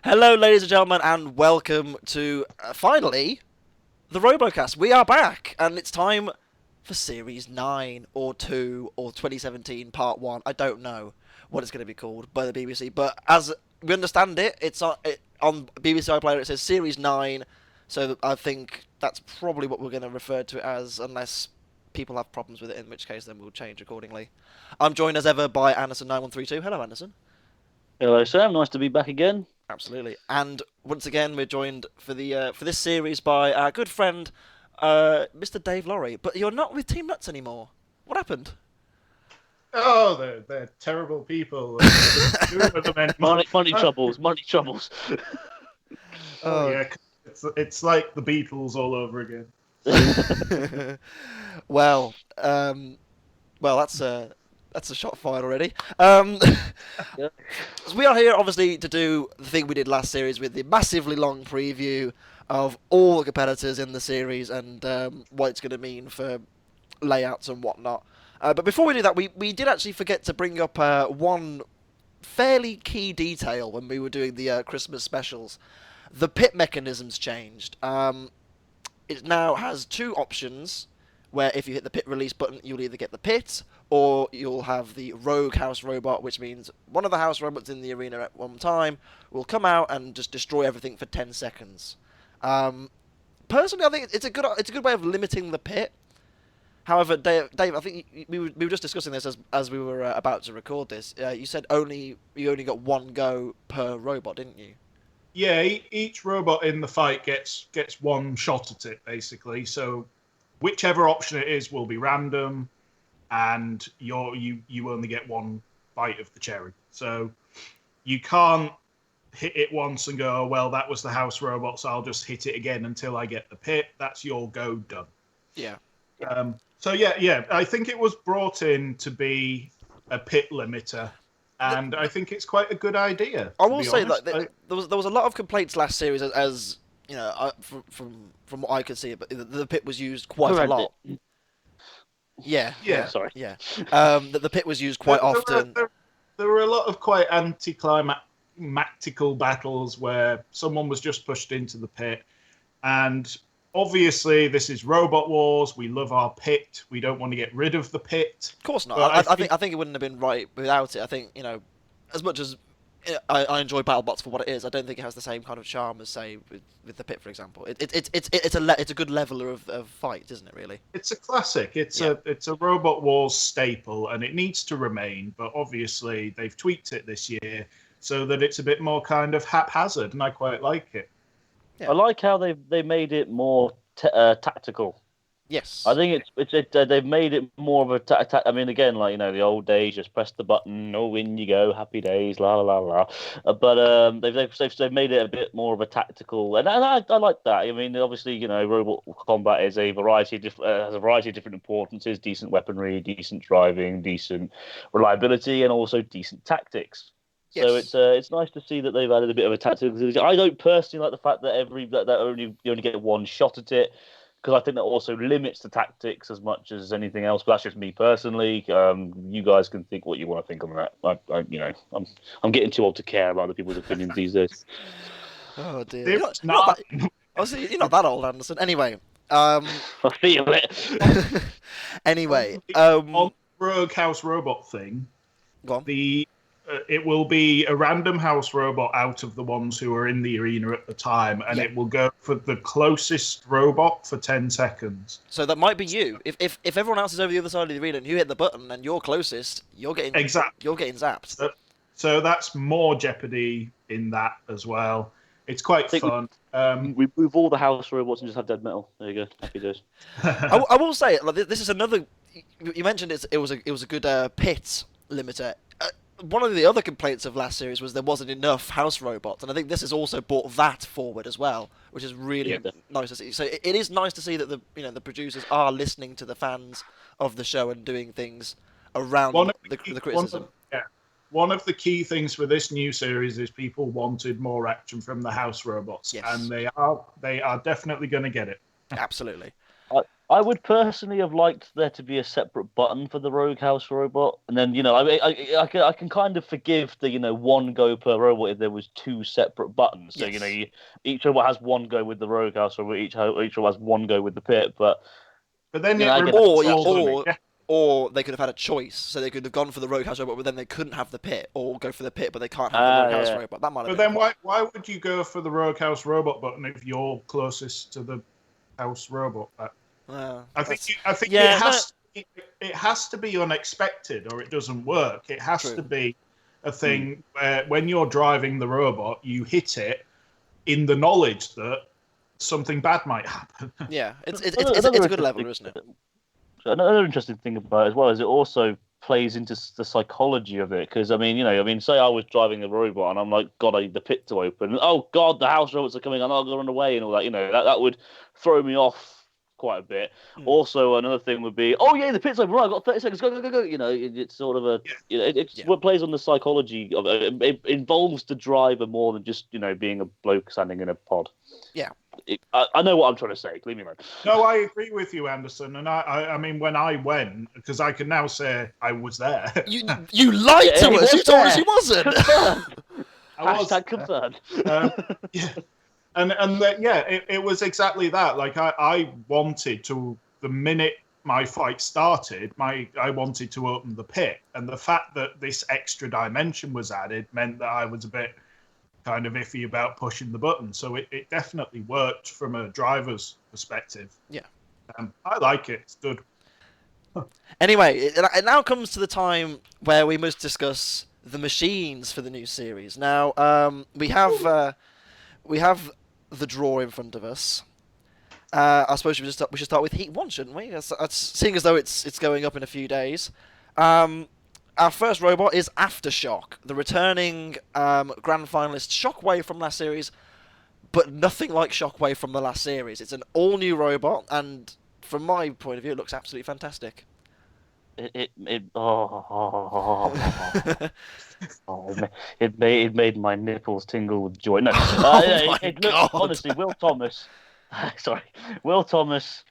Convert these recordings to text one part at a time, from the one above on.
Hello, ladies and gentlemen, and welcome to, finally, the RoboCast. We are back, and it's time for Series 9, or 2, or 2017 Part 1. I don't know what it's going to be called by the BBC, but as we understand it, it's on BBC iPlayer it says Series 9, so I think that's probably what we're going to refer to it as, unless people have problems with it, in which case then we'll change accordingly. I'm joined as ever by Anderson9132. Hello, Anderson. Hello, Sam. Nice to be back again. Absolutely, and once again we're joined for this series by our good friend, Mr. Dave Lawrie. But you're not with Team Nuts anymore. What happened? Oh, they're terrible people. Money troubles. Oh yeah, it's like the Beatles all over again. Well, that's a shot fired already. Yeah. So we are here, obviously, to do the thing we did last series with the massively long preview of all the competitors in the series and what it's going to mean for layouts and whatnot. But before we do that, we did actually forget to bring up one fairly key detail when we were doing the Christmas specials. The pit mechanism's changed. It now has two options, where if you hit the pit release button, you'll either get the pit, or you'll have the rogue house robot, which means one of the house robots in the arena at one time will come out and just destroy everything for 10 seconds. Personally, I think it's a good way of limiting the pit. However, Dave, I think we were just discussing this as we were about to record this. You said you only got one go per robot, didn't you? Yeah, each robot in the fight gets one shot at it, basically. So whichever option it is will be random, and you only get one bite of the cherry. So you can't hit it once and go, oh, well, that was the house robot, so I'll just hit it again until I get the pit. That's your go done. Yeah. So yeah, I think it was brought in to be a pit limiter, and I think it's quite a good idea. I will say that there was a lot of complaints last series, as you know, from what I could see, but the pit was used quite a lot. Yeah. Sorry. Yeah. The pit was used quite often. There were a lot of quite anticlimactical battles where someone was just pushed into the pit, and obviously this is Robot Wars. We love our pit. We don't want to get rid of the pit. Of course not. I think it wouldn't have been right without it. I think, you know, as much as I enjoy BattleBots for what it is, I don't think it has the same kind of charm as, say, with the pit, for example. It's a good leveler of fight, isn't it? Really. It's a classic. It's a Robot Wars staple, and it needs to remain. But obviously, they've tweaked it this year so that it's a bit more kind of haphazard, and I quite like it. Yeah. I like how they made it more tactical. Yes. I think they've made it more of a I mean, again, like, you know, the old days, just press the button, oh, in you go, happy days, la la la la. But they've made it a bit more of a tactical, and I like that. I mean, obviously, you know, robot combat is has a variety of different importances: decent weaponry, decent driving, decent reliability, and also decent tactics. Yes. So it's nice to see that they've added a bit of a tactical. I don't personally like the fact that you only get one shot at it, because I think that also limits the tactics as much as anything else. But that's just me personally. You guys can think what you want to think on that. I'm getting too old to care about other people's opinions these days. Oh dear. You're not that old, Anderson. Anyway. I feel it. Anyway. On Rogue House Robot thing, go on. It will be a random house robot out of the ones who are in the arena at the time, and it will go for the closest robot for 10 seconds. So that might be you. If everyone else is over the other side of the arena and you hit the button and you're closest, you're getting zapped. So that's more jeopardy in that as well. It's quite fun. We move all the house robots and just have dead metal. There you go. Happy days. I will say, like, this is another. You mentioned it was a good pit limiter. One of the other complaints of last series was there wasn't enough house robots, and I think this has also brought that forward as well, which is really nice to see. So it is nice to see that the producers are listening to the fans of the show and doing things around the criticism. One of the key things for this new series is people wanted more action from the house robots, and they are definitely going to get it. Absolutely. I would personally have liked there to be a separate button for the Rogue House robot, and then I can kind of forgive the one go per robot if there was two separate buttons. So Yes. each robot has one go with the Rogue House robot, each robot has one go with the pit. But then I get Or that. or they could have had a choice, so they could have gone for the Rogue House robot, but then they couldn't have the pit, or go for the pit, but they can't have the Rogue House robot. That might have But been then why would you go for the Rogue House robot button if you're closest to the house robot? I think it has to be unexpected, or it doesn't work. It has to be a thing where when you're driving the robot, you hit it in the knowledge that something bad might happen. Yeah, it's a good level, isn't it? Another interesting thing about it as well is it also plays into the psychology of it. Because say I was driving the robot and I'm like, God, I need the pit to open. Oh God, the house robots are coming. I'm not going to run away and all that. That would throw me off quite a bit. Also, another thing would be, oh yeah, the pit's open. Right, I've got 30 seconds. Go. It's sort of what plays on the psychology of it. It involves the driver more than just being a bloke standing in a pod. Yeah. I know what I'm trying to say. Leave me alone. No, I agree with you, Anderson. And I mean, when I went, because I can now say I was there. You lied to us. You told us you wasn't. Hashtag confirmed. It was exactly that. Like I wanted to, the minute my fight started, I wanted to open the pit, and the fact that this extra dimension was added meant that I was a bit kind of iffy about pushing the button. So it definitely worked from a driver's perspective. Yeah. I like it. It's good. Anyway, it now comes to the time where we must discuss the machines for the new series. Now, we have the draw in front of us. I suppose we should start with Heat 1, shouldn't we? Seeing as though it's going up in a few days. Our first robot is Aftershock, the returning grand finalist Shockwave from last series, but nothing like Shockwave from the last series. It's an all-new robot, and from my point of view, it looks absolutely fantastic. It made my nipples tingle with joy. No, honestly, Will Thomas. Sorry, Will Thomas.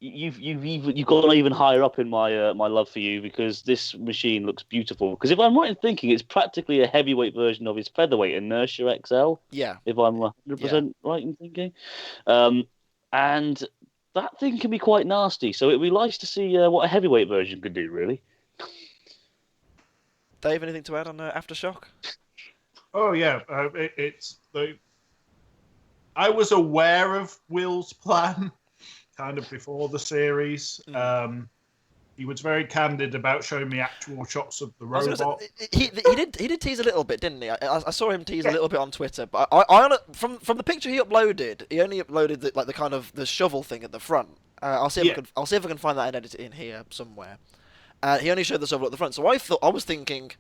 You've gone even higher up in my my love for you, because this machine looks beautiful. Because if I'm right in thinking, it's practically a heavyweight version of his featherweight Inertia XL. Yeah. If I'm 100% right in thinking, and that thing can be quite nasty. So it'd be nice to see what a heavyweight version could do, really. Dave, anything to add on Aftershock? Oh yeah, I was aware of Will's plan kind of before the series. He was very candid about showing me actual shots of the robot. He did tease a little bit, didn't he? I saw him tease a little bit on Twitter, but I from the picture he uploaded, he only uploaded the kind of the shovel thing at the front. I'll see if I can find that and edit it in here somewhere. He only showed the shovel at the front, so I was thinking,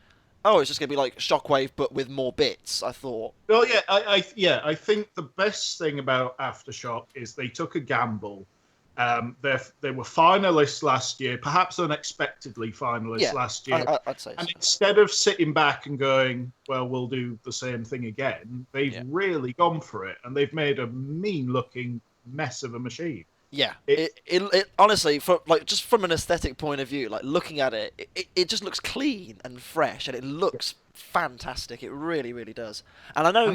oh, it's just gonna be like Shockwave but with more bits. I thought. Well, yeah, I think the best thing about Aftershock is they took a gamble. They were finalists last year, perhaps unexpectedly finalists last year. I'd say and so. Instead of sitting back and going, well, we'll do the same thing again, they've really gone for it, and they've made a mean-looking mess of a machine. Yeah, it honestly, just from an aesthetic point of view, like looking at it, it just looks clean and fresh, and it looks fantastic. It really, really does. And I know.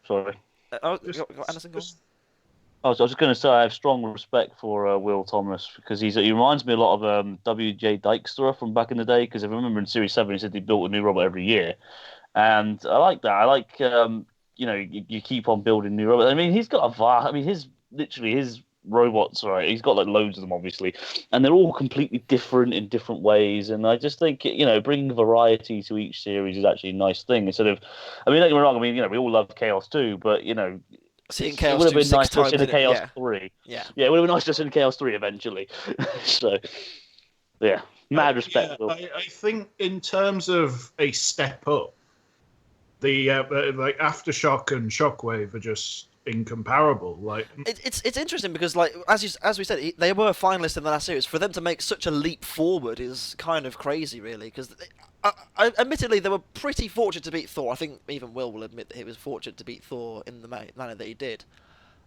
Sorry. Anderson, go on. I was just going to say I have strong respect for Will Thomas, because he reminds me a lot of W.J. Dykstra from back in the day. Because if I remember in Series 7, he said he built a new robot every year, and I like that. I like you keep on building new robots. I mean, he's got his robots, right? He's got like loads of them, obviously, and they're all completely different in different ways. And I just think bringing variety to each series is actually a nice thing. Instead of, don't get me wrong. We all love Chaos 2, but seeing Chaos it would have been 6 nice to times see in Chaos it, 3. Yeah, it would have been nice to see Chaos 3 eventually. So, yeah, mad respect. I think in terms of a step up, the like Aftershock and Shockwave are just incomparable. Like it's interesting because, like as we said, they were finalists in the last series. For them to make such a leap forward is kind of crazy, really. Because admittedly, they were pretty fortunate to beat Thor. I think even Will admit that he was fortunate to beat Thor in the manner that he did.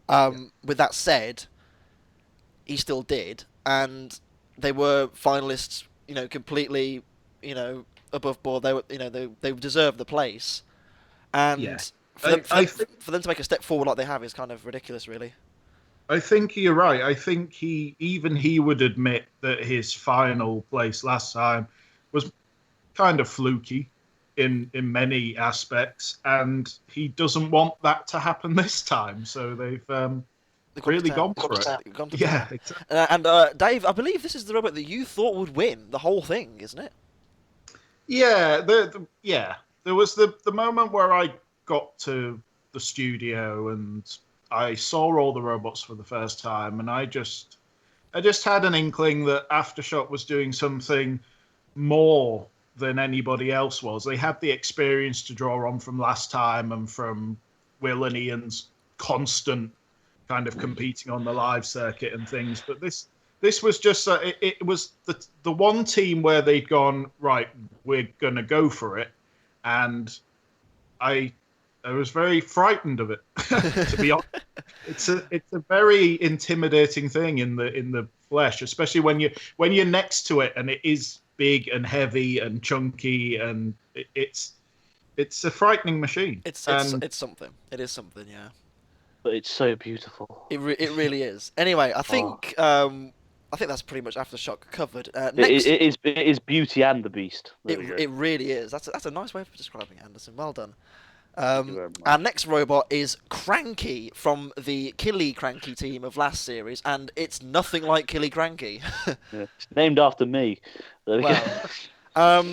With that said, he still did, and they were finalists. Completely, above board. They were, they deserved the place, and Yeah. for them to make a step forward like they have is kind of ridiculous, really. I think you're right. I think he would admit that his final place last time was kind of fluky in many aspects, and he doesn't want that to happen this time. So they've really gone for it. Yeah, exactly. And Dave, I believe this is the robot that you thought would win the whole thing, isn't it? Yeah, there was the moment where I got to the studio and I saw all the robots for the first time, and I just had an inkling that Aftershock was doing something more than anybody else was. They had the experience to draw on from last time and from Will and Ian's constant kind of competing on the live circuit and things, but this was just it was the one team where they'd gone, right, we're gonna go for it, and I was very frightened of it. To be honest, it's a very intimidating thing in the flesh, especially when you're next to it and it is big and heavy and chunky, and it's a frightening machine. It's something. It is something, yeah. But it's so beautiful. It really is. Anyway, I think that's pretty much Aftershock covered. Next, it is Beauty and the Beast. It really is. That's a nice way of describing it, Anderson. Well done. Our next robot is Cranky from the Killy Cranky team of last series, and it's nothing like Killy Cranky. Yeah. It's named after me. Well,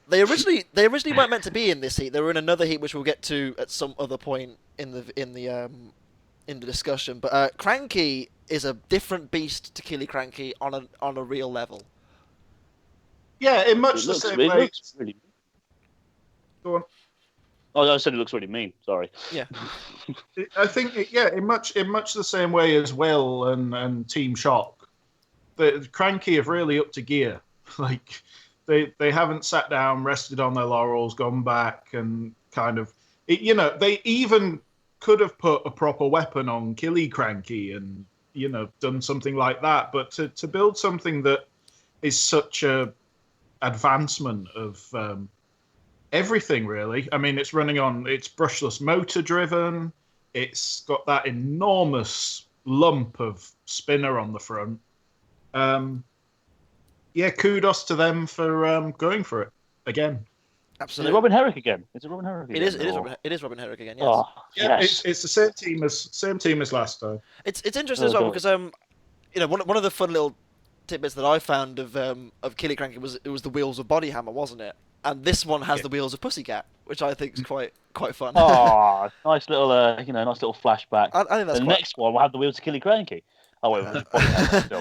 they originally weren't meant to be in this heat. They were in another heat, which we'll get to at some other point in the discussion. But Cranky is a different beast to Killy Cranky on a real level. Yeah, in much the same way. It looks really... Go on. Oh, I said it looks really mean. Sorry. Yeah. I think, in much the same way as Will and Team Shock, the Cranky have really upped to gear. Like, they haven't sat down, rested on their laurels, gone back, and kind of, they even could have put a proper weapon on Killy Cranky and, done something like that. But to build something that is such a advancement of everything, really. I mean, it's brushless motor driven. It's got that enormous lump of spinner on the front. Yeah, kudos to them for going for it again. Absolutely. Is it Robin Herrick again? Is it Robin Herrick again? It is Robin Herrick again. Yes. Oh, yeah, yes. It's the same team as last time. It's interesting as well because one of the fun little tidbits that I found of Killy Cranky was the wheels of Body Hammer, wasn't it? And this one has the wheels of Pussycat, which I think is quite fun. Oh, nice little nice little flashback. I think that's the next one will have the wheels of Killy Cranky. Oh wait,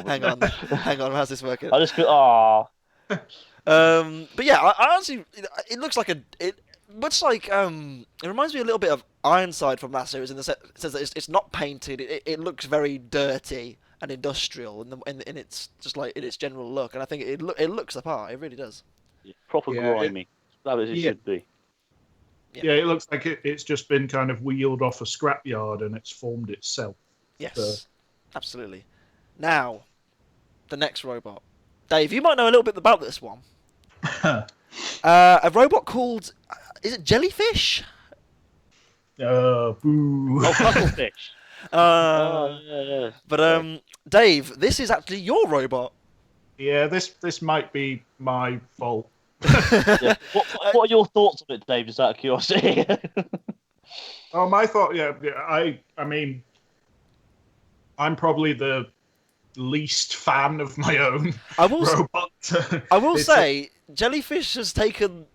hang on, how's this working? I just feel but yeah, I honestly, it looks like much like it reminds me a little bit of Ironside from last series in the sense that it's not painted. It looks very dirty and industrial, and it's just like in its general look, and I think it looks the part. It really does. Proper grimy. That as it should be. Yeah, it looks like it's just been kind of wheeled off a scrapyard and it's formed itself. Yes, absolutely. Now, the next robot. Dave, you might know a little bit about this one. A robot called... is it Jellyfish? Boo. Oh, Cuttlefish. Yeah. But, Dave, this is actually your robot. Yeah, this might be my fault. Yeah. What are your thoughts on it, Dave, just out of curiosity? Oh, my thought, I mean, I'm probably the least fan of my own robot. I will say, Jellyfish has taken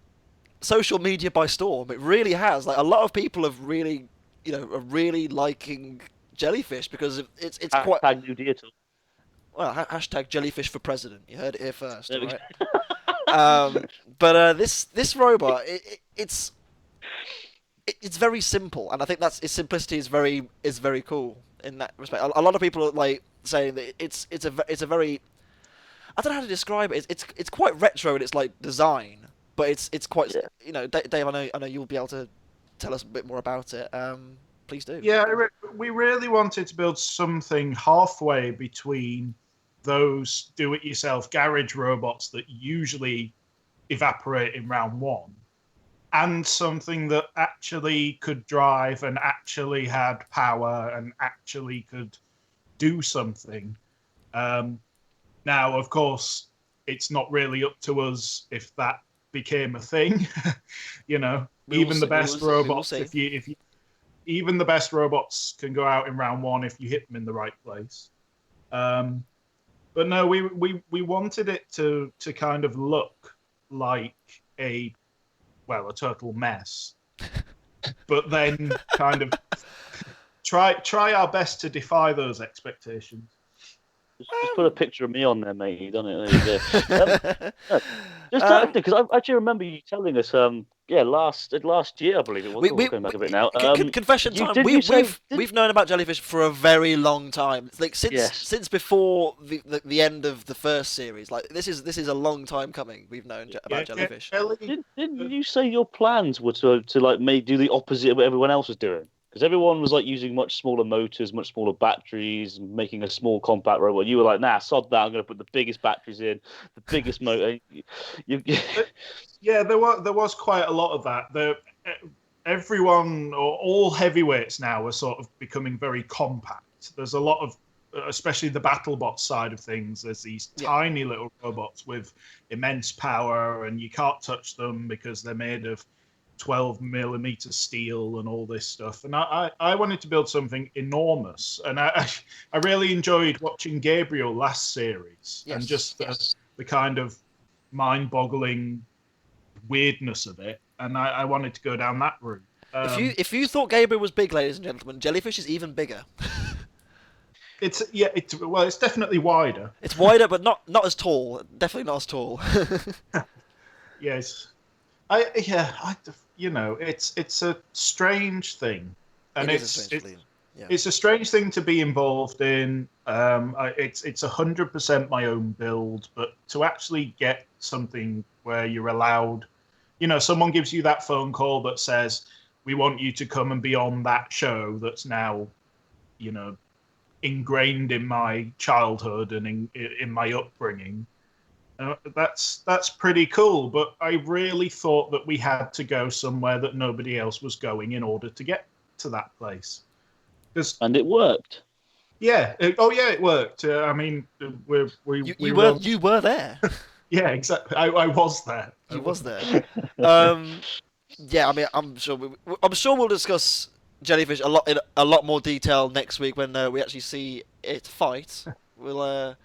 social media by storm. It really has. Like, a lot of people have really, are really liking Jellyfish because it's quite... Hashtag new deer talk. Well, hashtag Jellyfish for president. You heard it here first, right? But this robot, it's very simple, and I think its simplicity is very cool in that respect. A lot of people are like saying that it's a very, I don't know how to describe it. It's quite retro in its like design, but it's quite Dave. I know you'll be able to tell us a bit more about it. please do. Yeah, we really wanted to build something halfway between those do-it-yourself garage robots that usually evaporate in round 1 and something that actually could drive and actually had power and actually could do something. Now, of course, it's not really up to us if that became a thing. Even the best robots, even the best robots can go out in round 1 if you hit them in the right place. But no, we wanted it to kind of look like a total mess, but then kind of try our best to defy those expectations. Just put a picture of me on there, mate. You done it. There you go. Because I actually remember you telling us, last year I believe it was. Going back a bit now. Confession time. We've known about Jellyfish for a very long time. It's like since before the end of the first series. Like this is a long time coming. We've known about Jellyfish. Didn't you say your plans were to like do the opposite of what everyone else was doing? Because everyone was like using much smaller motors, much smaller batteries, making a small compact robot. You were like, nah, sod that. I'm going to put the biggest batteries in, the biggest motor. Yeah, there was quite a lot of that. Everyone, or all heavyweights now, are sort of becoming very compact. There's a lot of, especially the BattleBot side of things, there's these tiny little robots with immense power, and you can't touch them because they're made of 12mm steel and all this stuff. And I wanted to build something enormous. And I really enjoyed watching Gabriel last series and just the kind of mind-boggling weirdness of it. And I wanted to go down that route. If you thought Gabriel was big, ladies and gentlemen, Jellyfish is even bigger. It's definitely wider. It's wider, but not as tall. Definitely not as tall. Yes. It's a strange thing, and it's a strange thing to be involved in. It's 100% my own build, but to actually get something where you're allowed, someone gives you that phone call that says, "We want you to come and be on that show that's now, ingrained in my childhood and in my upbringing." That's pretty cool, but I really thought that we had to go somewhere that nobody else was going in order to get to that place. And it worked. Yeah. It worked. I mean, you were there. Yeah, exactly. I was there. You was there. Yeah. I mean, I'm sure we'll discuss Jellyfish in a lot more detail next week when we actually see it fight. We'll.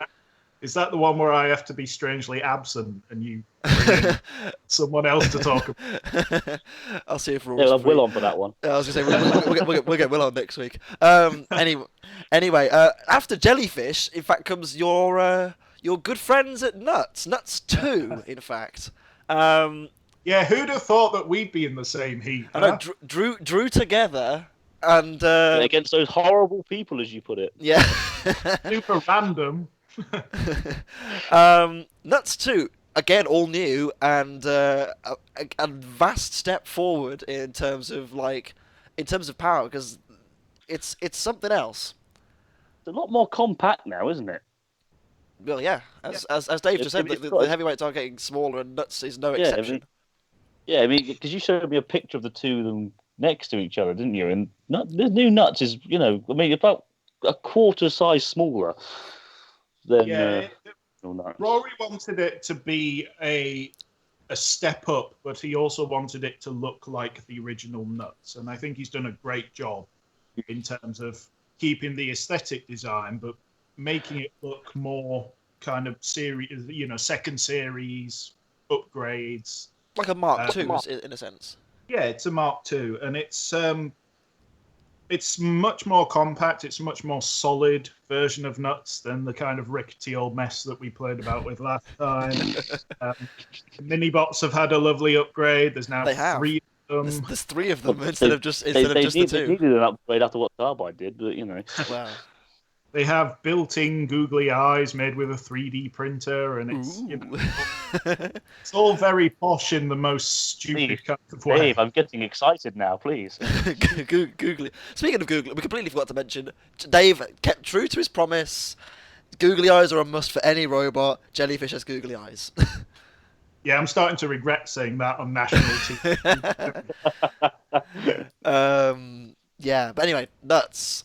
Is that the one where I have to be strangely absent and you bring in someone else to talk about? I'll see if we're all. Yeah, we'll have Will on for that one. I was going to say we'll get Will on next week. Anyway, after Jellyfish, in fact, comes your good friends at Nuts 2, in fact. Yeah, who'd have thought that we'd be in the same heat? I know, drew together. And against those horrible people, as you put it. Yeah. Super random. Nuts 2, again, all new and a vast step forward in terms of power, because it's something else. It's a lot more compact now, isn't it? Well, yeah. As Dave just said, the heavyweights are getting smaller, and Nuts is no exception. I mean, because you showed me a picture of the two of them next to each other, didn't you? And the new Nuts is, about a quarter size smaller. Then, Rory wanted it to be a step up, but he also wanted it to look like the original Nuts, and I think he's done a great job in terms of keeping the aesthetic design, but making it look more kind of series, second series upgrades, like a Mark II in a sense. Yeah, it's a Mark II, and it's much more compact. It's a much more solid version of Nuts than the kind of rickety old mess that we played about with last time. Minibots have had a lovely upgrade. There's now 3 of them. There's 3 of them instead of just the 2. They needed an upgrade after what Carbide did, but Wow. They have built-in googly eyes made with a 3D printer, and it's it's all very posh in the most stupid kind of way. Dave, I'm getting excited now. Please. Googly. Speaking of googly, we completely forgot to mention Dave kept true to his promise. Googly eyes are a must for any robot. Jellyfish has googly eyes. Yeah, I'm starting to regret saying that on national TV. Yeah, but anyway, nuts.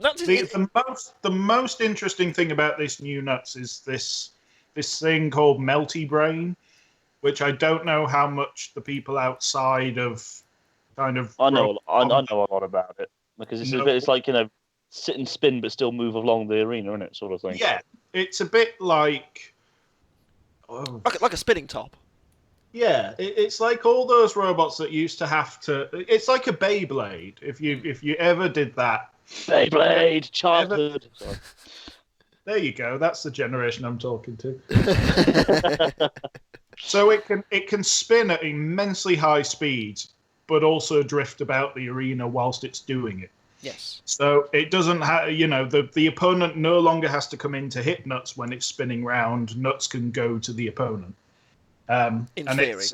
Nuts The most interesting thing about this new nuts is this thing called Melty Brain, which I don't know how much the people outside of kind of. I know a lot about it because it's like sit and spin but still move along the arena, isn't it? Sort of thing. Yeah, it's a bit like. like a spinning top. Yeah, it's like all those robots that used to have to. It's like a Beyblade. If you ever did that. Beyblade childhood. There you go. That's the generation I'm talking to. So it can spin at immensely high speeds, but also drift about the arena whilst it's doing it. Yes. So it doesn't have, the opponent no longer has to come in to hit Nuts when it's spinning round. Nuts can go to the opponent. In theory.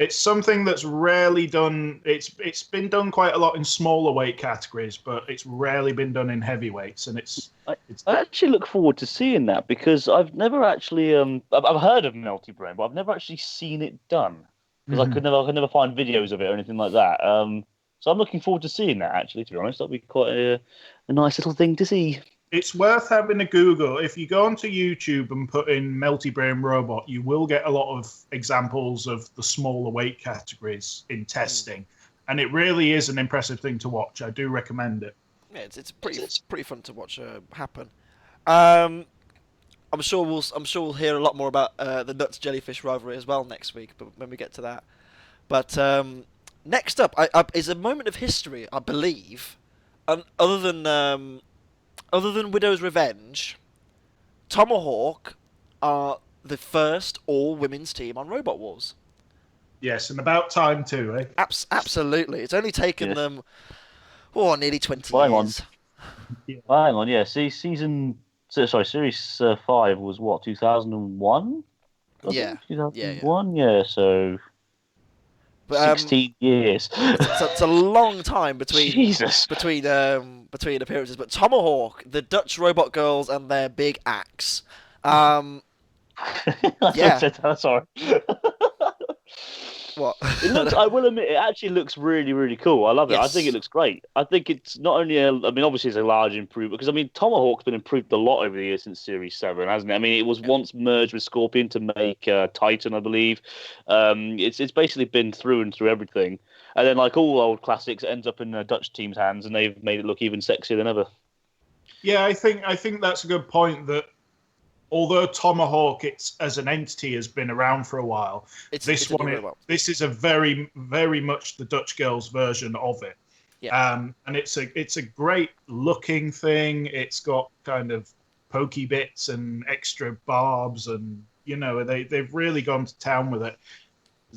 It's something that's rarely done. It's been done quite a lot in smaller weight categories, but it's rarely been done in heavyweights. And I actually look forward to seeing that because I've never actually I've heard of Melty Brain, but I've never actually seen it done because I could never find videos of it or anything like that. So I'm looking forward to seeing that. Actually, to be honest, that'll be quite a nice little thing to see. It's worth having a Google. If you go onto YouTube and put in Melty Brain Robot, you will get a lot of examples of the smaller weight categories in testing, and it really is an impressive thing to watch. I do recommend it. Yeah, it's pretty fun to watch happen. I'm sure we'll hear a lot more about the Nuts Jellyfish rivalry as well next week, but when we get to that. But next up is a moment of history, I believe, other than Widow's Revenge, Tomahawk are the first all-women's team on Robot Wars. Yes, and about time too, eh? Absolutely. It's only taken them, nearly 20 years. Hang on, yeah. See, Series 5 was what, 2001? Yeah. 2001, yeah, so... 16 years. It's a long time between Jesus. between appearances. But Tomahawk, the Dutch robot girls, and their big axe. Yeah. Sorry. What? I will admit, it actually looks really, really cool. I love it. Yes. I think it looks great. I think it's not only obviously it's a large improvement because Tomahawk's been improved a lot over the years since Series 7, hasn't it? It was once merged with Scorpion to make Titan, I believe. It's basically been through and through everything. And then, like all old classics, it ends up in the Dutch team's hands, and they've made it look even sexier than ever. Yeah, I think that's a good point. That although Tomahawk, as an entity, has been around for a while, this is a very, very much the Dutch girls' version of it. Yeah. And it's a great looking thing. It's got kind of pokey bits and extra barbs, and they've really gone to town with it.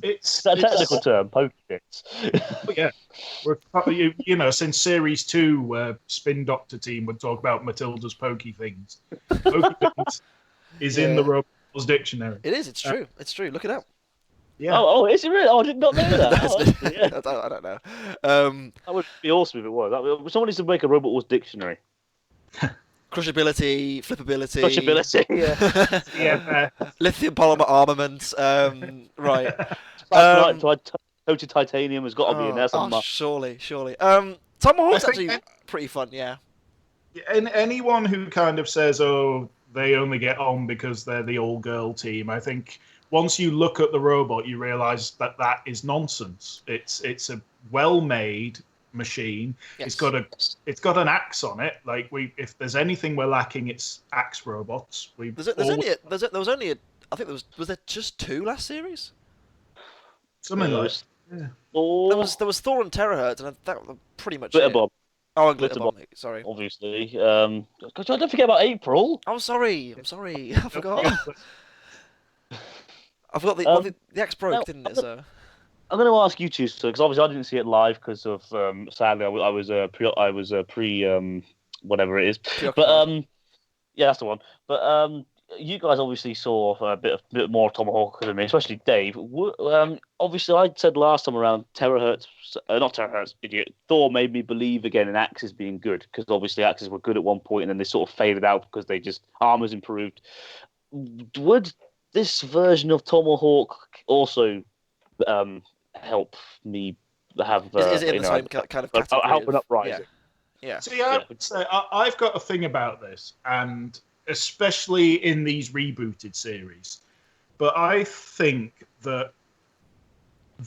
It's a technical term, pokey bits. Yeah, since Series 2, where Spin Doctor team would talk about Matilda's pokey things. Pokey things is in the Robot's dictionary. It is. It's true. It's true. Look it up. Yeah. Oh, is it really? Oh, I did not know that. I don't know. That would be awesome if it was. Someone needs to make a Robot Wars dictionary. Crushability, flippability. Yeah. Lithium polymer armaments. Right. Coated titanium has got to be in there somewhere. Surely. Tomahawk's actually pretty fun, yeah. And anyone who kind of says, they only get on because they're the all-girl team, I think once you look at the robot, you realise that is nonsense. It's a well-made machine. Yes. It's got an axe on it. Like if there's anything we're lacking, it's axe robots. Was there just 2 last series? Something like that. Yeah. There was Thor and Terahertz, and that was pretty much Glitter it. Bomb. Oh, and Glitter Bomb. Sorry. Obviously. Don't forget about April. I'm sorry. I forgot. I forgot the axe broke, didn't it? So. I'm going to ask you two, because obviously I didn't see it live because of sadly I was whatever it is. Preoccupied. But yeah, that's the one. But you guys obviously saw a bit more Tomahawk than me, especially Dave. Obviously, I said last time around Terahertz, not Terahertz, idiot. Thor made me believe again in axes being good, because obviously axes were good at one point and then they sort of faded out because they just armor's improved. Would this version of Tomahawk also help me have? Is it in the same kind of category? Help an uprising? Yeah. See, I would say I've got a thing about this, and especially in these rebooted series, but I think that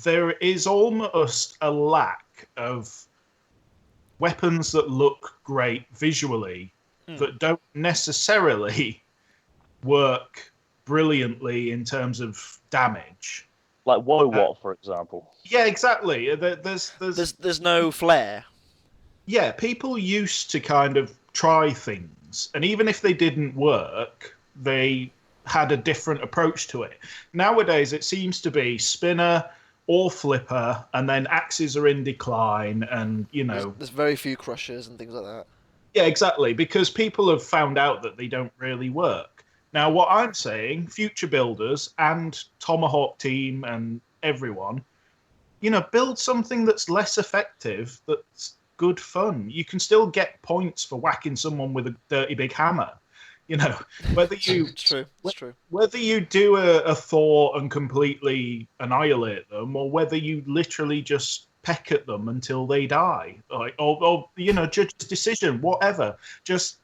there is almost a lack of weapons that look great visually that don't necessarily work brilliantly in terms of damage. Like Woe for example. Yeah, exactly. There's no flair. Yeah, people used to kind of try things, and even if they didn't work, they had a different approach to it. Nowadays, it seems to be spinner or flipper, and then axes are in decline, and there's very few crushers and things like that. Yeah, exactly, because people have found out that they don't really work. Now, what I'm saying, future builders and Tomahawk team and everyone, build something that's less effective, that's good fun. You can still get points for whacking someone with a dirty big hammer. Whether you it's true. Whether you do a Thor and completely annihilate them, or whether you literally just peck at them until they die, or judge's decision, whatever. Just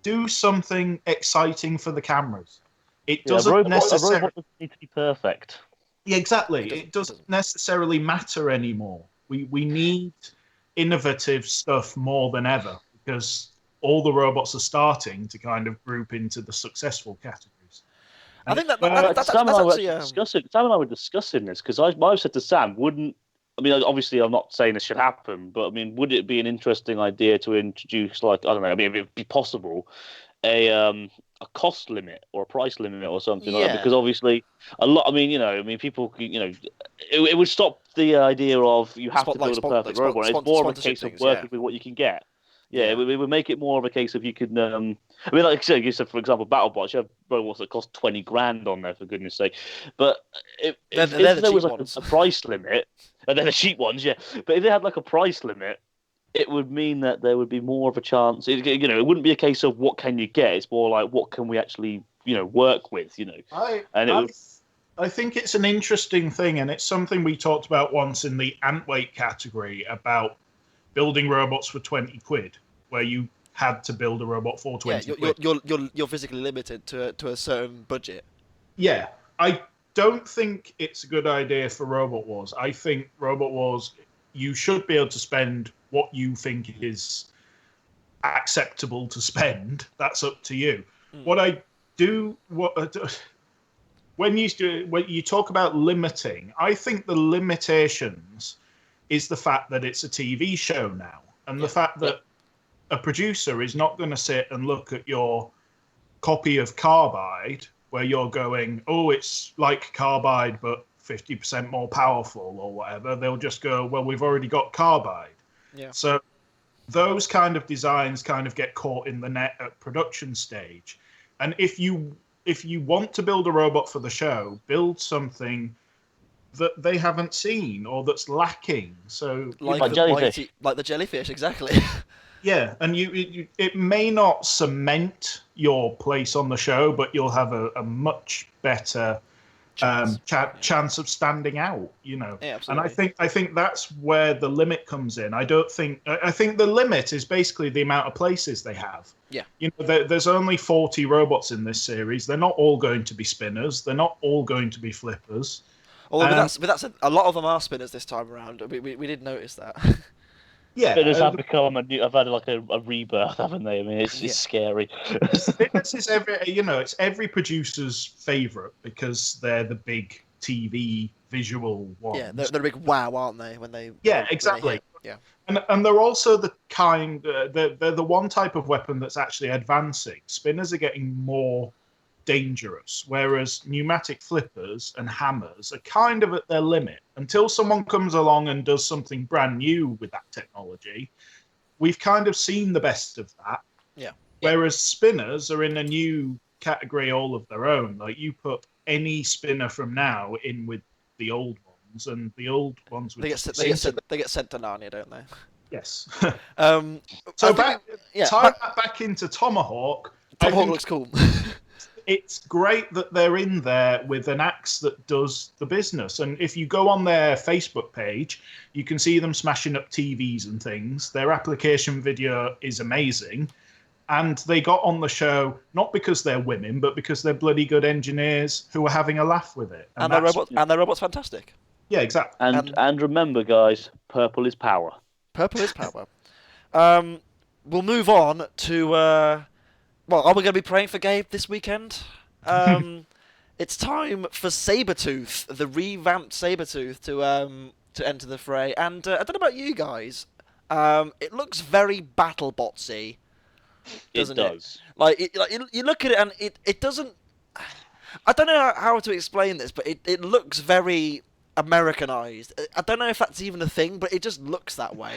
do something exciting for the cameras. It doesn't necessarily a robot need to be perfect. Yeah, exactly. It doesn't necessarily matter anymore. We need innovative stuff more than ever, because all the robots are starting to kind of group into the successful categories. I think that's actually Sam and I were discussing this, because I said to Sam, obviously I'm not saying this should happen, but would it be an interesting idea to introduce, if it'd be possible, a cost limit or a price limit or something like that? Because obviously a lot, people, it would stop the idea of you have to build a perfect robot. It's more of a case of working with what you can get. Yeah, it would make it more of a case of you could. Like you said, for example, BattleBots, you have robots that cost 20 grand on there, for goodness sake. But if there was a price limit, and they're the cheap ones, yeah. But if they had a price limit, it would mean that there would be more of a chance. It wouldn't be a case of what can you get. It's more like what can we actually work with. I think it's an interesting thing, and it's something we talked about once in the Antweight category about building robots for 20 quid, where you had to build a robot for 20 quid. You're physically limited to a certain budget. Yeah, I don't think it's a good idea for Robot Wars. I think Robot Wars, you should be able to spend what you think is acceptable to spend. That's up to you. When you talk about limiting, I think the limitations is the fact that it's a TV show now, and the fact that a producer is not going to sit and look at your copy of Carbide where you're going, oh, it's like Carbide but 50% more powerful or whatever. They'll just go, well, we've already got Carbide. Yeah. So those kind of designs kind of get caught in the net at production stage. And if you want to build a robot for the show, build something that they haven't seen or that's lacking. So like Jellyfish. Like the Jellyfish, exactly. Yeah, and it may not cement your place on the show, but you'll have a much better chance of standing out. Yeah, and absolutely. I think that's where the limit comes in. I think the limit is basically the amount of places they have. Yeah. There's only 40 robots in this series. They're not all going to be spinners. They're not all going to be flippers. Although with that said, a lot of them are spinners this time around. We did notice that. Yeah, spinners have become have had a rebirth, haven't they? It's scary. Spinners is it's every producer's favourite because they're the big TV visual ones. Yeah, they're a big wow, aren't they? Exactly. Yeah, and they're also the kind they're the one type of weapon that's actually advancing. Spinners are getting more dangerous, whereas pneumatic flippers and hammers are kind of at their limit until someone comes along and does something brand new with that technology. we've kind of seen the best of that. Yeah. Whereas spinners are in a new category all of their own. Like, you put any spinner from now in with the old ones, and the old ones would They get sent to Narnia, don't they? Yes. So tie that back into Tomahawk. Tomahawk looks cool. It's great that they're in there with an axe that does the business. And if you go on their Facebook page, you can see them smashing up TVs and things. Their application video is amazing. And they got on the show not because they're women, but because they're bloody good engineers who are having a laugh with it. And their robot's fantastic. Yeah, exactly. And remember, guys, purple is power. Purple is power. We'll move on to... Well, are we going to be praying for Gabe this weekend? It's time for Sabertooth, the revamped Sabertooth, to enter the fray. And I don't know about you guys. It looks very BattleBotsy. It does. Like you look at it and it doesn't. I don't know how to explain this, but it looks very Americanized. I don't know if that's even a thing, but it just looks that way.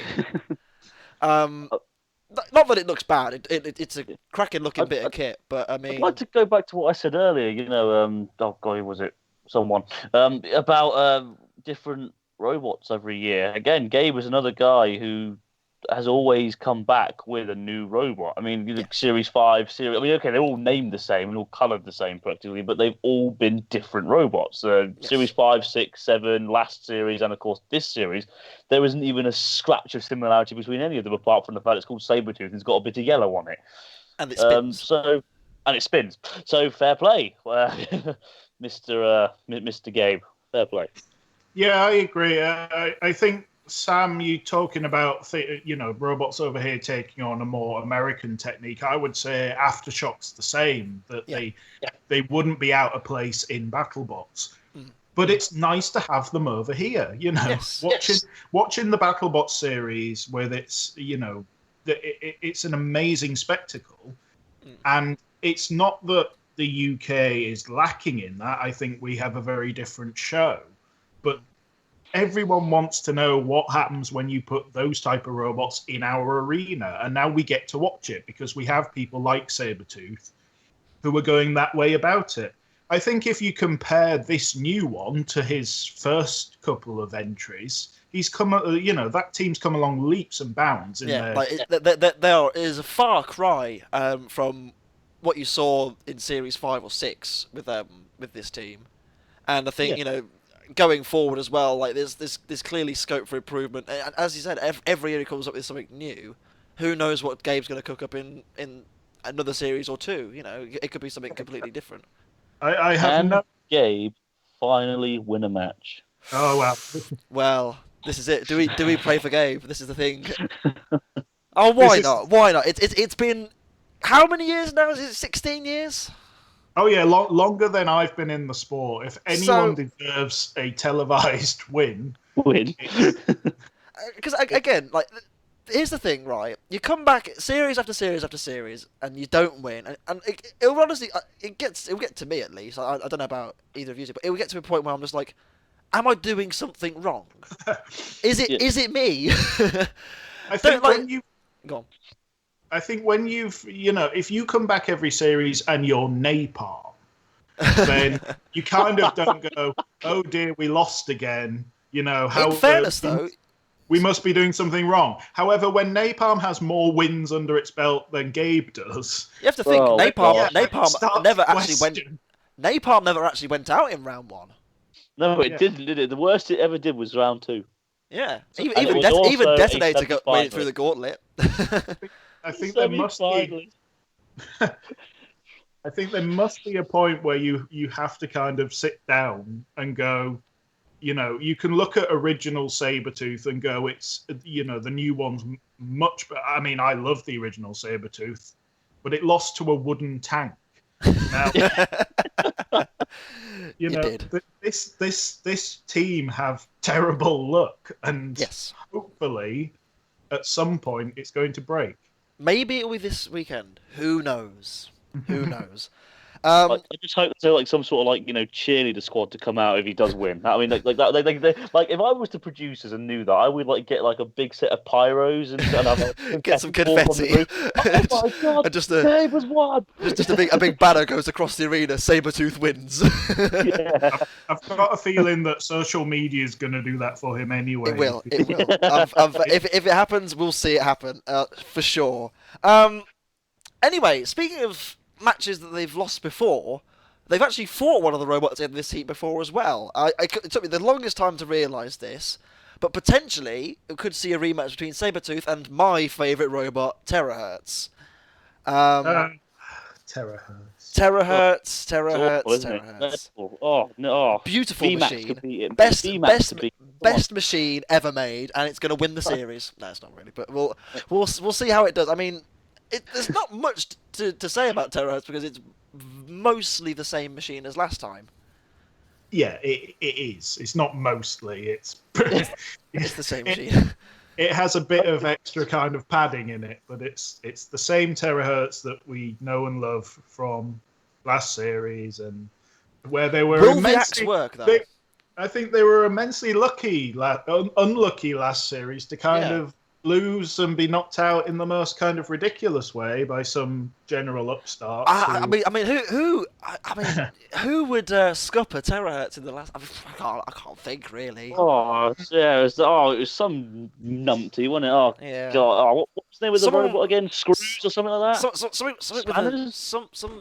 Not that it looks bad. It's a cracking looking bit of kit, but I mean, I'd like to go back to what I said earlier. You know, oh god, was it someone about different robots every year? Again, Gabe is another guy who has always come back with a new robot. I mean, you look Series 5, Series... I mean, okay, they're all named the same and all coloured the same practically, but they've all been different robots. Series 5, 6, 7, last series, and of course this series, there isn't even a scratch of similarity between any of them, apart from the fact it's called Sabertooth and it's got a bit of yellow on it. And it spins. And it spins. So, fair play, Mr. Gabe. Fair play. Yeah, I agree. I think, Sam, you talking about robots over here taking on a more American technique. I would say Aftershock's the same. That they wouldn't be out of place in BattleBots, but it's nice to have them over here. Watching the BattleBots series with its it's an amazing spectacle, and it's not that the UK is lacking in that. I think we have a very different show, but everyone wants to know what happens when you put those type of robots in our arena. And now we get to watch it because we have people like Sabertooth who are going that way about it. I think if you compare this new one to his first couple of entries, he's come, that team's come along leaps and bounds. There is a far cry from what you saw in Series 5 or 6 with this team. And I think, going forward as well, like there's clearly scope for improvement. And as you said, every year he comes up with something new. Who knows what Gabe's going to cook up in another series or two? It could be something completely different. I have Gabe finally win a match. Oh wow! Well, this is it. Do we pray for Gabe? This is the thing. Oh, why not? Why not? It's been how many years now? Is it 16 years? Oh yeah, longer than I've been in the sport. If anyone deserves a televised win. Because again, like, here's the thing, right? You come back series after series after series, and you don't win, and it'll honestly, it'll get to me at least. I don't know about either of you, but it will get to a point where I'm just like, am I doing something wrong? Is it me? I think when you go on. I think when if you come back every series and you're napalm, then you kind of don't go, oh dear, we lost again. How, in fairness, though, we must be doing something wrong. However, when Napalm has more wins under its belt than Gabe does, you have to think Napalm never actually went out in round 1. No, it didn't, did it? The worst it ever did was round 2. Yeah, even Detonator made it through the gauntlet. I think there must be. I think there must be a point where you have to kind of sit down and go, you can look at original Sabertooth and go, it's the new one's much better. I mean, I love the original Sabertooth, but it lost to a wooden tank. Now, this team have terrible luck, and hopefully, at some point, it's going to break. Maybe it'll be this weekend. Who knows? Who knows? I just hope there's like some sort of cheerleader squad to come out if he does win. I mean, like that. Like if I was the producers and knew that, I would get like a big set of pyros and have get some confetti. Oh my god! And just Dave was won. Just a big banner goes across the arena. Sabertooth wins. Yeah. I've got a feeling that social media is going to do that for him anyway. It will. It will. If it happens, we'll see it happen for sure. Anyway, speaking of matches that they've lost before, they've actually fought one of the robots in this heat before as well. It took me the longest time to realise this, but potentially it could see a rematch between Sabertooth and my favourite robot, Terahertz. Terahertz. Terahertz. Oh no! Beautiful B-Max machine. Best Best machine ever made, and it's going to win the series. No, it's not really, but we'll see how it does. I mean, there's not much to say about Terahertz because it's mostly the same machine as last time. Yeah, it is. It's not mostly. It's the same machine. It has a bit of extra kind of padding in it, but it's the same terahertz that we know and love from last series, and where they were Will immensely, the axe work though? I think they were immensely unlucky last series to kind of lose and be knocked out in the most kind of ridiculous way by some general upstart. I mean, who would scup a Terahertz in the last? I can't think really. Oh yeah, it was some numpty, wasn't it? Oh Yeah. god, what was the name of the robot again? Screws or something like that?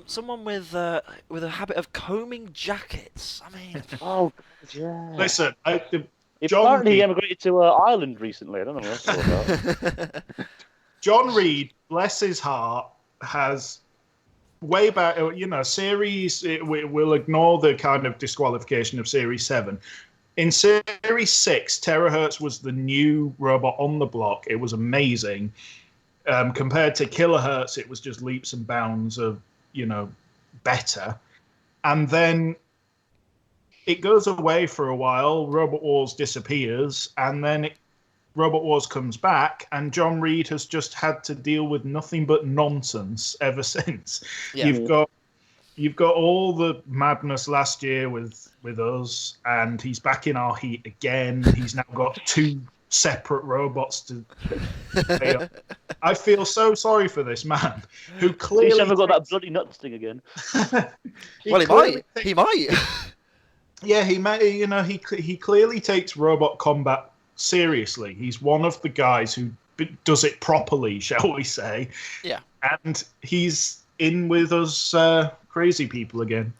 Someone with a habit of combing jackets. I mean, Oh yeah. Listen, Apparently he emigrated to Ireland recently. I don't know what that's all about. John Reed, bless his heart, has way back, series. We'll ignore the kind of disqualification of Series 7. In Series 6, Terahertz was the new robot on the block. It was amazing. Compared to Kilohertz, it was just leaps and bounds of, better. And then it goes away for a while, Robot Wars disappears, and then Robot Wars comes back, and John Reed has just had to deal with nothing but nonsense ever since. Yeah. You've got all the madness last year with us, and he's back in our heat again. He's now got 2 separate robots to play up. I feel so sorry for this man, who clearly... He's never got that bloody nuts thing again. He might. Yeah, he might. He clearly takes robot combat seriously. He's one of the guys who does it properly, shall we say? Yeah. And he's in with us crazy people again.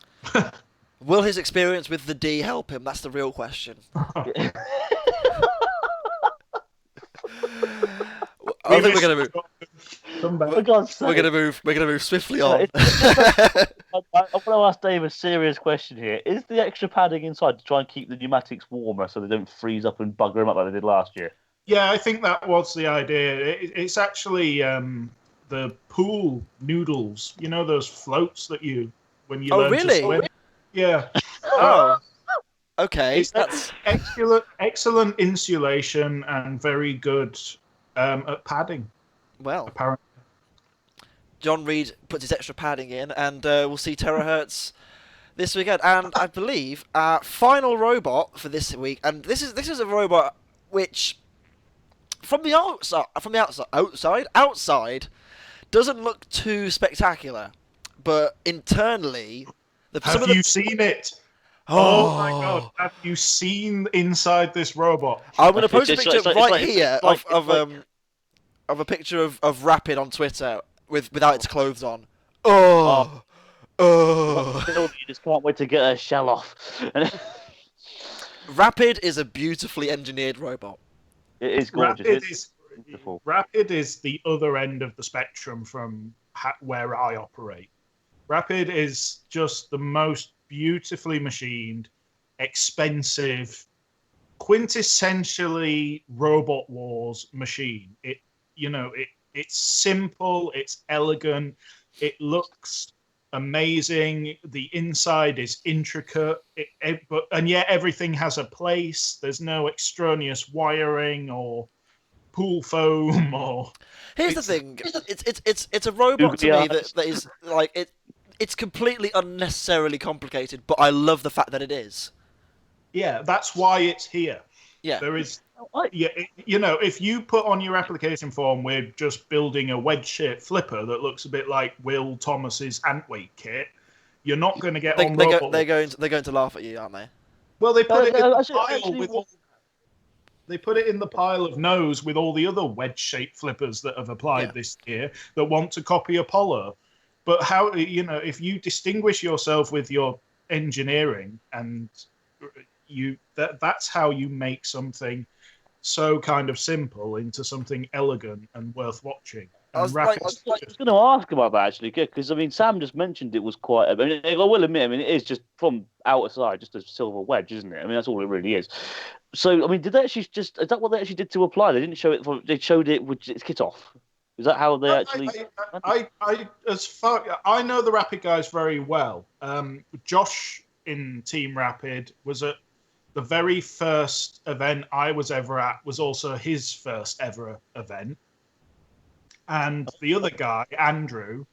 Will his experience with the D help him? That's the real question. I think we're gonna move. We're gonna move swiftly on. I want to ask Dave a serious question here. Is the extra padding inside to try and keep the pneumatics warmer so they don't freeze up and bugger them up like they did last year? Yeah, I think that was the idea. It's actually the pool noodles. You know those floats that when you learn to swim? Yeah. Oh. Okay. It's that's excellent insulation and very good at padding. Well, apparently. John Reed puts his extra padding in, and we'll see Terahertz this weekend. And I believe our final robot for this week, and this is a robot which, from the outside, doesn't look too spectacular, but internally, have you seen it? Oh my god! Have you seen inside this robot? I'm going to post a picture here of a picture of Rapid on Twitter without its clothes on. Oh. You just can't wait to get a shell off. Rapid is a beautifully engineered robot. It is gorgeous. Rapid is the other end of the spectrum from where I operate. Rapid is just the most beautifully machined, expensive, quintessentially Robot Wars machine. It's simple, it's elegant, it looks amazing. The inside is intricate, and yet everything has a place. There's no extraneous wiring or pool foam or. Here's the thing: it's a robot to me that is like it. it's completely unnecessarily complicated, but I love the fact that it is. Yeah, that's why it's here. Yeah. There is, if you put on your application form, we're just building a wedge-shaped flipper that looks a bit like Will Thomas's Antweight kit, you're not going to get on Robot. They're going to laugh at you, aren't they? Well, they put it in the pile actually, with all. They put it in the pile of no's with all the other wedge-shaped flippers that have applied this year that want to copy Apollo. But how, if you distinguish yourself with your engineering and that's how you make something so kind of simple into something elegant and worth watching. I was going to ask about that actually, because I mean, Sam just mentioned it was quite. I mean, I will admit, I mean, it is just from outside, just a silver wedge, isn't it? I mean, that's all it really is. So, I mean, did they actually is that what they actually did to apply? They didn't show it. They showed it with its kit off. Is that how they actually? As far I know the Rapid guys very well. Josh in Team Rapid was at the very first event I was ever at. Was also his first ever event. And the other guy, Andrew,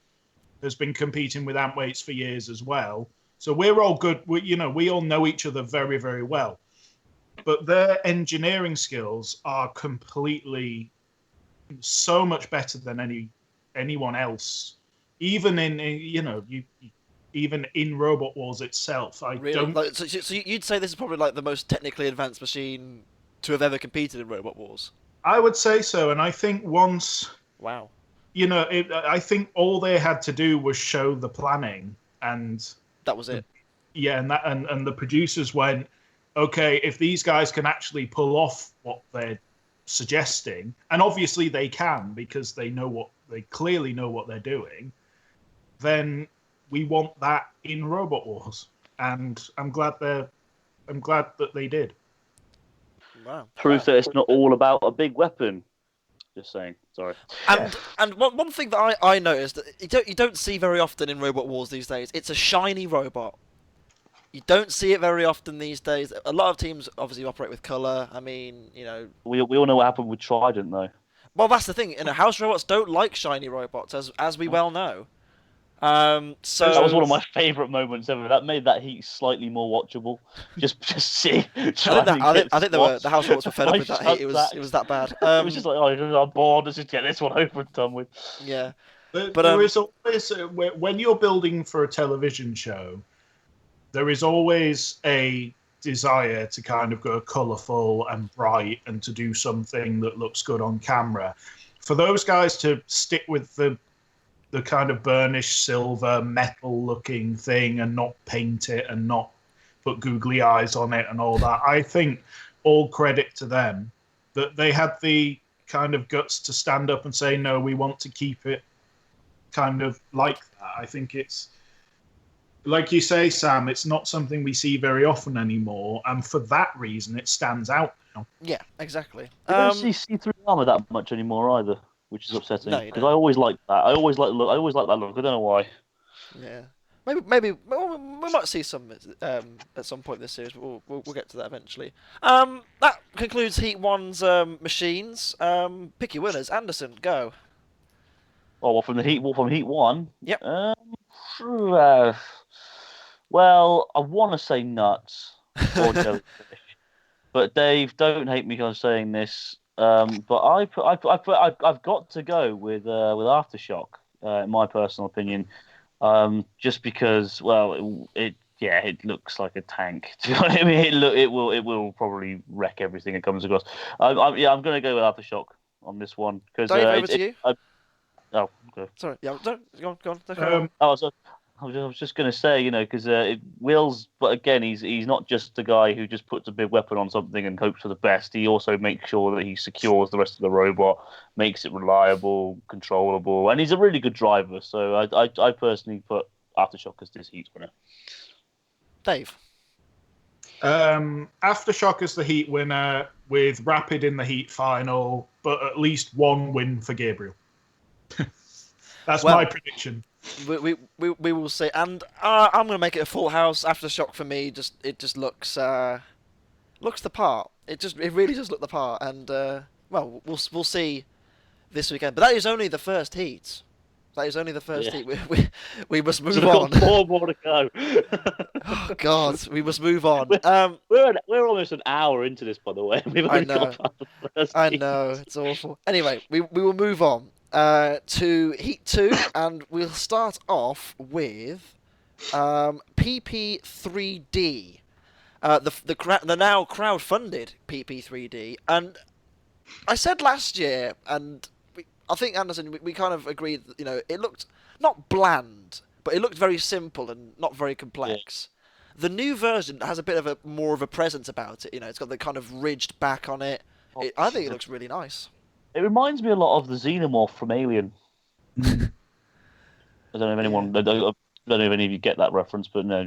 has been competing with Antweights for years as well. So we're all good. We all know each other very, very well. But their engineering skills are completely so much better than anyone else. Even in even in Robot Wars itself, so you'd say this is probably like the most technically advanced machine to have ever competed in Robot Wars? I would say so, and I think once. Wow. I think all they had to do was show the planning, and that was it. Yeah, and the producers went, okay, if these guys can actually pull off what they're suggesting, and obviously they can because they clearly know what they're doing, then we want that in Robot Wars, and I'm glad that they did. Wow. Proof that it's not all about a big weapon. Just saying. Sorry. And one thing that I noticed that you don't see very often in Robot Wars these days. It's a shiny robot. You don't see it very often these days. A lot of teams obviously operate with color. I mean, we all know what happened with Trident, though. Well, that's the thing. House robots don't like shiny robots, as we well know. So that was one of my favourite moments ever. That made that heat slightly more watchable. Just see. I think the house robots were fed up with that heat. It was that bad. It was just like, I'm bored. Let's just get this one over and done with. Yeah, but there is always when you're building for a television show, there is always a desire to kind of go colourful and bright and to do something that looks good on camera. For those guys to stick with the kind of burnished silver metal looking thing and not paint it and not put googly eyes on it and all that, I think all credit to them that they had the kind of guts to stand up and say, no, we want to keep it kind of like that. I think it's, like you say, Sam, it's not something we see very often anymore, and for that reason it stands out now. Yeah, exactly. You don't see see-through armor that much anymore either, which is upsetting. No, because I always liked that. I always like that look. I don't know why. Yeah, maybe we might see some at some point this series. But we'll get to that eventually. That concludes Heat 1's machines. Pick your winners. Anderson, go. Oh, well, from Heat 1. Yep. Well, I want to say nuts or jellyfish, but Dave, don't hate me on saying this. But I've got to go with Aftershock, in my personal opinion, just because, well, it looks like a tank. Do you know what I mean? It will probably wreck everything it comes across. I'm going to go with Aftershock on this one because. Dave, over to you. Oh, okay. Sorry, yeah, go on. I was just going to say, because Will's, but again, he's not just the guy who just puts a big weapon on something and hopes for the best. He also makes sure that he secures the rest of the robot, makes it reliable, controllable, and he's a really good driver. So I personally put Aftershock as this Heat winner. Dave. Aftershock is the Heat winner with Rapid in the Heat final, but at least one win for Gabriel. That's my prediction. We will see, and I'm going to make it a full house. Aftershock for me, it just looks the part. It really does look the part, and we'll see this weekend. But that is only the first heat. That is only the first Yeah. heat. We must move So we've on. got 4 more to go. Oh God, we must move on. We're almost an hour into this, by the way. We've I only know. got past the first I heat. know, it's awful. Anyway, we will move on to Heat 2, and we'll start off with PP3D. The now crowd-funded PP3D. And I said last year, and I think, Anderson, we kind of agreed that, it looked not bland, but it looked very simple and not very complex. Yeah. The new version has a bit of more of a presence about it. It's got the kind of ridged back on it. I think it looks really nice. It reminds me a lot of the Xenomorph from Alien. I don't know if anyone. I don't know if any of you get that reference, but no.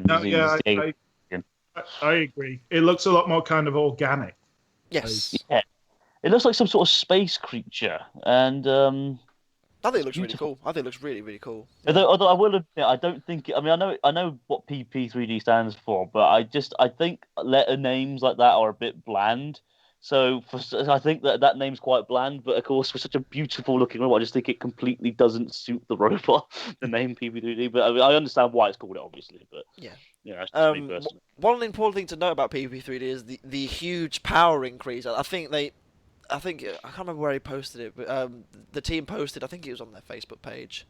I agree. It looks a lot more kind of organic. Yes. Yeah. It looks like some sort of space creature, and I think it looks really cool. I think it looks really, really cool. Yeah. Although I will admit, I don't think. I mean, I know what PP3D stands for, but I think letter names like that are a bit bland. So I think that name's quite bland. But of course, for such a beautiful looking robot, I just think it completely doesn't suit the robot. The name PP3D, but I mean, I understand why it's called it, obviously. But yeah. That's just me personally. One important thing to know about PP3D is the huge power increase. I can't remember where he posted it, but the team posted. I think it was on their Facebook page,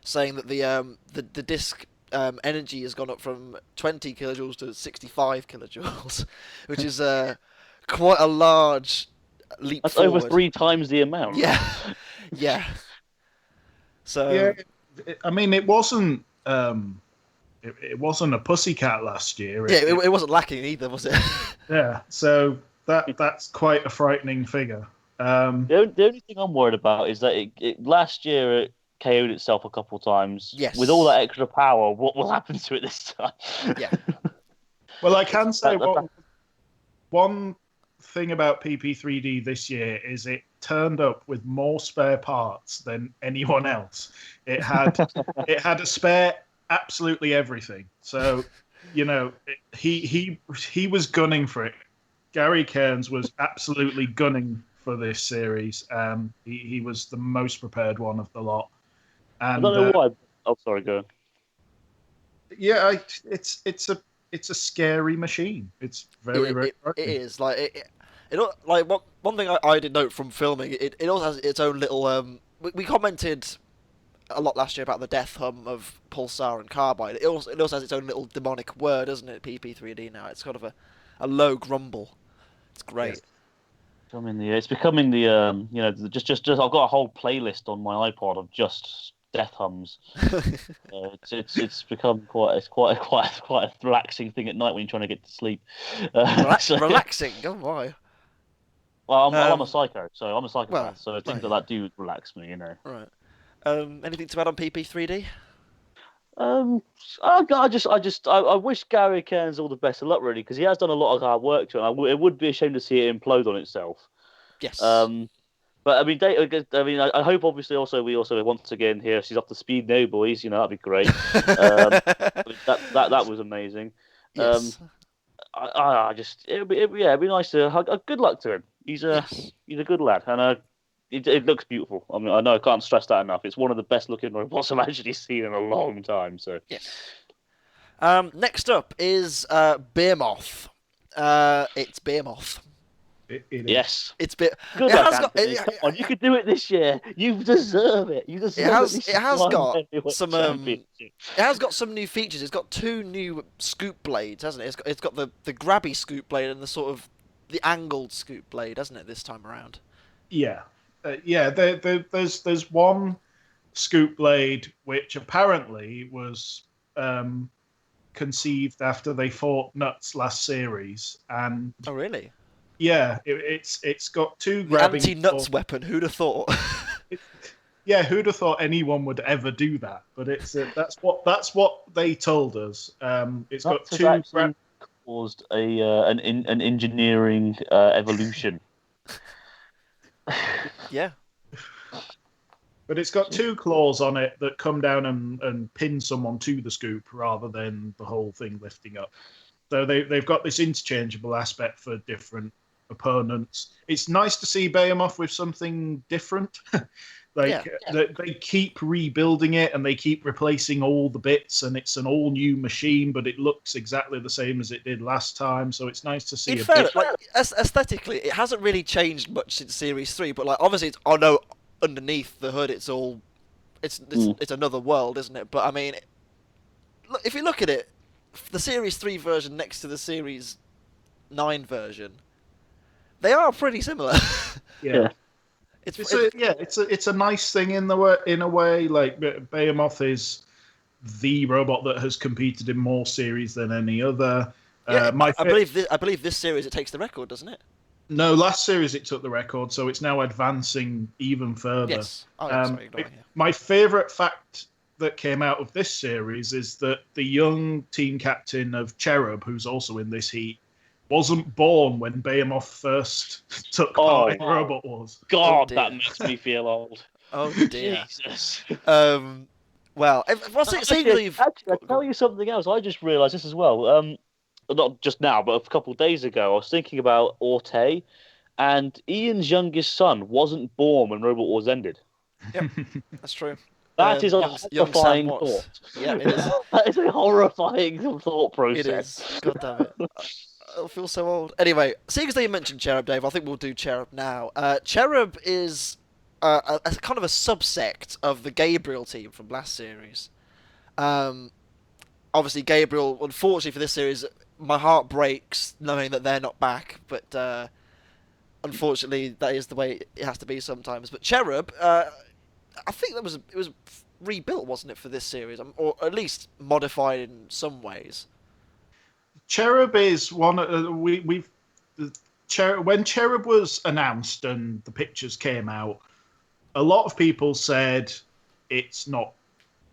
saying that the disc energy has gone up from 20 kilojoules to 65 kilojoules, which is quite a large leap That's forward. over 3 times the amount. Yeah, yeah. So yeah, I mean, it wasn't. It wasn't a pussycat last year. It wasn't lacking either, was it? Yeah, so that's quite a frightening figure. The only thing I'm worried about is that it last year it KO'd itself a couple of times. Yes. With all that extra power, what will happen to it this time? Yeah. Well, I can say one thing about PP3D this year is it turned up with more spare parts than anyone else. It had a spare absolutely everything. So, he was gunning for it. Gary Cairns was absolutely gunning for this series. He was the most prepared one of the lot. And, I don't know why. Oh, sorry, go on. Yeah, it's a scary machine. It's very it is like it like one thing I did note from filming it also has its own little we commented a lot last year about the death hum of Pulsar and Carbide. It also has its own little demonic word, doesn't it? PP3D now. It's kind of a low grumble. It's great. Yes. It's becoming the just I've got a whole playlist on my iPod of just death hums. It's become quite a relaxing thing at night when you're trying to get to sleep. Relaxing? Oh my. Well, I'm a psycho, so I'm a psychopath. Well, so things like that do relax me, Right. Anything to add on PP3D? I wish Gary Cairns all the best of luck, really, because he has done a lot of hard work to it. It would be a shame to see it implode on itself. Yes. But I mean, I hope obviously also we once again hear she's up to speed now, boys. That'd be great. That was amazing. Yes. It'd be nice to good luck to him. He's a good lad, and it looks beautiful. I mean, I know I can't stress that enough. It's one of the best looking robots I've actually seen in a long time. So yes. Next up is Behemoth. It's Behemoth. Yes. It's Good luck, Anthony. Come on, you could do it this year. You deserve it. You deserve it. It has got some new features. It's got 2 new scoop blades, hasn't it? It's got the grabby scoop blade and the sort of the angled scoop blade, hasn't it? This time around. Yeah. There's one scoop blade which apparently was conceived after they fought Nuts last series, and oh really? Yeah, it's got 2 grabbing. Anti-Nuts weapon. Who'd have thought? Yeah, who'd have thought anyone would ever do that? But that's what they told us. It's got 2 caused an engineering evolution. Yeah. But it's got 2 claws on it that come down and pin someone to the scoop rather than the whole thing lifting up. So they've got this interchangeable aspect for different opponents. It's nice to see Behemoth with something different. They keep rebuilding it and they keep replacing all the bits, and it's an all new machine, but it looks exactly the same as it did last time. So it's nice to see. Aesthetically, it hasn't really changed much since Series 3, but like obviously, underneath the hood, it's another world, isn't it? But I mean, look, if you look at it, the Series 3 version next to the Series 9 version, they are pretty similar. Yeah. It's a nice thing in a way. Like Behemoth is the robot that has competed in more series than any other. I believe this series it takes the record, doesn't it? No, last series it took the record, so it's now advancing even further. Yes. My favourite fact that came out of this series is that the young team captain of Cherub, who's also in this heat, wasn't born when Behemoth first took part in Robot Wars. God, that makes me feel old. Oh dear. Jesus. Well, actually, I'll tell you something else. I just realised this as well. Not just now, but a couple of days ago, I was thinking about Orte, and Ian's youngest son wasn't born when Robot Wars ended. Yep, that's true. That is a horrifying thought. Yeah, it is. That is a horrifying thought process. It is. God damn it. I feel so old. Anyway, seeing as you mentioned Cherub, Dave, I think we'll do Cherub now. Cherub is a kind of a subsect of the Gabriel team from last series. Obviously, Gabriel, unfortunately for this series, my heart breaks knowing that they're not back, but unfortunately, that is the way it has to be sometimes. But Cherub, I think it was rebuilt, wasn't it, for this series, or at least modified in some ways. Cherub is one. When Cherub was announced and the pictures came out, a lot of people said it's not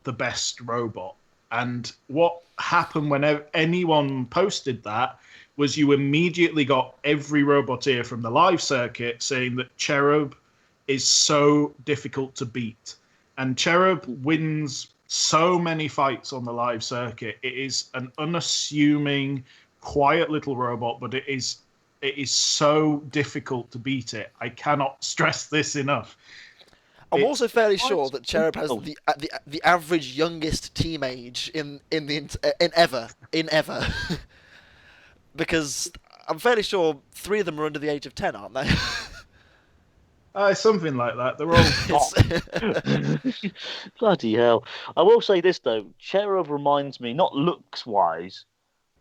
the best robot. And what happened when anyone posted that was you immediately got every roboteer from the live circuit saying that Cherub is so difficult to beat. And Cherub wins so many fights on the live circuit. It is an unassuming, quiet little robot, but it is so difficult to beat it. I cannot stress this enough. I'm also fairly sure that Cherub has the average youngest team age in ever, because I'm fairly sure 3 of them are under the age of 10, aren't they? Something like that. They're all Bloody hell. I will say this, though. Cherub reminds me, not looks-wise,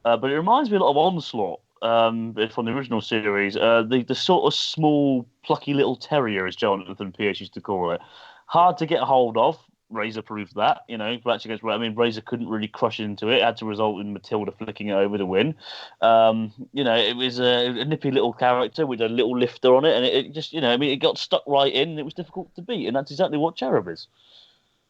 but it reminds me a lot of Onslaught from the original series. The sort of small, plucky little terrier, as Jonathan Pierce used to call it. Hard to get hold of. Razor proved that, Razor couldn't really crush into it. It had to result in Matilda flicking it over to win. It was a nippy little character with a little lifter on it, and it just, it got stuck right in, and it was difficult to beat, and that's exactly what Cherub is.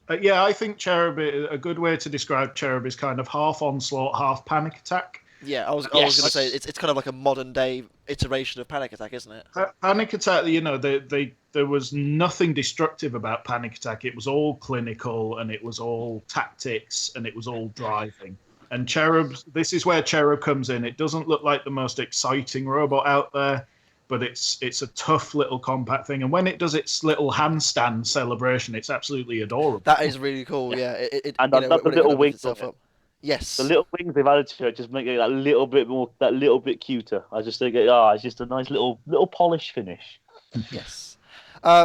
I think Cherub, a good way to describe Cherub is kind of half Onslaught, half Panic Attack. Yeah, I was going to say it's kind of like a modern day iteration of Panic Attack, isn't it? Panic Attack, there was nothing destructive about Panic Attack. It was all clinical, and it was all tactics, and it was all driving. And Cherub, this is where Cherub comes in. It doesn't look like the most exciting robot out there, but it's a tough little compact thing. And when it does its little handstand celebration, it's absolutely adorable. That is really cool. Yeah, and the little wings up. Yes, the little wings they've added to it just make it that little bit cuter. I just think it's just a nice little polish finish. Yes.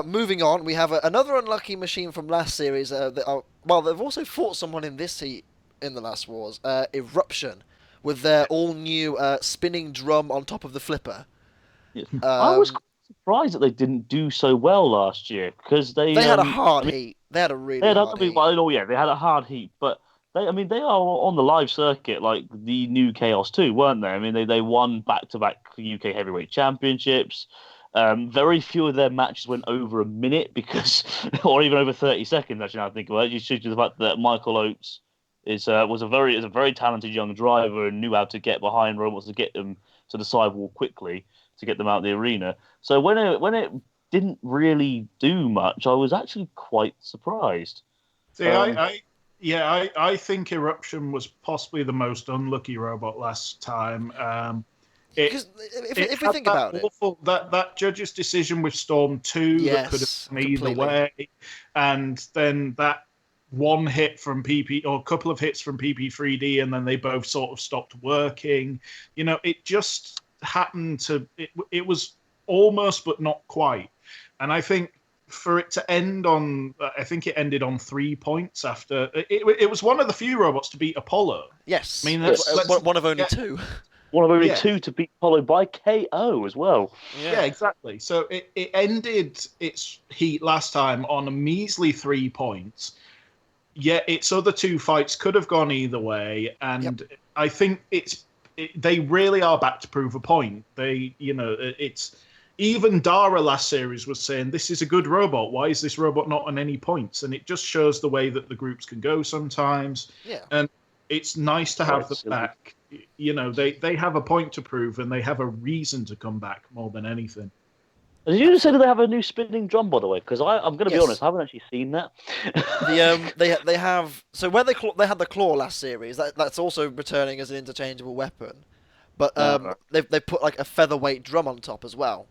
Moving on, we have another unlucky machine from last series. They've also fought someone in this heat in the last wars. Eruption, with their all new spinning drum on top of the flipper. Yeah. I was quite surprised that they didn't do so well last year because they had a hard heat. They had a really hard heat. They had a hard heat, but they are on the live circuit like the new Chaos 2, weren't they? I mean, they won back-to-back UK Heavyweight Championships. Very few of their matches went over a minute or even over 30 seconds. Actually, now I think about it, due to the fact that Michael Oates is a very talented young driver and knew how to get behind robots to get them to the sidewall quickly to get them out of the arena. So when it didn't really do much, I was actually quite surprised. See, I think Eruption was possibly the most unlucky robot last time. Because if we think about it, that judge's decision with Storm 2 that could have gone either way, and then that one hit from PP or a couple of hits from PP3D, and then they both sort of stopped working. It just happened to it was almost but not quite. And I think for it to end on, I think it ended on 3 points after it was one of the few robots to beat Apollo. Yes, I mean that's one of only two. One of only two to be followed by KO as well. Yeah, exactly. So it ended its heat last time on a measly 3 points. Yet its other two fights could have gone either way, and I think they really are back to prove a point. It's even Dara last series was saying this is a good robot. Why is this robot not on any points? And it just shows the way that the groups can go sometimes. Yeah, and it's nice to have them back. They have a point to prove, and they have a reason to come back more than anything. Did you just say that they have a new spinning drum, by the way? Because I'm going to be honest, I haven't actually seen that. They have, so where they had the claw last series, that's also returning as an interchangeable weapon, but they put like a featherweight drum on top as well.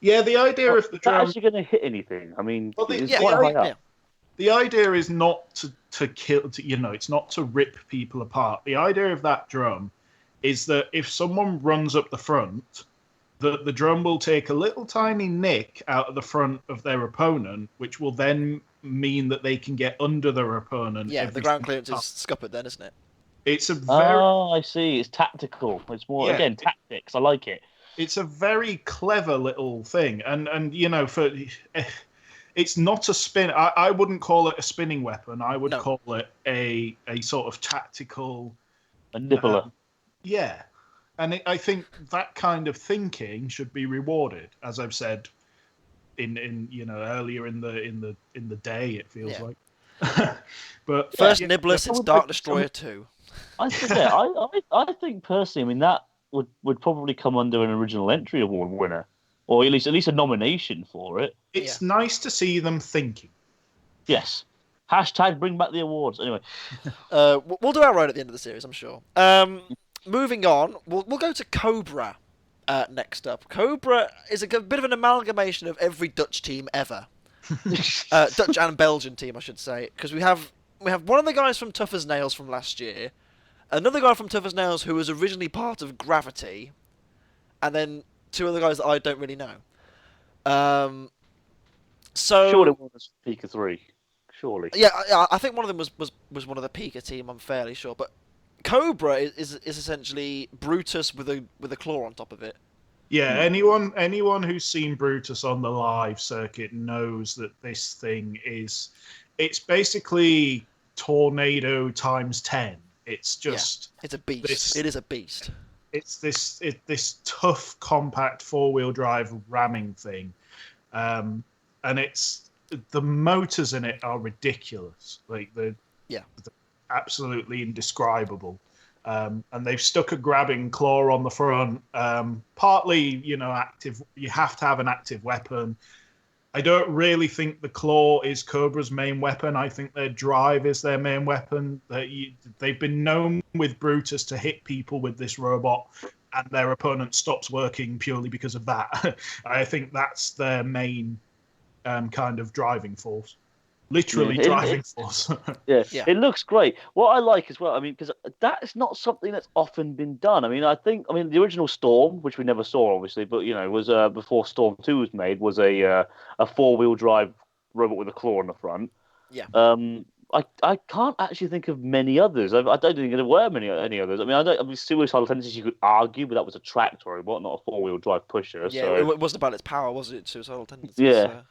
Yeah, the idea of the drum actually going to hit anything. I mean, it's quite high up. The idea is not to kill, it's not to rip people apart. The idea of that drum is that if someone runs up the front, the drum will take a little tiny nick out of the front of their opponent, which will then mean that they can get under their opponent. Yeah, the ground clearance is scuppered then, isn't it? It's a very... Oh, I see. It's tactical. It's more, again, tactics. I like it. It's a very clever little thing. And it's not a spin. I wouldn't call it a spinning weapon. I would call it a sort of tactical... A nibbler. Yeah. And I think that kind of thinking should be rewarded, as I've said in earlier in the day. It feels like. But first nibbler since Dark Destroyer 2. I think personally, I mean that would probably come under an original entry award winner, or at least a nomination for it. It's nice to see them thinking. Yes. Hashtag bring back the awards. Anyway, we'll do our right at the end of the series, I'm sure. Moving on, we'll go to Cobra next up. Cobra is a bit of an amalgamation of every Dutch team ever. Dutch and Belgian team, I should say. Because we have one of the guys from Tough as Nails from last year, another guy from Tough as Nails who was originally part of Gravity, and then two other guys that I don't really know. Surely one was Pika 3. Surely. Yeah, I think one of them was one of the Pika team, I'm fairly sure. But Cobra is essentially Brutus with a claw on top of it. Yeah, anyone who's seen Brutus on the live circuit knows that this thing it's basically Tornado times 10. It's just it's a beast. It is a beast. It's this tough, compact 4-wheel drive ramming thing, and it's the motors in it are ridiculous. Like they're absolutely indescribable. And they've stuck a grabbing claw on the front. Partly, active. You have to have an active weapon. I don't really think the claw is Cobra's main weapon. I think their drive is their main weapon. They've been known with Brutus to hit people with this robot, and their opponent stops working purely because of that. I think that's their main kind of driving force. Literally driving force. Yeah, it looks great. What I like as well, I mean, because that is not something that's often been done. I mean, the original Storm, which we never saw, obviously, but was before Storm 2 was made, was a 4-wheel drive robot with a claw on the front. Yeah. I can't actually think of many others. I don't think there were any others. I mean, Suicidal Tendencies you could argue, but that was a tractor robot, not a 4-wheel drive pusher. Yeah, so. It wasn't about its power, was it? Suicidal Tendencies. Yeah.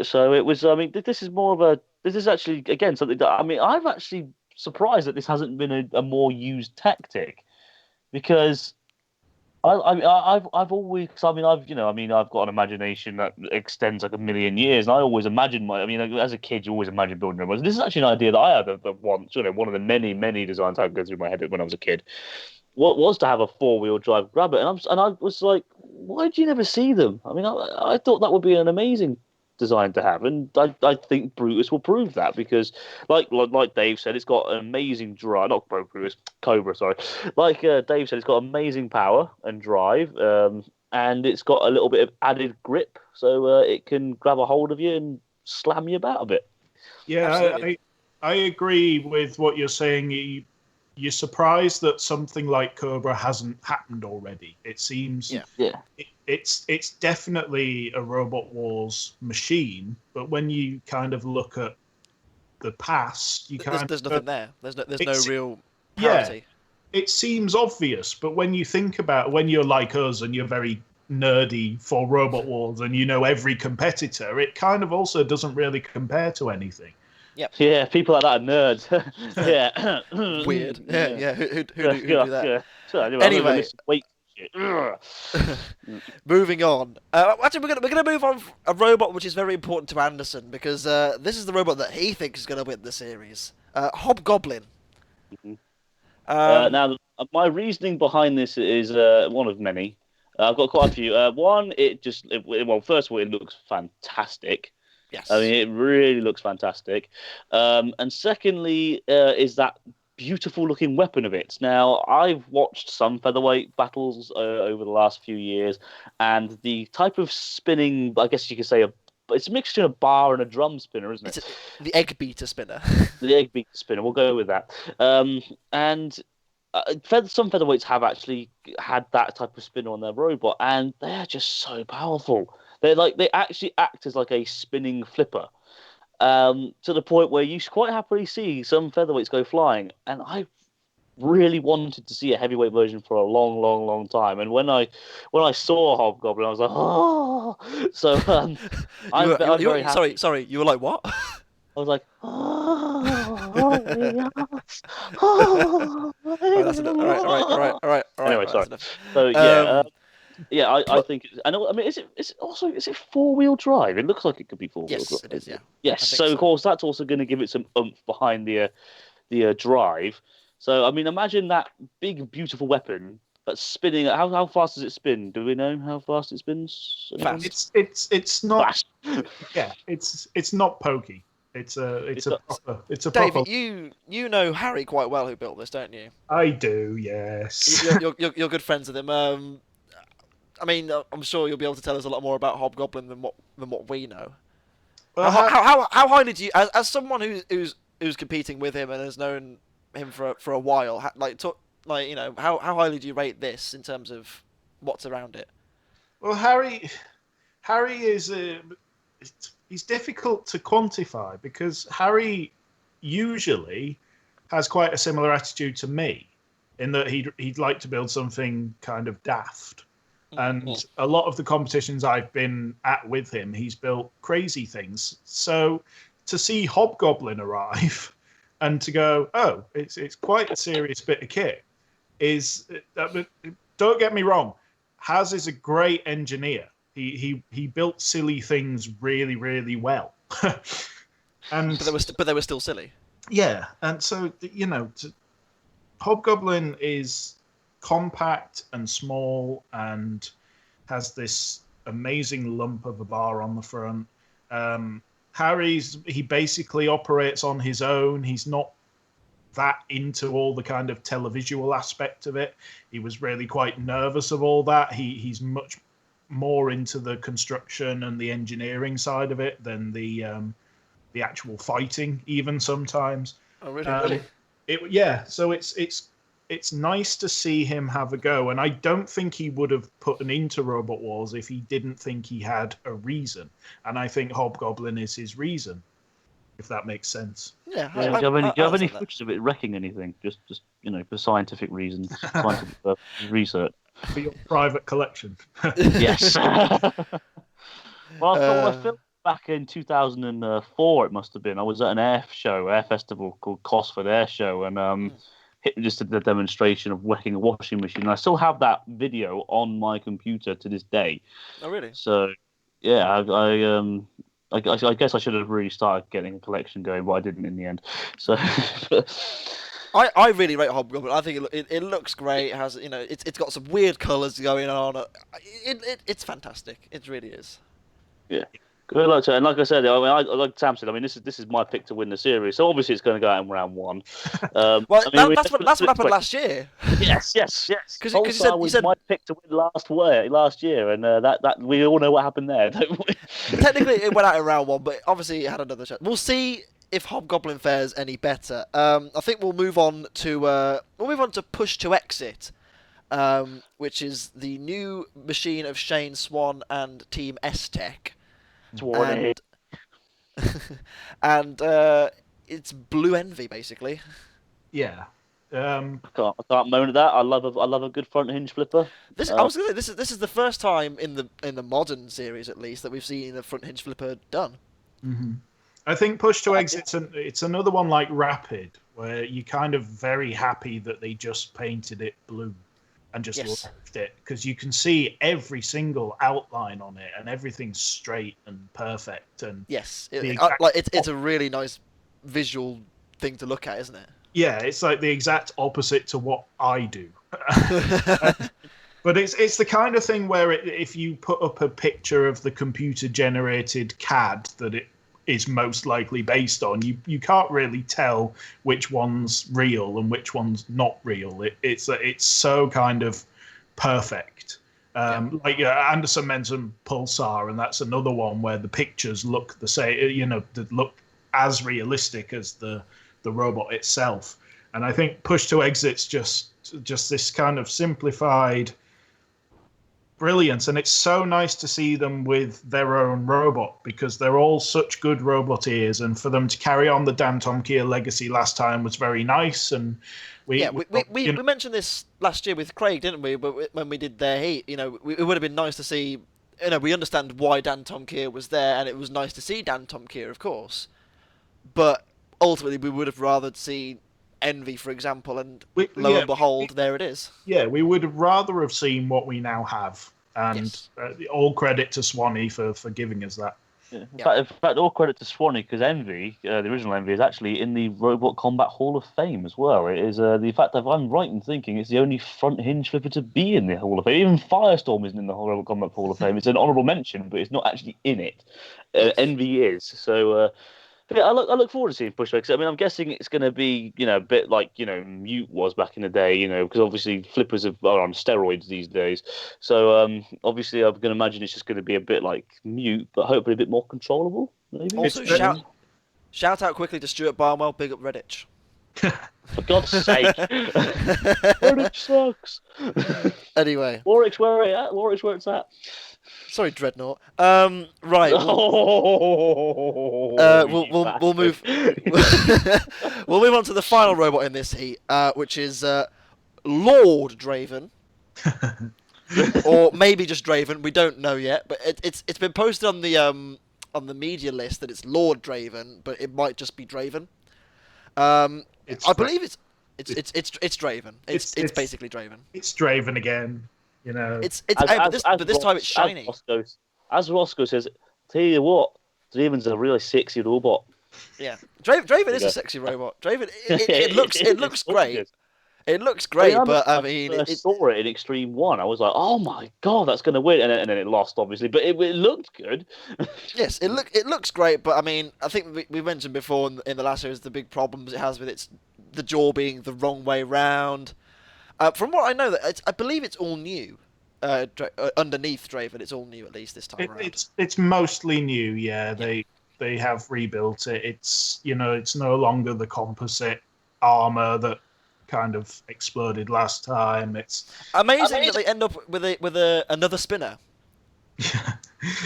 So it was. I mean, this is more of this is actually again something that I'm actually surprised that this hasn't been a more used tactic, because I've always I've got an imagination that extends like a million years, and I always imagine as a kid you always imagine building robots. This is actually an idea that I had once. One of the many designs I had go through my head when I was a kid. What was to have a 4-wheel drive grabber, and I was like, why did you never see them? I mean, I thought that would be an amazing designed to have, and I think Brutus will prove that because, like Dave said, it's got an amazing drive. Not Brutus, Cobra, sorry. Like Dave said, it's got amazing power and drive, and it's got a little bit of added grip, so it can grab a hold of you and slam you about a bit. Yeah, I agree with what you're saying. You're surprised that something like Cobra hasn't happened already. It seems it's definitely a Robot Wars machine, but when you kind of look at the past, there's nothing there. There's no real parity. Yeah, it seems obvious, but when you think about when you're like us and you're very nerdy for Robot Wars and you know every competitor, it kind of also doesn't really compare to anything. Yep. Yeah, people like that are nerds. Yeah. Weird. Yeah. Who do that? Yeah. So, anyway, wait. Moving on. Actually, we're gonna move on a robot which is very important to Anderson because this is the robot that he thinks is gonna win the series. Hobgoblin. Mm-hmm. Now, my reasoning behind this is one of many. I've got quite a few. One, well, first of all, it looks fantastic. Yes. I mean, it really looks fantastic. And secondly, is that beautiful-looking weapon of it. Now, I've watched some featherweight battles over the last few years, and the type of spinning, I guess you could say, it's a mixture of a bar and a drum spinner, isn't it? The egg beater spinner. The egg beater spinner, we'll go with that. And some featherweights have actually had that type of spinner on their robot, and they're just so powerful. They actually act as like a spinning flipper, to the point where you quite happily see some featherweights go flying. And I really wanted to see a heavyweight version for a long, long, long time. And when I saw Hobgoblin, I was like, oh. So I'm very happy. Sorry, you were like, what? I was like, That's enough. All right. Anyway, sorry. So yeah. I think. I mean, is it 4-wheel drive? It looks like it could be 4-wheel drive. Yes, it is. Yeah. Yes. So of course that's also going to give it some oomph behind the drive. So I mean, imagine that big, beautiful weapon that's spinning. How fast does it spin? Do we know how fast it spins? Fast. It's not. Fast. Yeah. It's not pokey. It's a Dave, proper. you know Harry quite well, who built this, don't you? I do. Yes. You're good friends with him. I mean, I'm sure you'll be able to tell us a lot more about Hobgoblin than what we know. Well, how highly do you, as someone who's competing with him and has known him for a while, how highly do you rate this in terms of what's around it? Well, Harry is he's difficult to quantify because Harry usually has quite a similar attitude to me in that he'd like to build something kind of daft. And a lot of the competitions I've been at with him, he's built crazy things. So to see Hobgoblin arrive and to go, oh, it's quite a serious bit of kit, don't get me wrong, Haz is a great engineer. He built silly things really, really well. But they were still silly. Yeah, and so Hobgoblin is compact and small and has this amazing lump of a bar on the front. He basically operates on his own. He's not that into all the kind of televisual aspect of it. He was really quite nervous of all that. He's much more into the construction and the engineering side of it than the actual fighting, even sometimes. Oh, really? So it's nice to see him have a go, and I don't think he would have put an into Robot Wars if he didn't think he had a reason. And I think Hobgoblin is his reason, if that makes sense. Yeah. Do you have any footage of it wrecking anything? Just for scientific reasons, scientific research. For your private collection. Yes. Well, I filmed back in 2004. It must have been. I was at an air festival called Cosford Air Show, and just did the demonstration of wrecking a washing machine. And I still have that video on my computer to this day. Oh, really? So, yeah, I guess I should have really started getting a collection going, but I didn't in the end. So, I really rate Hobgoblin. I think it looks great. It has it's got some weird colours going on. It's fantastic. It really is. Yeah. Good luck to it. And like I said, I mean, like Sam said, I mean, this is my pick to win the series. So obviously it's going to go out in round 1. Well, I mean, that's what happened last year. Yes. Because Pulsar you was said my pick to win last year, and that we all know what happened there, don't we? technically it went out in round 1, but obviously it had another chance. We'll see if Hobgoblin fares any better. I think we'll move on to Push to Exit, which is the new machine of Shane Swan and Team S-Tech. Swanee. And it's Blue Envy basically. Yeah. I can't moan at that. I love a good front hinge flipper. I was gonna say this is the first time in the modern series at least that we've seen a front hinge flipper done. Mm-hmm. I think Push to Exit it's another one like Rapid where you're kind of very happy that they just painted it blue and just left it, because you can see every single outline on it and everything's straight and perfect. And yes, it's a really nice visual thing to look at, isn't it? Yeah, it's like the exact opposite to what I do. But it's the kind of thing where if you put up a picture of the computer-generated CAD that it is most likely based on, you can't really tell which one's real and which one's not real. It's so kind of perfect. Like Anderson mentioned Pulsar, and that's another one where the pictures look the same, that look as realistic as the robot itself. And I think Push to Exit's just this kind of simplified brilliance, and it's so nice to see them with their own robot, because they're all such good roboteers, and for them to carry on the Dan Tomkier legacy last time was very nice. And we mentioned this last year with Craig, didn't we? But when we did their heat, it would have been nice to see. We understand why Dan Tomkier was there, and it was nice to see Dan Tomkier, of course. But ultimately, we would have rather seen Envy, for example, and lo and behold, there it is. Yeah, we would have rather have seen what we now have, and all credit to Swanee for giving us that. Yeah. In fact, all credit to Swanee, because Envy, the original Envy, is actually in the Robot Combat Hall of Fame as well. It is the fact that if I'm right in thinking, it's the only front hinge flipper to be in the Hall of Fame. Even Firestorm isn't in the Robot Combat Hall of Fame. It's an honourable mention, but it's not actually in it. Envy is. So. Yeah, I look forward to seeing Push to Exit. I mean, I'm guessing it's going to be, a bit like, Mute was back in the day, because obviously flippers are on steroids these days. So, obviously, I'm going to imagine it's just going to be a bit like Mute, but hopefully a bit more controllable, maybe. Also, shout out quickly to Stuart Barnwell, big up Redditch. For God's sake. Redditch sucks. Anyway. Warwick's where it's at. Sorry, Dreadnought. Right. We'll move. We'll move on to the final robot in this heat, which is Lord Draven, or maybe just Draven. We don't know yet, but it's been posted on the media list that it's Lord Draven, but it might just be Draven. I believe it's Draven. It's basically Draven. It's Draven again. But this time it's shiny. As Roscoe says, tell you what, Draven's a really sexy robot. Yeah, Draven is a sexy robot. Draven, it looks great. It looks great, but I mean, I saw it in Extreme 1. I was like, oh my god, that's going to win, and then it lost, obviously, but it looked good. Yes, it looks great, but I mean, I think we mentioned before in the last series the big problems it has with the jaw being the wrong way round. From what I know, I believe it's all new. Underneath Draven, it's all new at least this time around. It's mostly new, yeah. They have rebuilt it. It's it's no longer the composite armor that kind of exploded last time. It's amazing that they end up with another spinner,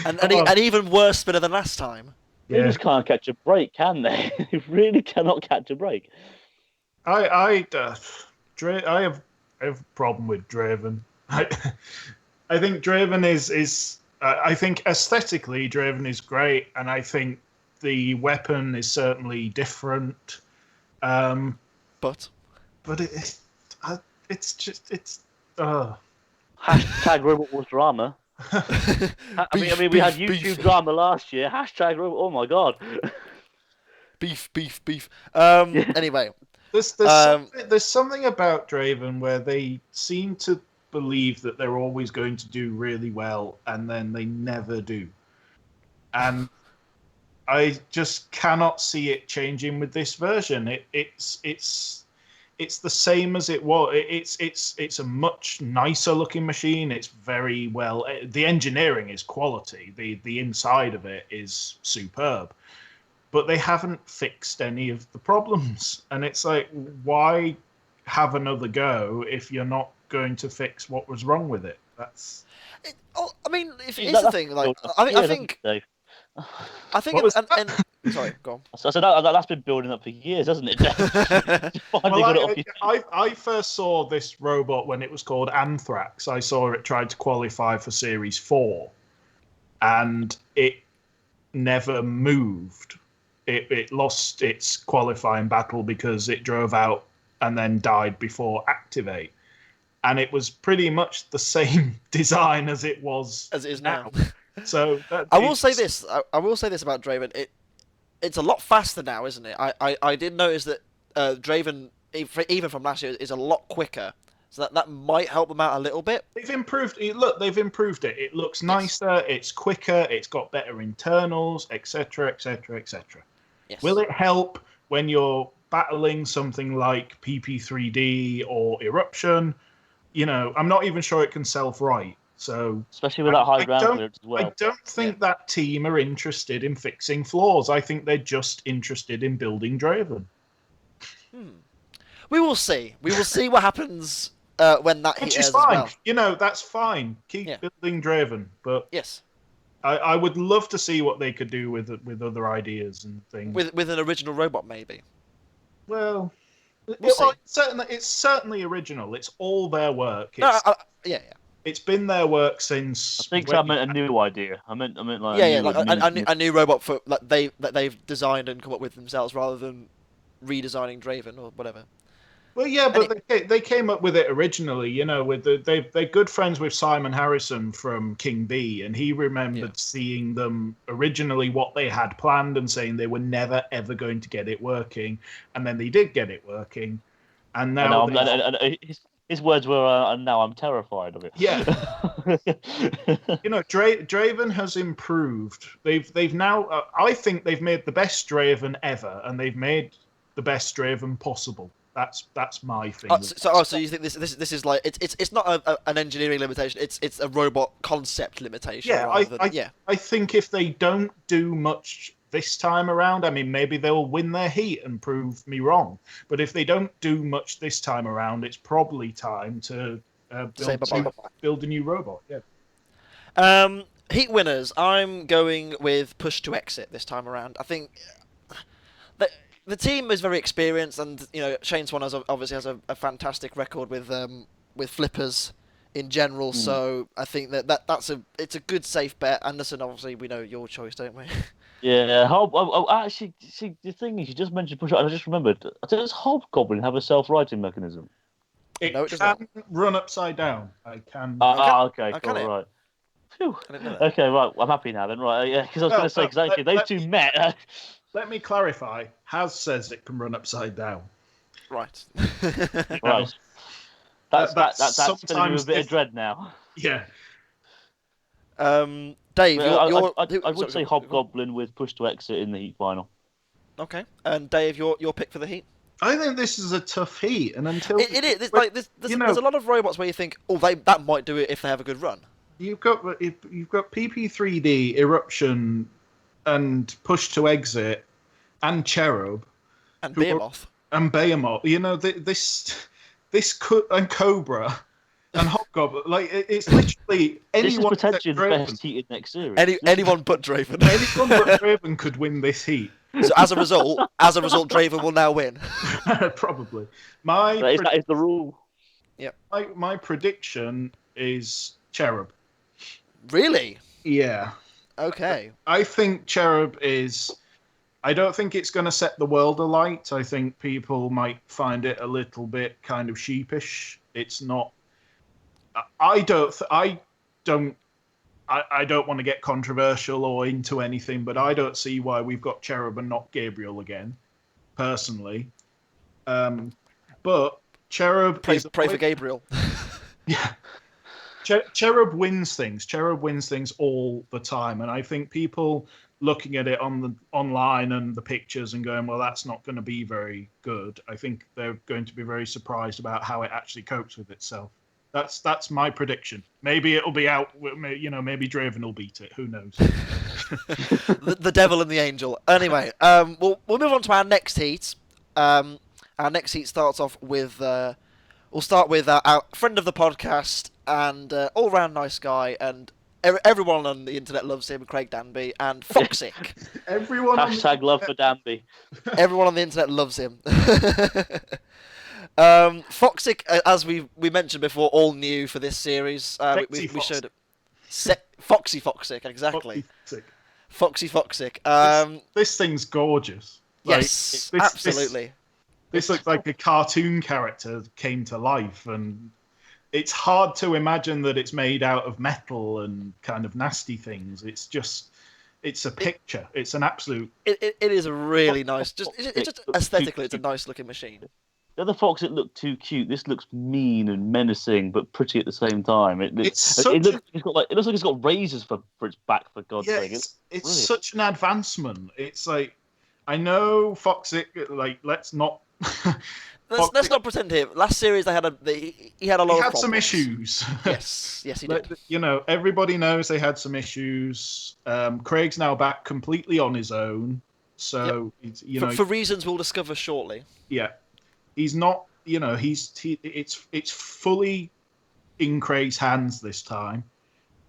an even worse spinner than last time. They just can't catch a break, can they? They really cannot catch a break. I have a problem with Draven. I think Draven is I think aesthetically Draven is great, and I think the weapon is certainly different. But it's just Hashtag Robot Wars drama. I mean, we had YouTube drama last year. Hashtag Robot. Oh my god. Beef. Anyway. There's something about Draven where they seem to believe that they're always going to do really well, and then they never do. and I just cannot see it changing with this version. It's the same as it was. It's a much nicer looking machine. It's very well. The engineering is quality. The inside of it is superb, but they haven't fixed any of the problems. And it's like, why have another go if you're not going to fix what was wrong with it? That's. I mean, it's the thing. Like, I think. Sorry, go on. So that's been building up for years, hasn't it? I first saw this robot when it was called Anthrax. I saw it tried to qualify for Series 4, and it never moved. It lost its qualifying battle because it drove out and then died before activate. And it was pretty much the same design as it is now. So I will say this. I will say this about Draven. It's a lot faster now, isn't it? I did notice that Draven, even from last year, is a lot quicker. So that might help them out a little bit. They've improved it. Look, they've improved it. It looks nicer. It's quicker. It's got better internals, etc., etc., etc. Yes. Will it help when you're battling something like PP3D or Eruption? You know, I'm not even sure it can self-write. So especially with that high ground clearance as well. I don't think that team are interested in fixing flaws. I think they're just interested in building Draven. We will see. We will see what happens when that hits as fine. well. You know, that's fine. Keep building Draven, but yes, I would love to see what they could do with other ideas and things. With an original robot, maybe. Well, we'll it's certainly original. It's all their work. Yeah. It's been their work since. I think I meant a new idea. I meant like a new robot for that they've designed and come up with themselves rather than redesigning Draven or whatever. Well, yeah, but they came up with it originally. You know, they're good friends with Simon Harrison from King Bee, and he remembered seeing them originally what they had planned and saying they were never ever going to get it working, and then they did get it working, and now. His words were, and now I'm terrified of it. Yeah. You know, Draven has improved. They've now. I think they've made the best Draven ever, and they've made the best Draven possible. That's my thing. So you think this is like it's not an engineering limitation. It's a robot concept limitation. Yeah, I think if they don't do much this time around, I mean, maybe they'll win their heat and prove me wrong. But if they don't do much this time around, it's probably time to build a new robot. Yeah. Heat winners. I'm going with push to exit this time around. I think the team is very experienced, and you know Shane Swan obviously has a fantastic record with flippers in general. So I think it's a good safe bet. Anderson, obviously, we know your choice, don't we? Yeah, actually, see, the thing is, you just mentioned push. I just remembered. Does Hobgoblin have a self-righting mechanism? It can run upside down. I can. Okay, cool, right. Phew. Okay, right. I'm happy now then. Right, yeah, because I was going to say, because actually those two met. Let me clarify. Haz says it can run upside down. Right. Right. That's filling with a bit of dread now. Yeah. Dave, I would say Hobgoblin with push to exit in the heat final. Okay, and Dave, your pick for the heat? I think this is a tough heat, and until it is, there's a lot of robots where you think, that might do it if they have a good run. You've got PP3D, Eruption, and push to exit, and Cherub, and Behemoth, You know this could, and Cobra. And Hobgoblin, like it's literally anyone. This is potentially the best heated next series. Anyone but Draven. Anyone but Draven could win this heat. So as a result, Draven will now win. Probably. That is the rule. Yeah. My prediction is Cherub. Really? Yeah. Okay. I think Cherub is. I don't think it's going to set the world alight. I think people might find it a little bit kind of sheepish. It's not. I don't want to get controversial or into anything, but I don't see why we've got Cherub and not Gabriel again, personally. But Cherub pray for Gabriel. Yeah. Cherub wins things. Cherub wins things all the time, and I think people looking at it online and the pictures and going, well, that's not going to be very good. I think they're going to be very surprised about how it actually copes with itself. That's my prediction. Maybe it'll be out. Maybe Draven will beat it. Who knows? the devil and the angel. Anyway, we'll move on to our next heat. Our next heat starts off with we'll start with our friend of the podcast and all-round nice guy, and everyone on the internet loves him, Craig Danby, and Foxic. Everyone. Hashtag love for Danby. Everyone on the internet loves him. Foxic, as we mentioned before, all new for this series. We showed it. Foxy Foxic, exactly. Foxy Foxic. This thing's gorgeous. Yes, absolutely. This looks like a cartoon character came to life, and it's hard to imagine that it's made out of metal and kind of nasty things. It's a picture. It's an absolute. It is a really nice. Just aesthetically, it's a nice looking machine. The other Foxic looked too cute. This looks mean and menacing, but pretty at the same time. It looks like it's got razors for its back. For God's sake, it's such an advancement. It's like, I know Foxic. Like, let's not. Let's not pretend here. Last series, he had a lot of problems. He had some issues. Yes, he did. Everybody knows they had some issues. Craig's now back completely on his own. So yep. For reasons we'll discover shortly. Yeah. He's not, it's fully in Craig's hands this time.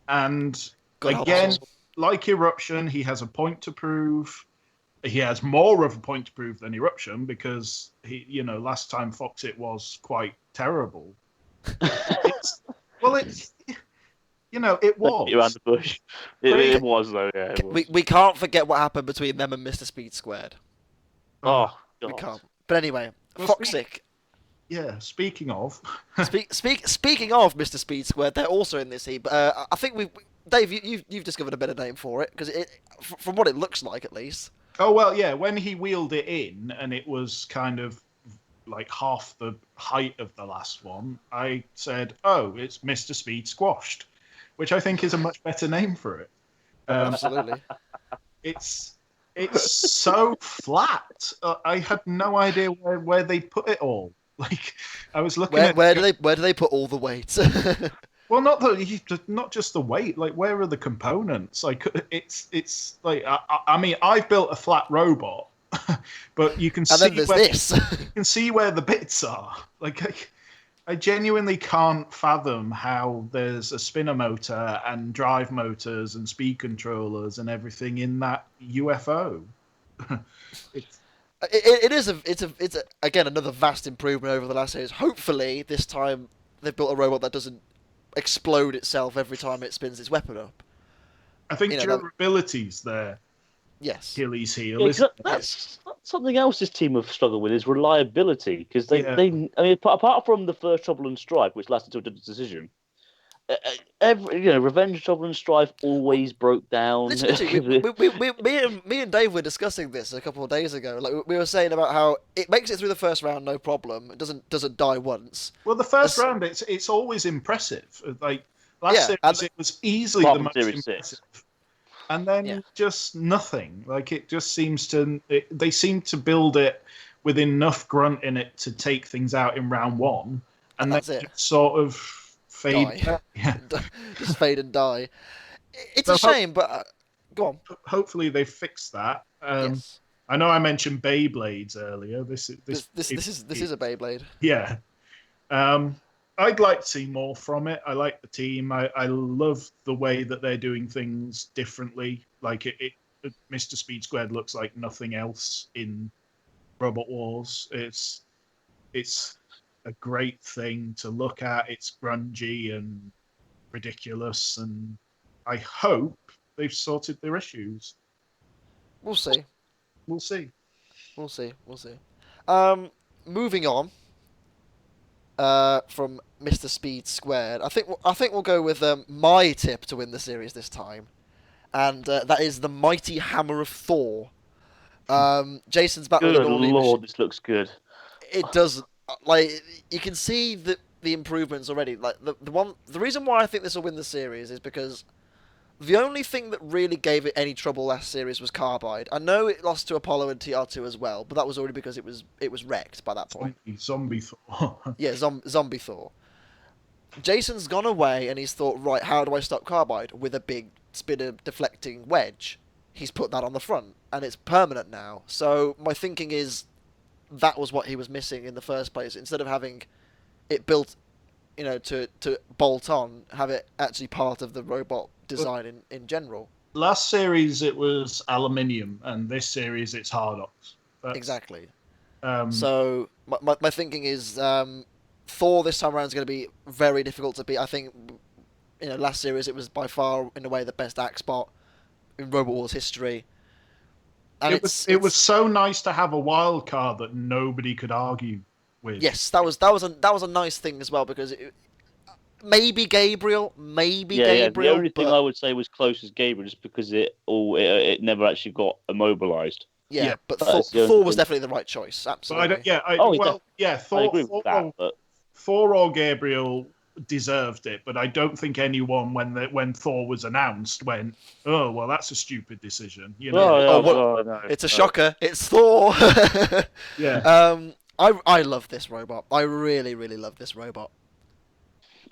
And again, like Eruption, he has a point to prove. He has more of a point to prove than Eruption because last time Foxic was quite terrible. It was. Around the bush. It was though. Yeah. We can't forget what happened between them and Mr. Speed Squared. Oh, God. We can't. But anyway. Foxic. Speaking of. Speaking of Mr. Speed Squared, they're also in this heat. But I think Dave, you've discovered a better name for it because from what it looks like, at least. Oh well, yeah. When he wheeled it in, and it was kind of like half the height of the last one, I said, "Oh, it's Mr. Speed Squashed," which I think is a much better name for it. Absolutely. It's so flat. I had no idea where they put it all. Like, I was looking at where do they put all the weight? Well, not just the weight. Like, where are the components? Like, it's like I mean, I've built a flat robot, but you can see you can see where the bits are. Like, I genuinely can't fathom how there's a spinner motor and drive motors and speed controllers and everything in that UFO. It's again another vast improvement over the last series. Hopefully, this time they've built a robot that doesn't explode itself every time it spins its weapon up. I think durability's there. Yes. Achilles heel. Yeah, that's something else this team have struggled with is reliability because they I mean, apart from the first Trouble and Strife, which lasted until the decision, Revenge, Trouble and Strife always broke down. me and Dave were discussing this a couple of days ago. Like, we were saying about how it makes it through the first round no problem. It doesn't die once. Well, the first round it's always impressive. Like last series, it was easily the most impressive. And then just nothing. Like, it just seems to. They seem to build it with enough grunt in it to take things out in round one, and then just sort of fade. Yeah. Just fade and die. It's a shame, but go on. Hopefully they fix that. Yes. I know I mentioned Beyblades earlier. This is a Beyblade. Yeah. I'd like to see more from it. I like the team. I love the way that they're doing things differently. Like Mr. Speed Squared looks like nothing else in Robot Wars. It's a great thing to look at. It's grungy and ridiculous, and I hope they've sorted their issues. We'll see. Moving on. From Mr. Speed Squared, I think we'll go with my tip to win the series this time, and that is the mighty hammer of Thor. Jason's back with an all-new Lord, this looks good. It does. Like, you can see the the improvements already. Like the reason why I think this will win the series is because the only thing that really gave it any trouble last series was Carbide. I know it lost to Apollo and TR2 as well, but that was already because it was wrecked by that point. Zombie Thor. Yeah, zombie Thor. Jason's gone away and he's thought, right, how do I stop Carbide? With a big spinner deflecting wedge. He's put that on the front, and it's permanent now. So my thinking is that was what he was missing in the first place. Instead of having it built, to bolt on, have it actually part of the robot design in general. Last series it was aluminium, and this series it's Hardox. Exactly. So my thinking is Thor this time around is going to be very difficult to beat. I think last series it was by far in a way the best axe bot in Robot Wars history. And it was so nice to have a wild card that nobody could argue with. Yes, that was a nice thing as well, because maybe Gabriel. The only thing I would say was close as Gabriel, just because it never actually got immobilized. Yeah, but Thor was definitely the right choice. Absolutely. Thor, I agree with that. But Thor or Gabriel deserved it, but I don't think anyone when Thor was announced went, "Oh, well, that's a stupid decision." No. It's a shocker. It's Thor. Yeah. I love this robot. I really, really love this robot.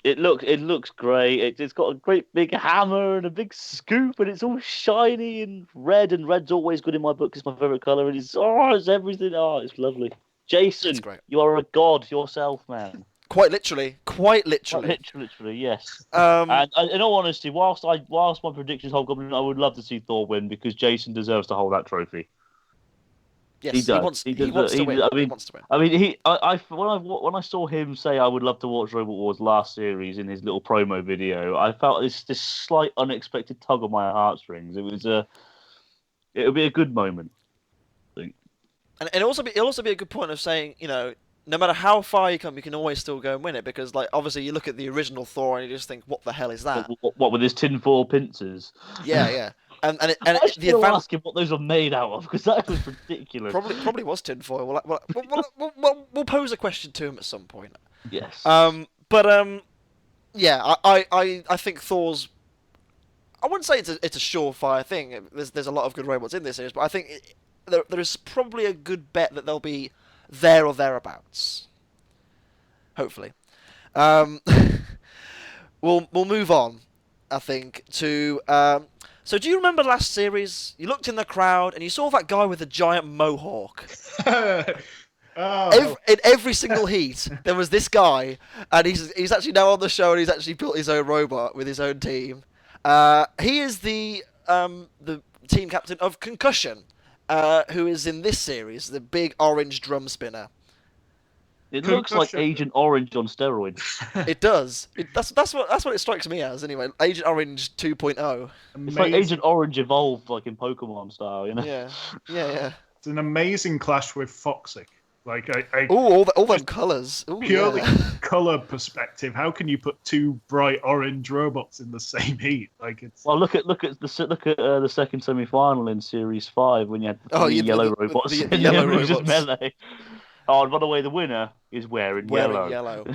It looks great. It's got a great big hammer and a big scoop, and it's all shiny and red's always good in my book. It's my favorite color, and it's everything. It's lovely. Jason, you are a god yourself, man. Quite literally. Literally, yes. And in all honesty, whilst my prediction is Hobgoblin, I would love to see Thor win, because Jason deserves to hold that trophy. Yes, he does. He wants to win. I mean, when I saw him say I would love to watch Robot Wars last series in his little promo video, I felt this slight unexpected tug on my heartstrings. It would be a good moment, I think. And it'll also be a good point of saying, no matter how far you come, you can always still go and win it, because, like, obviously you look at the original Thor and you just think, what the hell is that? What with his tinfoil pincers? Yeah. And ask him what those are made out of, because that was ridiculous. Probably was tinfoil. We'll pose a question to him at some point. Yes. I think Thor's. I wouldn't say it's a surefire thing. There's a lot of good robots in this series, but I think there is probably a good bet that they'll be there or thereabouts. Hopefully. We'll move on, I think, to. So do you remember last series? You looked in the crowd and you saw that guy with a giant mohawk. In every single heat, there was this guy, and he's actually now on the show, and he's actually built his own robot with his own team. He is the team captain of Concussion, who is in this series the big orange drum spinner. It looks like Agent Orange on steroids. It does. That's what it strikes me as, anyway. Agent Orange 2.0. It's like Agent Orange evolved, like in Pokemon style, Yeah. It's an amazing clash with Foxic. Like all them colours. Purely colour perspective, how can you put two bright orange robots in the same heat? Like it's. Well, look at the second semi-final in Series 5 when you had the yellow robots. The yellow robots. Melee. Oh, and by the way, the winner is wearing yellow.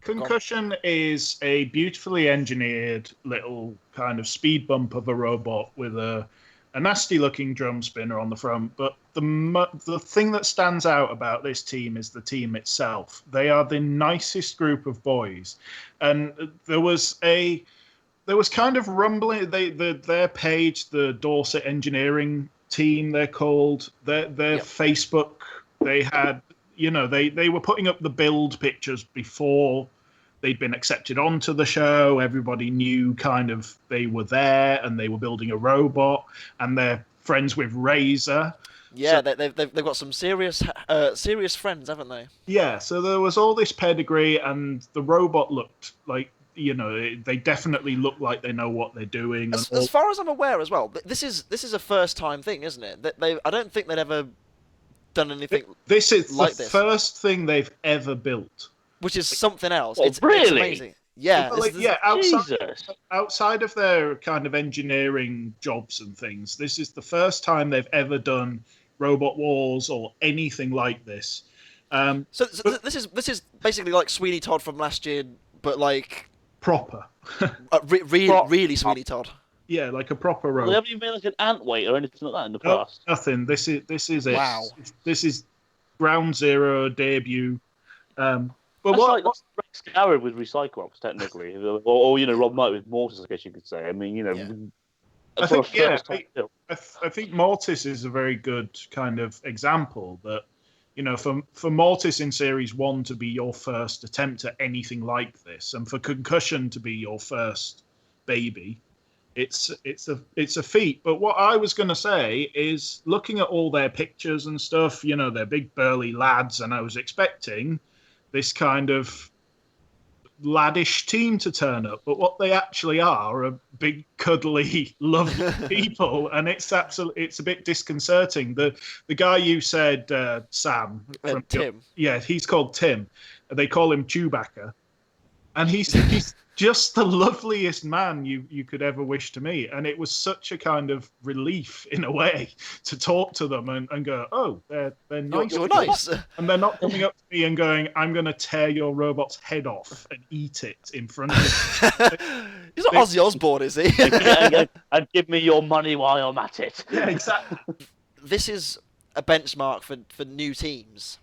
Concussion is a beautifully engineered little kind of speed bump of a robot with a nasty-looking drum spinner on the front. But the thing that stands out about this team is the team itself. They are the nicest group of boys, and there was kind of rumbling. Their page, the Dorset Engineering team, they're called, their Facebook, they had, they were putting up the build pictures before they'd been accepted onto the show. Everybody knew kind of they were there, and they were building a robot, and they're friends with Razor. Yeah, so, they've got some serious friends, haven't they? Yeah, so there was all this pedigree, and the robot looked like, they definitely look like they know what they're doing. As far as I'm aware as well, this is a first-time thing, isn't it? I don't think they'd ever done anything This is like the first thing they've ever built. Which is something else. It's really? Amazing. Yeah. Outside of their kind of engineering jobs and things, this is the first time they've ever done Robot Wars or anything like this. So this is basically like Sweeney Todd from last year, but like proper. really Sweeney Todd. Yeah, like a proper robot. Well, they haven't even made like an ant weight or anything like that in the No, past. nothing. This is it. Wow. This is ground zero debut. But That's what? like Rex Garrett with Recyclops, technically, or Rob Knight with Mortis, I guess you could say. I mean, I think Mortis is a very good kind of example that, for Mortis in Series 1 to be your first attempt at anything like this, and for Concussion to be your first baby, it's a feat. But what I was going to say is, looking at all their pictures and stuff, they're big burly lads, and I was expecting this kind of laddish team to turn up, but what they actually are big, cuddly, lovely people, and it's a bit disconcerting. The guy you said, Sam, from Tim, he's called Tim. They call him Chewbacca, and he's just the loveliest man you could ever wish to meet. And it was such a kind of relief in a way to talk to them and go, oh, they're nice. You're nice. And they're not coming up to me and going, I'm going to tear your robot's head off and eat it in front of you. He's not Ozzy Osbourne, is he? And give me your money while I'm at it. Yeah, exactly. This is a benchmark for new teams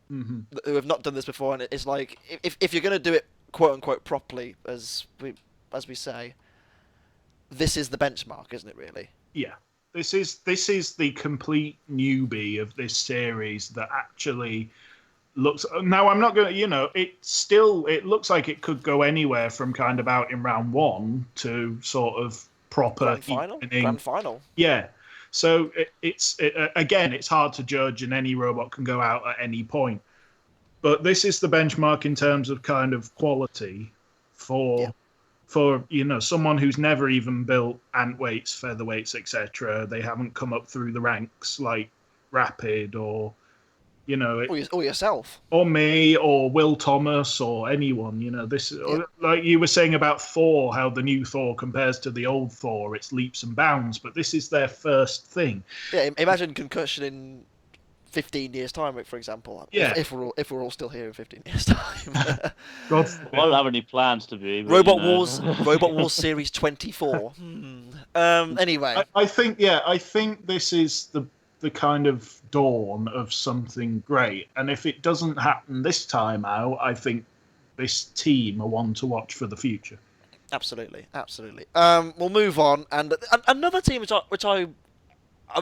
who have not done this before, and it's like, if you're going to do it quote unquote properly, as we say, this is the benchmark, isn't it? Really? Yeah. This is the complete newbie of this series that actually looks. Now I'm not going to, it looks like it could go anywhere from kind of out in round 1 to sort of proper grand final. Yeah. So again, it's hard to judge, and any robot can go out at any point. But this is the benchmark in terms of kind of quality for someone who's never even built ant weights, featherweights, etc. They haven't come up through the ranks like Rapid or or yourself, or me, or Will Thomas, or anyone. Like you were saying about Thor, how the new Thor compares to the old Thor. It's leaps and bounds, but this is their first thing. Yeah, imagine Concussion in 15 years' time, for example. Yeah. If we're all still here in 15 years' time. God, I don't have any plans to be. But, Robot Wars Series 24. Anyway, I think this is the kind of dawn of something great, and if it doesn't happen this time out, I think this team are one to watch for the future. Absolutely. We'll move on, and another team which I'm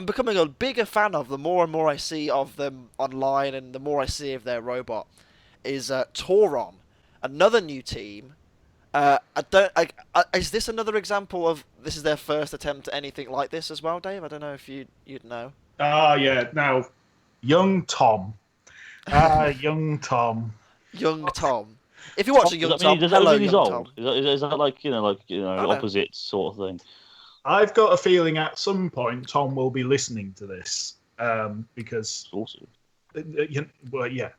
becoming a bigger fan of the more and more I see of them online, and the more I see of their robot, is Toron, another new team. Is this another example of this is their first attempt at anything like this as well, Dave? I don't know if you'd know. Yeah. Now, young Tom. Young Tom. Young Tom. If you're watching Young Tom, does that hello, mean he's Young old? Tom. Is that like opposites sort of thing? I've got a feeling at some point Tom will be listening to this because. Awesome. Yeah.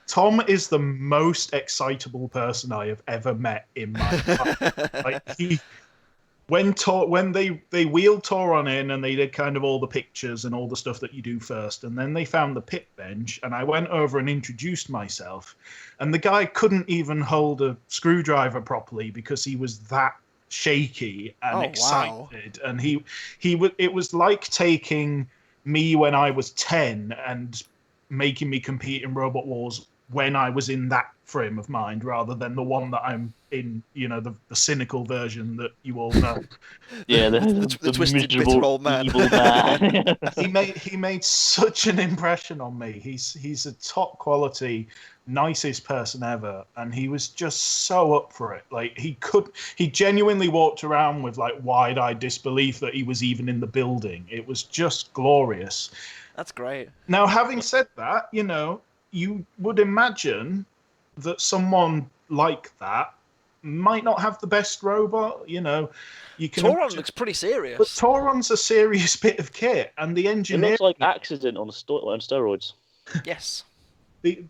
Tom is the most excitable person I have ever met in my life. Like when they wheeled Toron in, and they did kind of all the pictures and all the stuff that you do first, and then they found the pit bench, and I went over and introduced myself, and the guy couldn't even hold a screwdriver properly because he was that shaky and excited. Wow. And it was like taking me when I was 10 and making me compete in Robot Wars when I was in that frame of mind, rather than the one that I'm in, the cynical version that you all know. Yeah, the twisted, bitter old man. Evil man. he made such an impression on me. He's a top quality, nicest person ever, and he was just so up for it. Like he genuinely walked around with like wide-eyed disbelief that he was even in the building. It was just glorious. That's great. Now, having said that, you would imagine that someone like that might not have the best robot. You can. Toron looks pretty serious. But Toron's a serious bit of kit, and the engineering. It looks like Accident on steroids. Yes.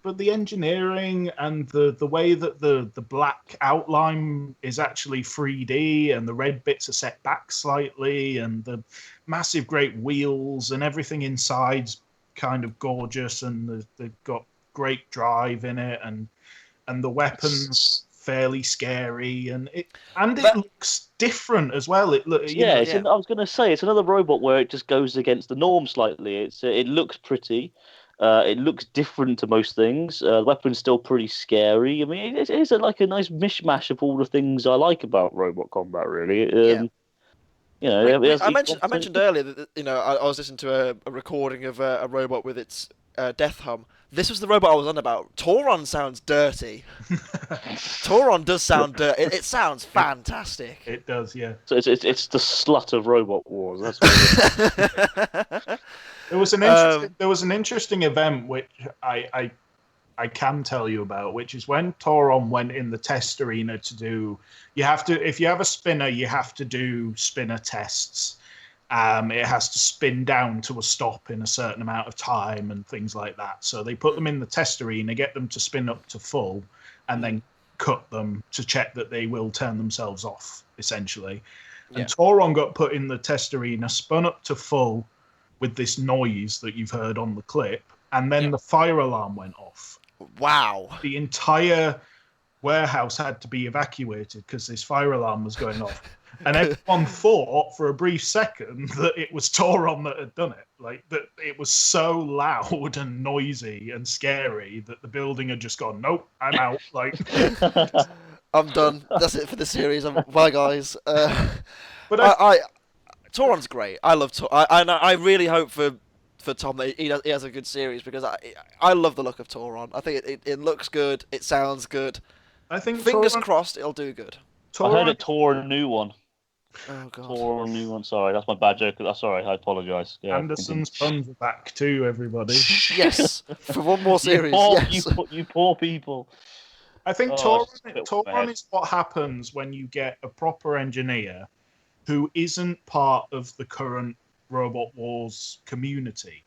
But the engineering and the way that the black outline is actually 3D, and the red bits are set back slightly, and the massive great wheels and everything inside's kind of gorgeous, and they've got great drive in it, and the weapons fairly scary, and it looks different as well. I was going to say it's another robot where it just goes against the norm slightly. It looks pretty. It looks different to most things. The weapon's still pretty scary. I mean, it is like a nice mishmash of all the things I like about robot combat, really. I mentioned earlier that I was listening to a recording of a robot with its death hum. This was the robot I was on about. Toron sounds dirty. Toron does sound dirty. It sounds fantastic. It does, yeah. So it's the slut of Robot Wars. That's what There was an interesting event which I can tell you about, which is when Toron went in the test arena to do. If you have a spinner, you have to do spinner tests. It has to spin down to a stop in a certain amount of time and things like that. So they put them in the test arena, get them to spin up to full, and then cut them to check that they will turn themselves off, essentially. Yeah. And Toron got put in the test arena, spun up to full with this noise that you've heard on the clip, and then the fire alarm went off. Wow. The entire warehouse had to be evacuated because this fire alarm was going off. And everyone thought for a brief second that it was Toron that had done it. Like, that it was so loud and noisy and scary that the building had just gone, nope, I'm out. Like, I'm done. That's it for the series. Bye, guys. But Toron's great. I love Toron. I really hope for Tom that he has a good series, because I love the look of Toron. I think it looks good. It sounds good. I think fingers crossed it'll do good. I heard it tore a new one. Oh god. Tore a new one. Sorry, that's my bad joke. Sorry, I apologise. Yeah, Anderson's puns are back too, everybody. Yes, for one more series. You poor people. I think Toron is what happens when you get a proper engineer who isn't part of the current Robot Wars community.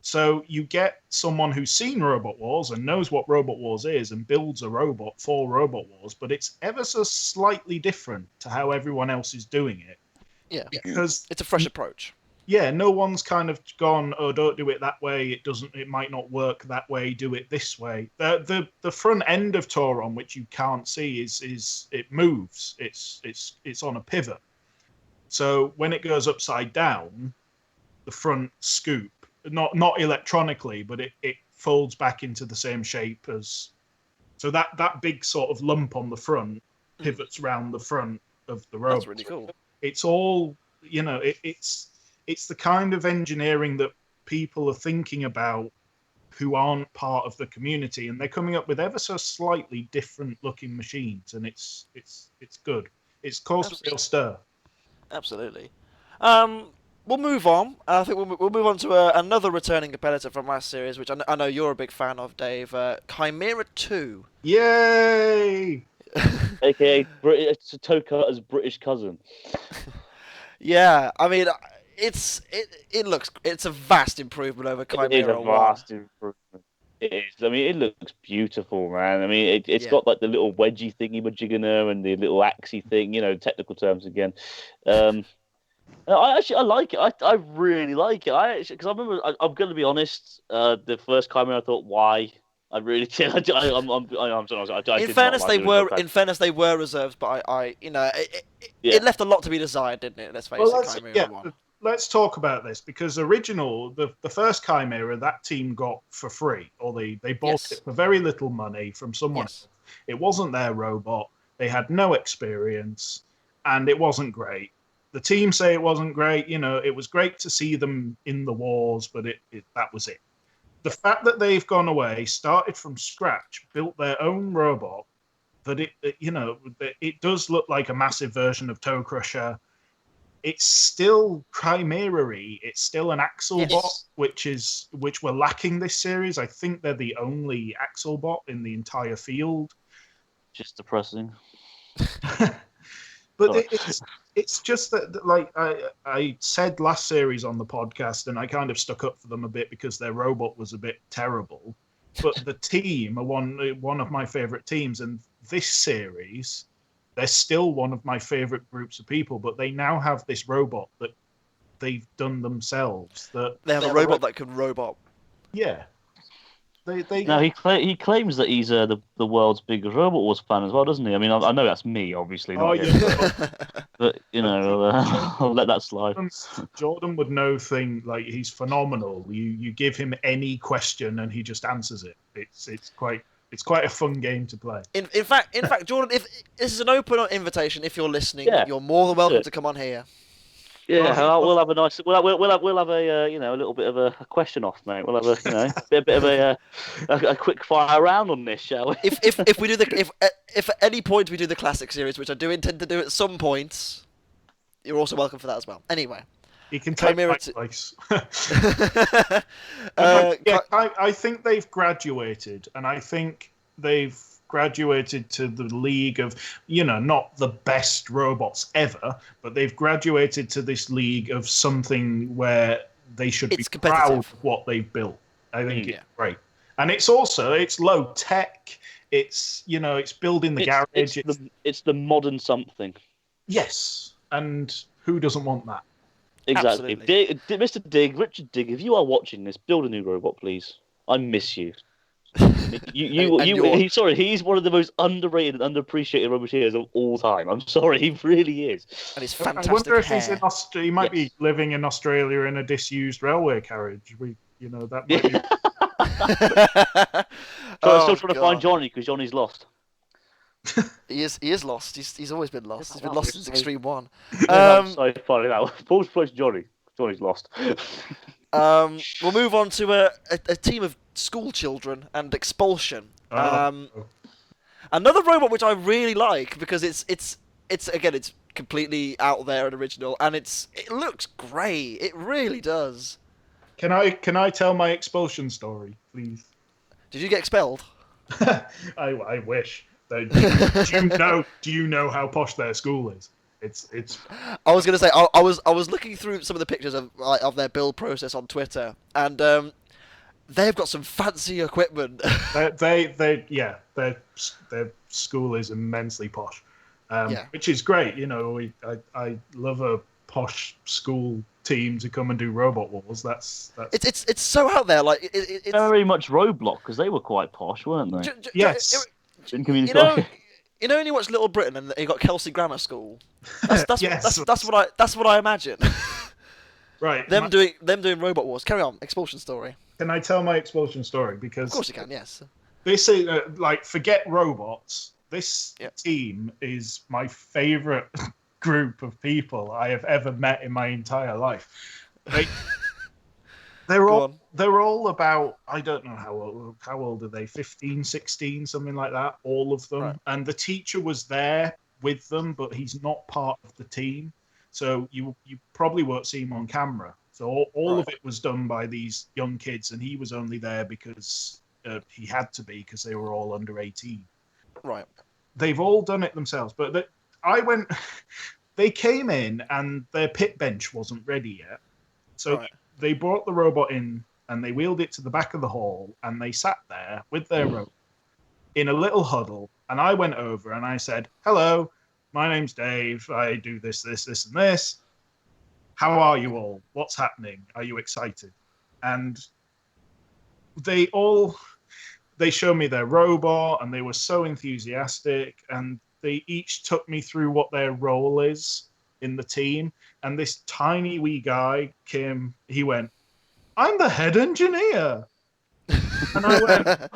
So you get someone who's seen Robot Wars and knows what Robot Wars is and builds a robot for Robot Wars, but it's ever so slightly different to how everyone else is doing it. Yeah, because it's a fresh approach. Yeah, no one's kind of gone, oh, don't do it that way. It might not work that way. Do it this way. The front end of Toron, which you can't see, is it moves. It's on a pivot. So when it goes upside down, the front scoop, not electronically, but it folds back into the same shape as. So that big sort of lump on the front pivots around the front of the robot. That's really cool. It's all, it's the kind of engineering that people are thinking about who aren't part of the community, and they're coming up with ever so slightly different looking machines, and it's good. It's caused a real stir. Absolutely. We'll move on. I think we'll move on to another returning competitor from last series, which I know you're a big fan of, Dave. Chimera 2. Yay! AKA Tokar's British cousin. Yeah, I mean, it's a vast improvement over Chimera 1. It is a vast improvement. It is. I mean, it looks beautiful, man. I mean, it's got like the little wedgie thingy majig in there and the little axey thing, technical terms again. I like it. I really like it. Because I remember, I'm going to be honest, the first Chimera I thought, why? I really did. I'm sorry. In fairness, they were reserves, but it left a lot to be desired, didn't it? Let's face it, Chimera 1. Let's talk about this, because the first Chimera, that team got for free, or they bought it for very little money from someone else. It wasn't their robot. They had no experience, and it wasn't great. The team say it wasn't great. It was great to see them in the wars, but that was it. The fact that they've gone away, started from scratch, built their own robot, that it does look like a massive version of Toe Crusher. It's still Chimera-y. It's still an Axel bot, which we're lacking this series. I think they're the only Axel bot in the entire field. Just depressing. But it's just that, like I said last series on the podcast, and I kind of stuck up for them a bit because their robot was a bit terrible. But the team are one of my favorite teams, and this series, they're still one of my favorite groups of people. But they now have this robot that they've done themselves. They have a robot that can robot. Yeah. They Now he claims that he's the world's biggest Robot Wars fan as well, doesn't he? I mean, I know that's me, obviously, not him. yeah. But I'll let that slide. Jordan would know like he's phenomenal. You give him any question and he just answers it. It's quite a fun game to play. In fact, Jordan, if this is an open invitation, if you're listening, Yeah, you're more than welcome to come on here. Yeah, we'll have a nice. We'll have a a little bit of a question off, mate. We'll have a bit of a quick fire round on this, shall we? If we do if at any point we do the classic series, which I do intend to do at some point, you're also welcome for that as well. Anyway, he can take Chimera my place. I think they've graduated, and I think they've graduated to the league of, not the best robots ever, but they've graduated to this league of something where they should be proud of what they've built. I think it's great. And it's low tech. It's, it's building the garage. It's the modern something. Yes. And who doesn't want that? Exactly. Mr. Dig, Richard Dig, if you are watching this, build a new robot, please. I miss you. Sorry, he's one of the most underrated and underappreciated roboteers of all time. I'm sorry, he really is. And he's fantastic. I wonder if he's in Australia. He might be living in Australia in a disused railway carriage. That might be. I'm still trying to find Johnny because Johnny's lost. He is lost. He's always been lost. He's been lost since Extreme 1. That's so funny. Now, Paul's place Johnny. Johnny's lost. We'll move on to a team of school children and Expulsion. Another robot which I really like because it's completely out there and original, and it looks great. It really does. Can I tell my Expulsion story, please? Did you get expelled? I wish. Do you know how posh their school is? It's. I was gonna say I was looking through some of the pictures of their build process on Twitter, and they've got some fancy equipment. their school is immensely posh, which is great. I love a posh school team to come and do Robot Wars. That's it's so out there. Like it's very much Roblox because they were quite posh, weren't they? Yes. When you watch Little Britain and you got Kelsey Grammar School, that's what I imagine. Right. Them doing Robot Wars. Carry on. Expulsion story. Can I tell my Expulsion story? Because of course you can. Yes. This is forget robots. This team is my favorite group of people I have ever met in my entire life. They're all about, I don't know how old are they, 15, 16, something like that, all of them. Right. And the teacher was there with them, but he's not part of the team. So you probably won't see him on camera. So all of it was done by these young kids, and he was only there because he had to be because they were all under 18. Right. They've all done it themselves. But they came in and their pit bench wasn't ready yet. So they brought the robot in and they wheeled it to the back of the hall and they sat there with their robot in a little huddle. And I went over and I said, "Hello, my name's Dave. I do this, and this. How are you all? What's happening? Are you excited?" And they showed me their robot and they were so enthusiastic, and they each took me through what their role is in the team. And this tiny wee guy came, he went, "I'm the head engineer." And I went,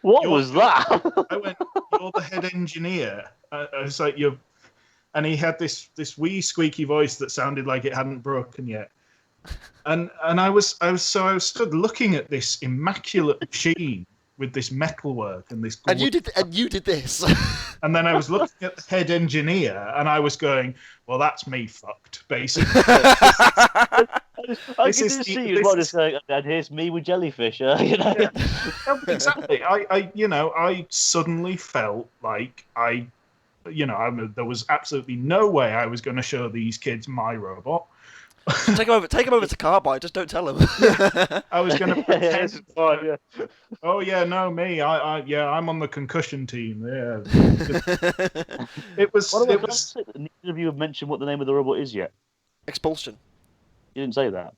"What was that?" I went, "You're the head engineer." I was like, "You're," and he had this wee squeaky voice that sounded like it hadn't broken yet. And I was stood looking at this immaculate machine with this metalwork and this. And you did this. And then I was looking at the head engineer, and I was going, "Well, that's me fucked, basically." I can just see you just going, "And here's me with Jellyfish." Exactly. I suddenly felt like there was absolutely no way I was going to show these kids my robot. Take him over to Carbide. Just don't tell him. I was going to pretend. Oh yeah, no, me. I'm on the Concussion team. Yeah. It was. Neither of you have mentioned what the name of the robot is yet. Expulsion. You didn't say that.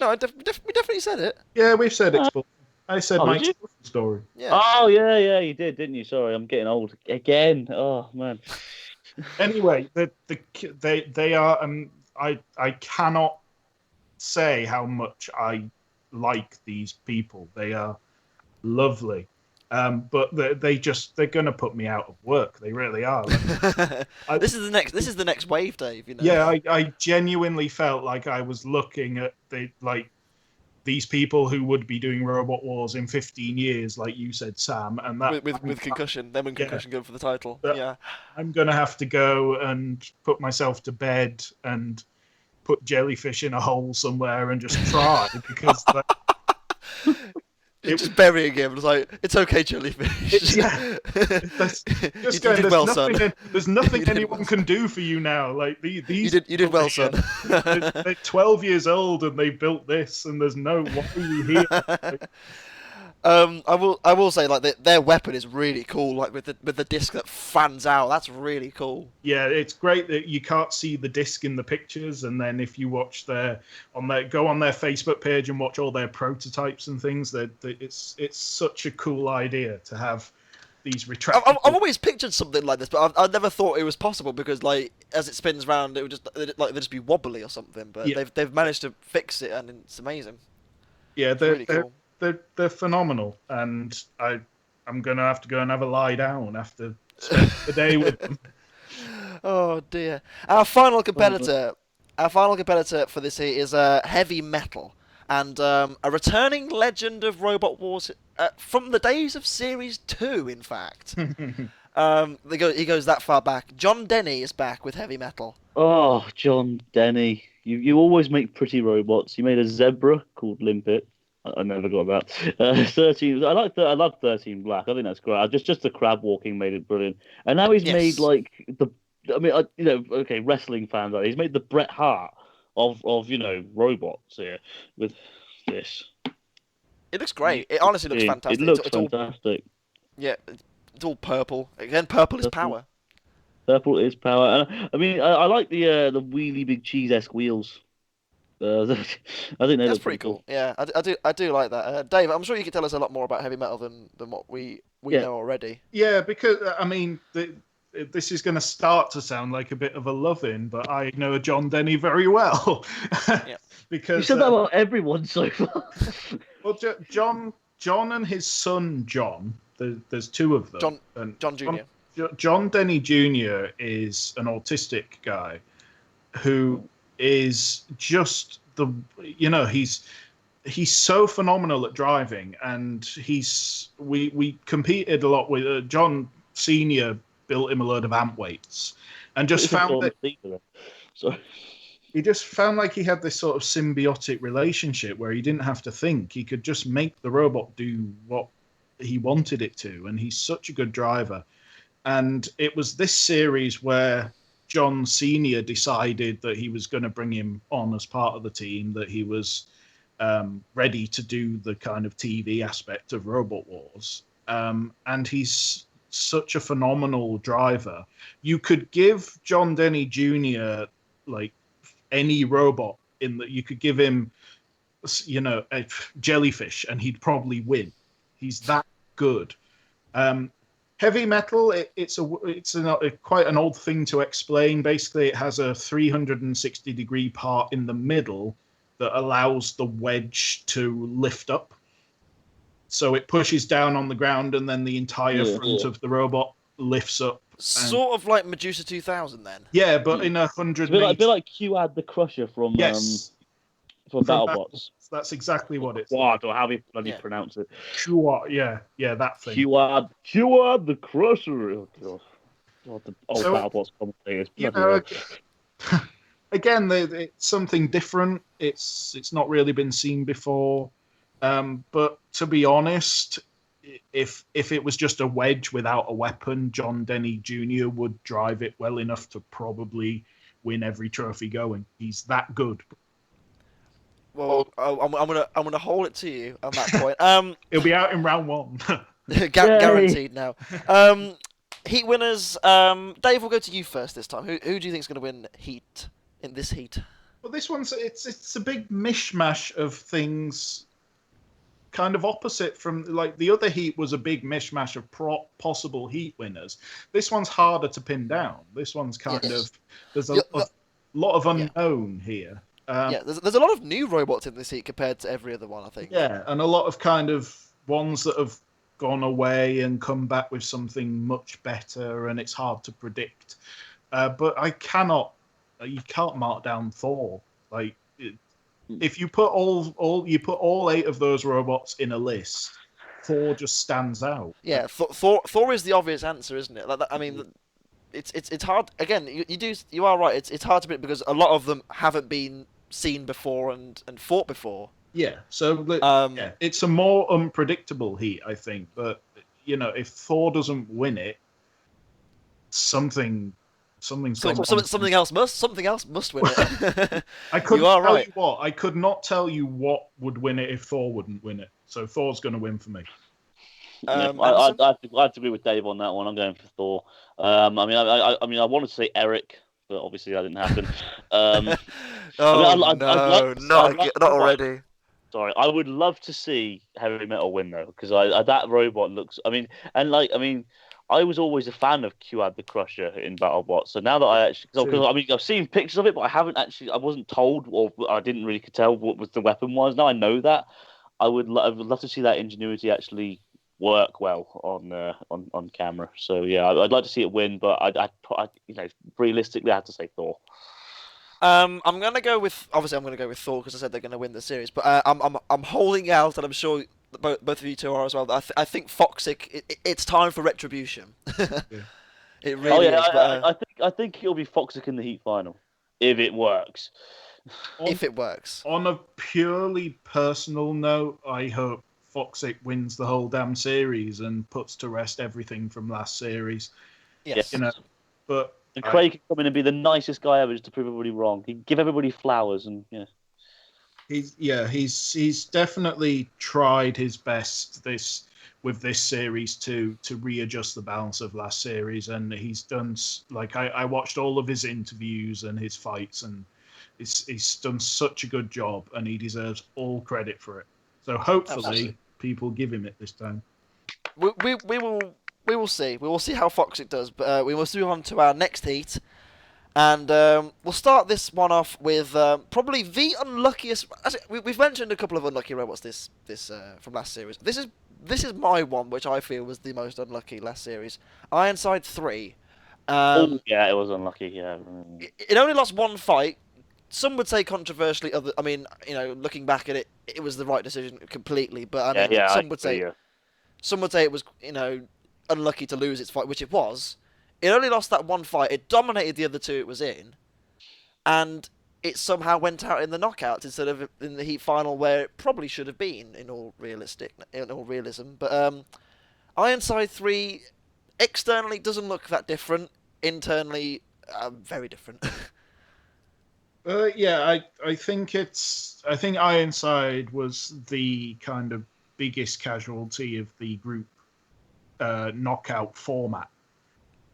No, we definitely said it. Yeah, we've said Expulsion. I said Oh, my did you? Expulsion story. Yeah. Oh yeah, you did, didn't you? Sorry, I'm getting old again. Oh man. Anyway, they are. I cannot say how much I like these people. They are lovely. But they're gonna put me out of work. They really are. This is the next wave, Dave. You know. Yeah, I genuinely felt like I was looking at these people who would be doing Robot Wars in 15 years, like you said, Sam, and that with Concussion, them and Concussion go for the title. Yeah. I'm gonna have to go and put myself to bed and put Jellyfish in a hole somewhere and just try because. Just burying him. It's like, it's okay, Jellyfish. Yeah. You did well, son. There's nothing anyone can do for you now. Like these. You did well, son. They're 12 years old and they built this, and there's no why are you here? Like, I will say, like, their weapon is really cool. Like with the disc that fans out, that's really cool. yeah, it's great that you can't see the disc in the pictures, and then if you watch go on their Facebook page and watch all their prototypes and things, it's such a cool idea to have these retractable. I've always pictured something like this, but I never thought it was possible because, like, as it spins round, it would they'd just be wobbly or something. But Yeah. they've managed to fix it, and it's amazing. Yeah, It's really cool. they're phenomenal, and I'm gonna have to go and have a lie down after spending the day with them. Oh dear. Our final competitor for this here is Heavy Metal, and a returning legend of Robot Wars from the days of Series 2, in fact. He goes that far back. John Denny is back with Heavy Metal. Oh, John Denny, you always make pretty robots. You made a zebra called Limpet. I never got that. 13. I love 13 Black. I think that's great. Just the crab walking made it brilliant. And now he's made like okay, wrestling fans. He's made the Bret Hart of robots here with this. It looks great. It honestly looks fantastic. It looks it's all, fantastic. yeah, it's all purple. Again, purple is power. Purple is power. And I like the wheelie big cheese-esque wheels. I think That's pretty cool. Yeah, I do like that. Dave, I'm sure you can tell us a lot more about Heavy Metal than what we know already. Yeah, because this is going to start to sound like a bit of a love-in, but I know John Denny very well. Yeah. Because you said that about everyone so far. Well, John and his son John. There's two of them. John Jr. John Denny Jr. is an autistic guy who is just he's so phenomenal at driving, and we competed a lot with John Senior. Built him a load of amp weights, and just found that he just found like he had this sort of symbiotic relationship where he didn't have to think. He could just make the robot do what he wanted it to, and he's such a good driver. And it was this series where John Senior decided that he was going to bring him on as part of the team, that he was ready to do the kind of TV aspect of Robot Wars. And he's such a phenomenal driver. You could give John Denny Jr. like any robot in that you could give him, a Jellyfish, and he'd probably win. He's that good. Heavy Metal, it's quite an old thing to explain. Basically, it has a 360-degree part in the middle that allows the wedge to lift up. So it pushes down on the ground, and then the entire front of the robot lifts up. Sort of like Medusa 2000, then. Yeah, but in 100 meters. A bit like QAD the Crusher from BattleBots. That's exactly what it's. QAD, or how do you bloody pronounce it? QAD, yeah, that thing. QAD the Crusher. Oh, God, the old BattleBots commentators. Again, it's something different. It's not really been seen before. But to be honest, if it was just a wedge without a weapon, John Denny Jr. would drive it well enough to probably win every trophy going. He's that good. Well, I'm gonna hold it to you on that point. It'll be out in round 1. Guaranteed now. Heat winners. Dave, we'll go to you first this time. Who do you think is going to win Heat in this heat? Well, this one's it's a big mishmash of things, kind of opposite from like the other heat was a big mishmash of possible heat winners. This one's harder to pin down. This one's kind of there's a lot of unknown here. There's a lot of new robots in this heat compared to every other one, I think. Yeah, and a lot of kind of ones that have gone away and come back with something much better, and it's hard to predict. But you can't mark down Thor. Like, if you put all 8 of those robots in a list, Thor just stands out. Yeah, Thor is the obvious answer, isn't it? I mean, it's hard. Again, you are right. It's hard to predict because a lot of them haven't been seen before and fought before. Yeah, so it's a more unpredictable heat, I think. But if Thor doesn't win it, something else must win it. I couldn't tell you what. I could not tell you what would win it if Thor wouldn't win it. So Thor's going to win for me. I have to agree with Dave on that one. I'm going for Thor. I wanted to say Eric, but obviously that didn't happen. Not already. Sorry, I would love to see Heavy Metal win though, because that robot looks. I was always a fan of QAD the Crusher in BattleBots. So now that I've seen pictures of it, but I wasn't told, or I didn't really tell what was the weapon was. Now I know that. I would love to see that ingenuity actually work well on camera. So yeah, I'd like to see it win, but I realistically I have to say Thor. I'm gonna go with Thor because I said they're gonna win the series, but I'm holding out, and I'm sure both of you two are as well. I think Foxic. It's time for retribution. It really is. I think it'll be Foxic in the Heat final if it works. If it works. On a purely personal note, I hope Foxic wins the whole damn series and puts to rest everything from last series. Yes. But and Craig can come in and be the nicest guy ever just to prove everybody wrong. He'd give everybody flowers and He's definitely tried his best with this series to readjust the balance of last series, and he's done I watched all of his interviews and his fights, and he's done such a good job, and he deserves all credit for it. So hopefully people give him it this time. We will see. We will see how Foxic does, but we will move on to our next heat. And we'll start this one off with probably the unluckiest. We've mentioned a couple of unlucky robots this from last series. This is my one, which I feel was the most unlucky last series. Ironside 3. It was unlucky. Yeah, it only lost one fight. Some would say controversially. Looking back at it, it was the right decision completely. But some would say it was unlucky to lose its fight, which it was. It only lost that one fight. It dominated the other 2 it was in, and it somehow went out in the knockouts instead of in the heat final where it probably should have been in all realism. But Ironside 3 externally doesn't look that different. Internally, very different. I think Ironside was the kind of biggest casualty of the group knockout format.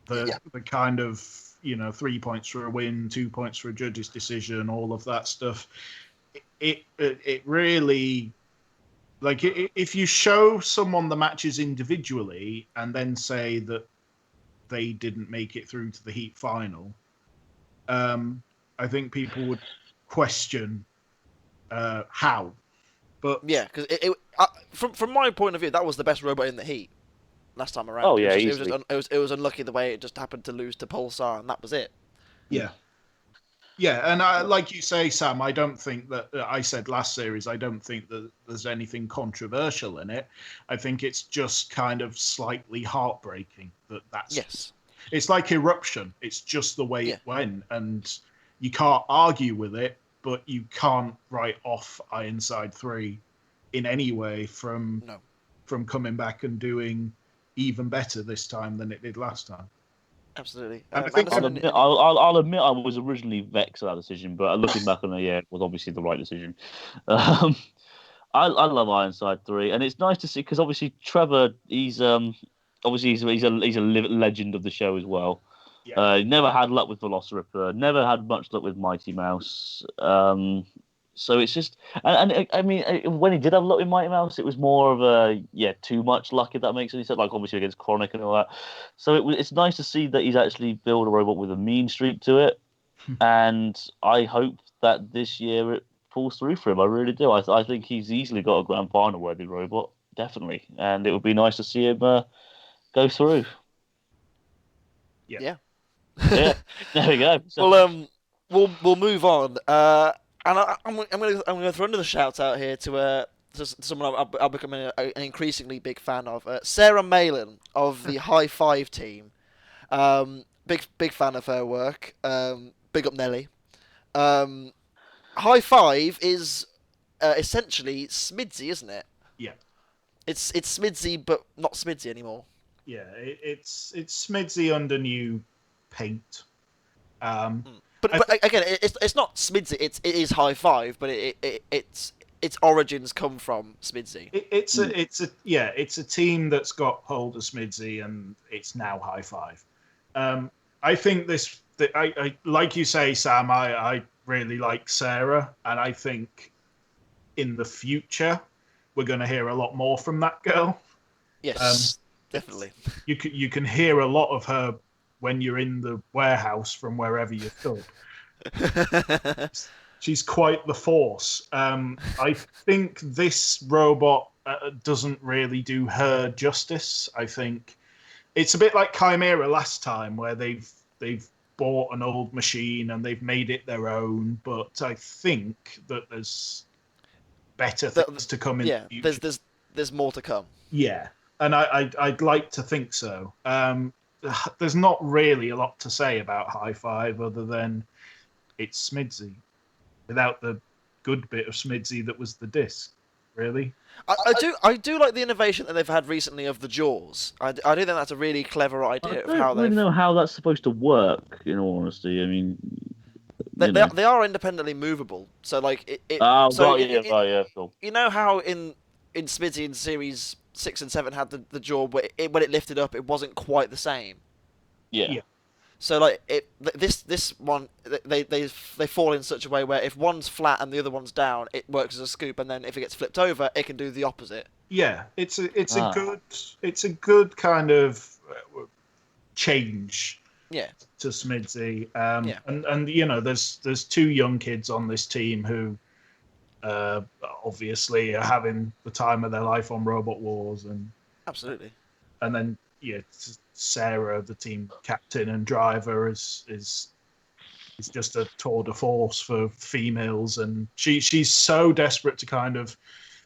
The kind of 3 points for a win, 2 points for a judge's decision, all of that stuff. It really, if you show someone the matches individually and then say that they didn't make it through to the heat final, I think people would question how. But yeah, because from my point of view, that was the best robot in the heat last time around. Oh yeah, it was unlucky the way it just happened to lose to Pulsar, and that was it. Yeah, and like you say, Sam, I don't think that I said last series. I don't think that there's anything controversial in it. I think it's just kind of slightly heartbreaking that's. Yes. It's like Eruption. It's just the way it went, and you can't argue with it, but you can't write off Ironside 3 in any way from coming back and doing even better this time than it did last time. Absolutely. I'll admit I was originally vexed at that decision, but looking back on it, it was obviously the right decision. I love Ironside 3, and it's nice to see because obviously Trevor, he's a legend of the show as well. Never had luck with Velociraptor. Never had much luck with Mighty Mouse. So it's just, and I mean, when he did have luck with Mighty Mouse, it was more of a too much luck, if that makes any sense. Like obviously against Chronic and all that. So it's nice to see that he's actually built a robot with a mean streak to it, and I hope that this year it pulls through for him. I really do. I think he's easily got a grand final worthy robot, definitely, and it would be nice to see him go through. Yeah. Yeah, there we go. So, Well, we'll move on. And I'm gonna throw another shout out here to someone I've become an increasingly big fan of, Sarah Malin of the High Five team. Big fan of her work. Big up Nelly. High Five is essentially Smidsy, isn't it? Yeah. It's Smidsy, but not Smidsy anymore. Yeah, it's Smidsy under new paint. But again, it's not Smidsy. It is High Five, but its origins come from Smidsy. It's a team that's got hold of Smidsy, and it's now High Five. I think I like you say, Sam. I really like Sarah, and I think in the future we're going to hear a lot more from that girl. Yes, definitely. You can hear a lot of her when you're in the warehouse from wherever you stood. She's quite the force. I think this robot doesn't really do her justice. I think it's a bit like Chimera last time, where they've bought an old machine and they've made it their own. But I think that there's better things to come in the future. There's more to come. Yeah, and I'd like to think so. There's not really a lot to say about High Five other than it's Smidsy, without the good bit of Smidsy that was the disc. Really, I do like the innovation that they've had recently of the jaws. I do think that's a really clever idea of how I don't know how that's supposed to work. In all honesty, I mean, they are independently movable. So like cool. You know how in Smidsy in series 6 and 7 had the jaw, but when it lifted up, it wasn't quite the same. Yeah. So like this one, they fall in such a way where if one's flat and the other one's down, it works as a scoop, and then if it gets flipped over, it can do the opposite. Yeah, it's a good kind of change. Yeah. To Smidsy, and you know, there's two young kids on this team who obviously are having the time of their life on Robot Wars, and absolutely. And then Sarah, the team captain and driver, is just a tour de force for females, and she's so desperate to kind of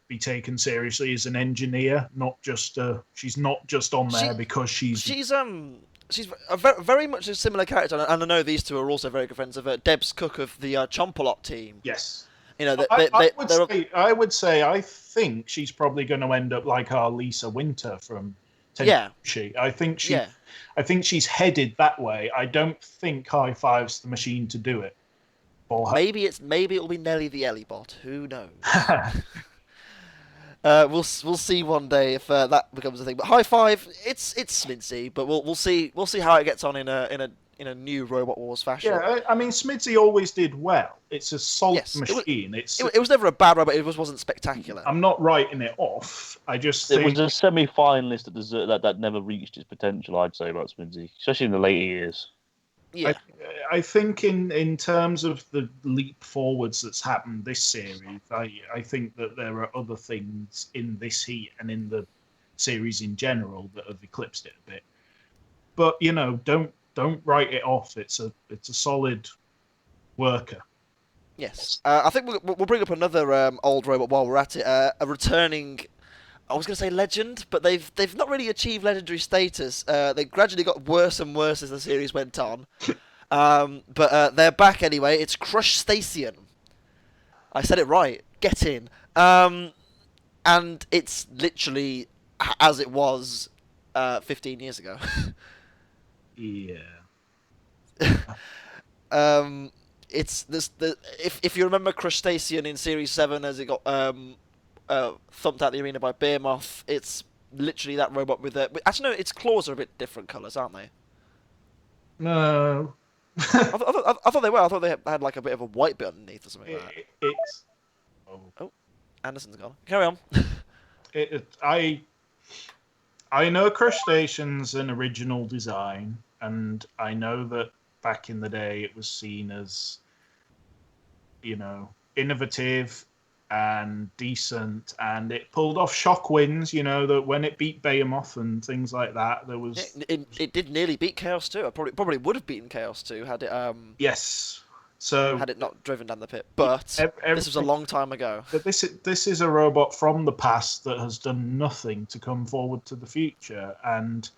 be taken seriously as an engineer, not just she's not just on there because she's a very much a similar character, and I know these two are also very good friends of Debs Cook of the Chompalot team. Yes. You know, I would say I think she's probably going to end up like our Lisa Winter from Tenchi. I think she's headed that way. I don't think High Five's the machine to do it. Maybe it'll be Nelly the Ellibot. Who knows? We'll see one day if that becomes a thing. But High Five, it's Smidsy, but we'll see how it gets on in a new Robot Wars fashion. Yeah, I mean Smidsy always did well. It's a solid machine. It was never a bad robot. It wasn't spectacular. I'm not writing it off. I just think it was a semi-finalist that never reached its potential. I'd say about Smidsy, especially in the later years. Yeah, I think in terms of the leap forwards that's happened this series, I think that there are other things in this heat and in the series in general that have eclipsed it a bit. But don't write it off. It's a solid worker. Yes, I think we'll bring up another old robot while we're at it. A returning, I was going to say legend, but they've not really achieved legendary status. They gradually got worse and worse as the series went on. But they're back anyway. It's Crustacean. I said it right. Get in. And it's literally as it was 15 years ago. Yeah. It's this. If you remember Crustacean in Series 7 as it got thumped out the arena by Behemoth, it's literally that robot with actually no, its claws are a bit different colours, aren't they? No. I thought they were. I thought they had like a bit of a white bit underneath or something like that. It's. Oh, Anderson's gone. Carry on. I know Crustacean's an original design, and I know that back in the day it was seen as, innovative and decent, and it pulled off shock wins. That when it beat Behemoth and things like that, there was. It did nearly beat Chaos 2. It probably would have beaten Chaos 2 had it Yes. So had it not driven down the pit. But this was a long time ago. But this is a robot from the past that has done nothing to come forward to the future, and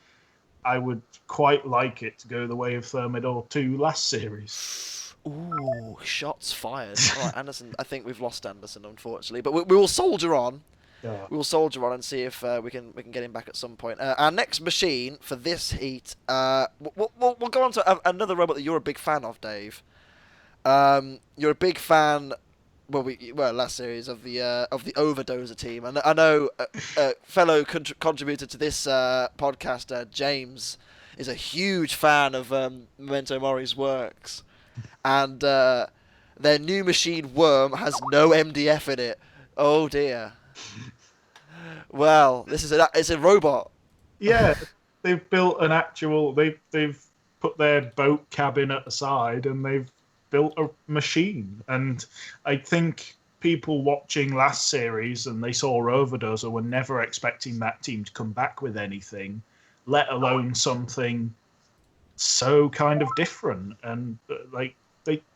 I would quite like it to go the way of Thermidor 2 last series. Ooh, shots fired. All right, Anderson. I think we've lost Anderson, unfortunately, but we will soldier on. Yeah. We will soldier on and see if we can get him back at some point. Our next machine for this heat, we'll go on to another robot that you're a big fan of, Dave. You're a big fan. Last series of the Overdoser team, and I know fellow contributor to this podcast, James, is a huge fan of Memento Mori's works, and their new machine Worm has no MDF in it. Oh dear. Well, it's a robot. Yeah, they've built an actual. They've put their boat cabin at the side, and they've built a machine. And I think people watching last series and they saw Overdoser were never expecting that team to come back with anything, let alone something so kind of different. And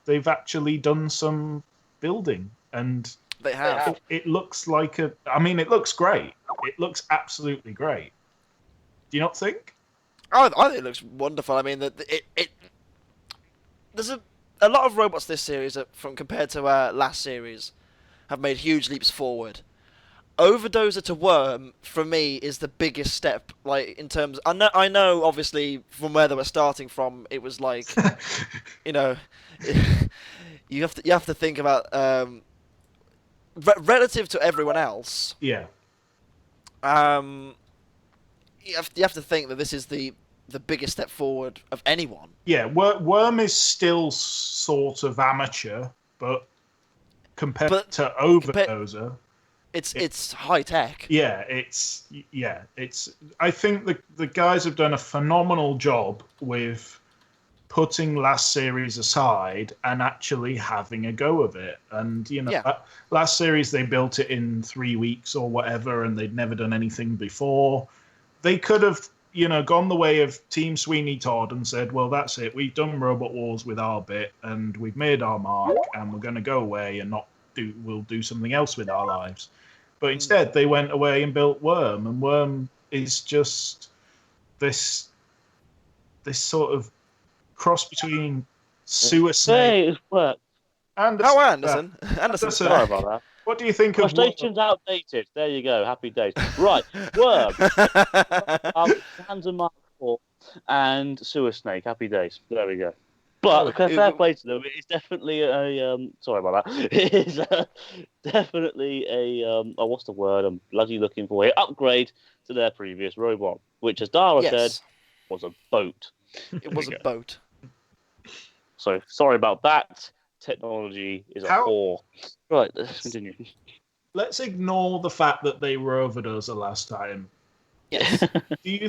they've actually done some building, and they have. It looks like it looks great. It looks absolutely great. Do you not think? I think it looks wonderful. I mean, there's a lot of robots this series compared to last series have made huge leaps forward. Overdoser to Worm for me is the biggest step. Like in terms, I know obviously from where they were starting from, it was like, you have to think about relative to everyone else. Yeah. You have to think that this is the biggest step forward of anyone. Yeah, Worm is still sort of amateur, but compared to Overdoser, it's high tech. Yeah, it's. I think the guys have done a phenomenal job with putting last series aside and actually having a go of it. And last series they built it in 3 weeks or whatever, and they'd never done anything before. They could have gone the way of Team Sweeney Todd and said, well, that's it. We've done Robot Wars with our bit, and we've made our mark, and we're going to go away and we'll do something else with our lives. But instead, they went away and built Worm, and Worm is just this sort of cross between Sewer Snake. Hey, what? Anderson. Sorry about that. What do you think of Crustacean's outdated. There you go. Happy days. Right. Worm. Hands and Mark 4 and Sewer Snake. Happy days. There we go. But fair play to them. It's definitely a sorry about that. It is definitely a what's the word I'm bloody looking for here? Upgrade to their previous robot, which, as Dara said, was a boat. It was a boat. So sorry about that. Technology is a whore. Right, let's continue. Let's ignore the fact that they were Overdoser last time. Yes. Do you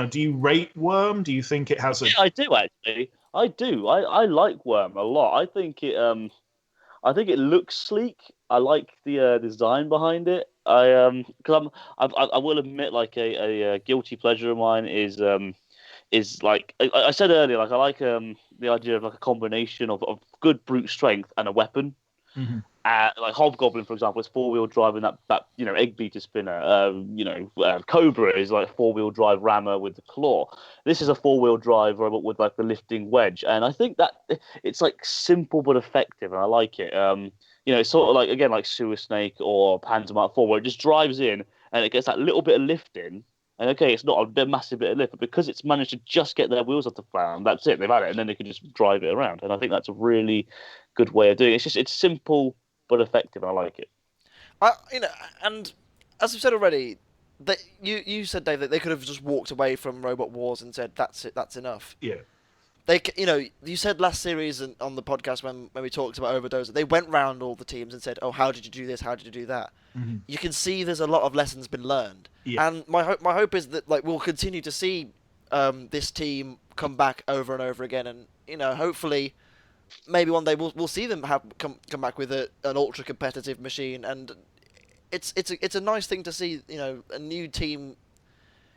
do you rate Worm? Do you think it has a? Yeah, I do actually. I do. I like Worm a lot. I think it looks sleek. I like the design behind it. I will admit, like a guilty pleasure of mine is like I said earlier, like I like the idea of like a combination of good brute strength and a weapon. Mm-hmm. Like Hobgoblin, for example, is 4-wheel drive in that egg beater spinner. Cobra is like 4-wheel drive rammer with the claw. This is a 4-wheel drive robot with like the lifting wedge, and I think that it's like simple but effective, and I like it. It's sort of like, again, like Sewer Snake or Panzer Mark 4, where it just drives in and it gets that little bit of lift in. And okay, it's not a massive bit of lift, but because it's managed to just get their wheels off the ground, that's it. They've had it, and then they can just drive it around. And I think that's a really good way of doing it. It's simple but effective, and I like it. And as we've said already, You said, Dave, that they could have just walked away from Robot Wars and said that's it, that's enough. Yeah. You said last series on the podcast when we talked about Overdose, they went round all the teams and said, "Oh, how did you do this? How did you do that?" Mm-hmm. You can see there's a lot of lessons been learned, Yeah. and my hope is that we'll continue to see this team come back over and over again, and hopefully maybe one day we'll see them come back with an ultra competitive machine, and it's a nice thing to see a new team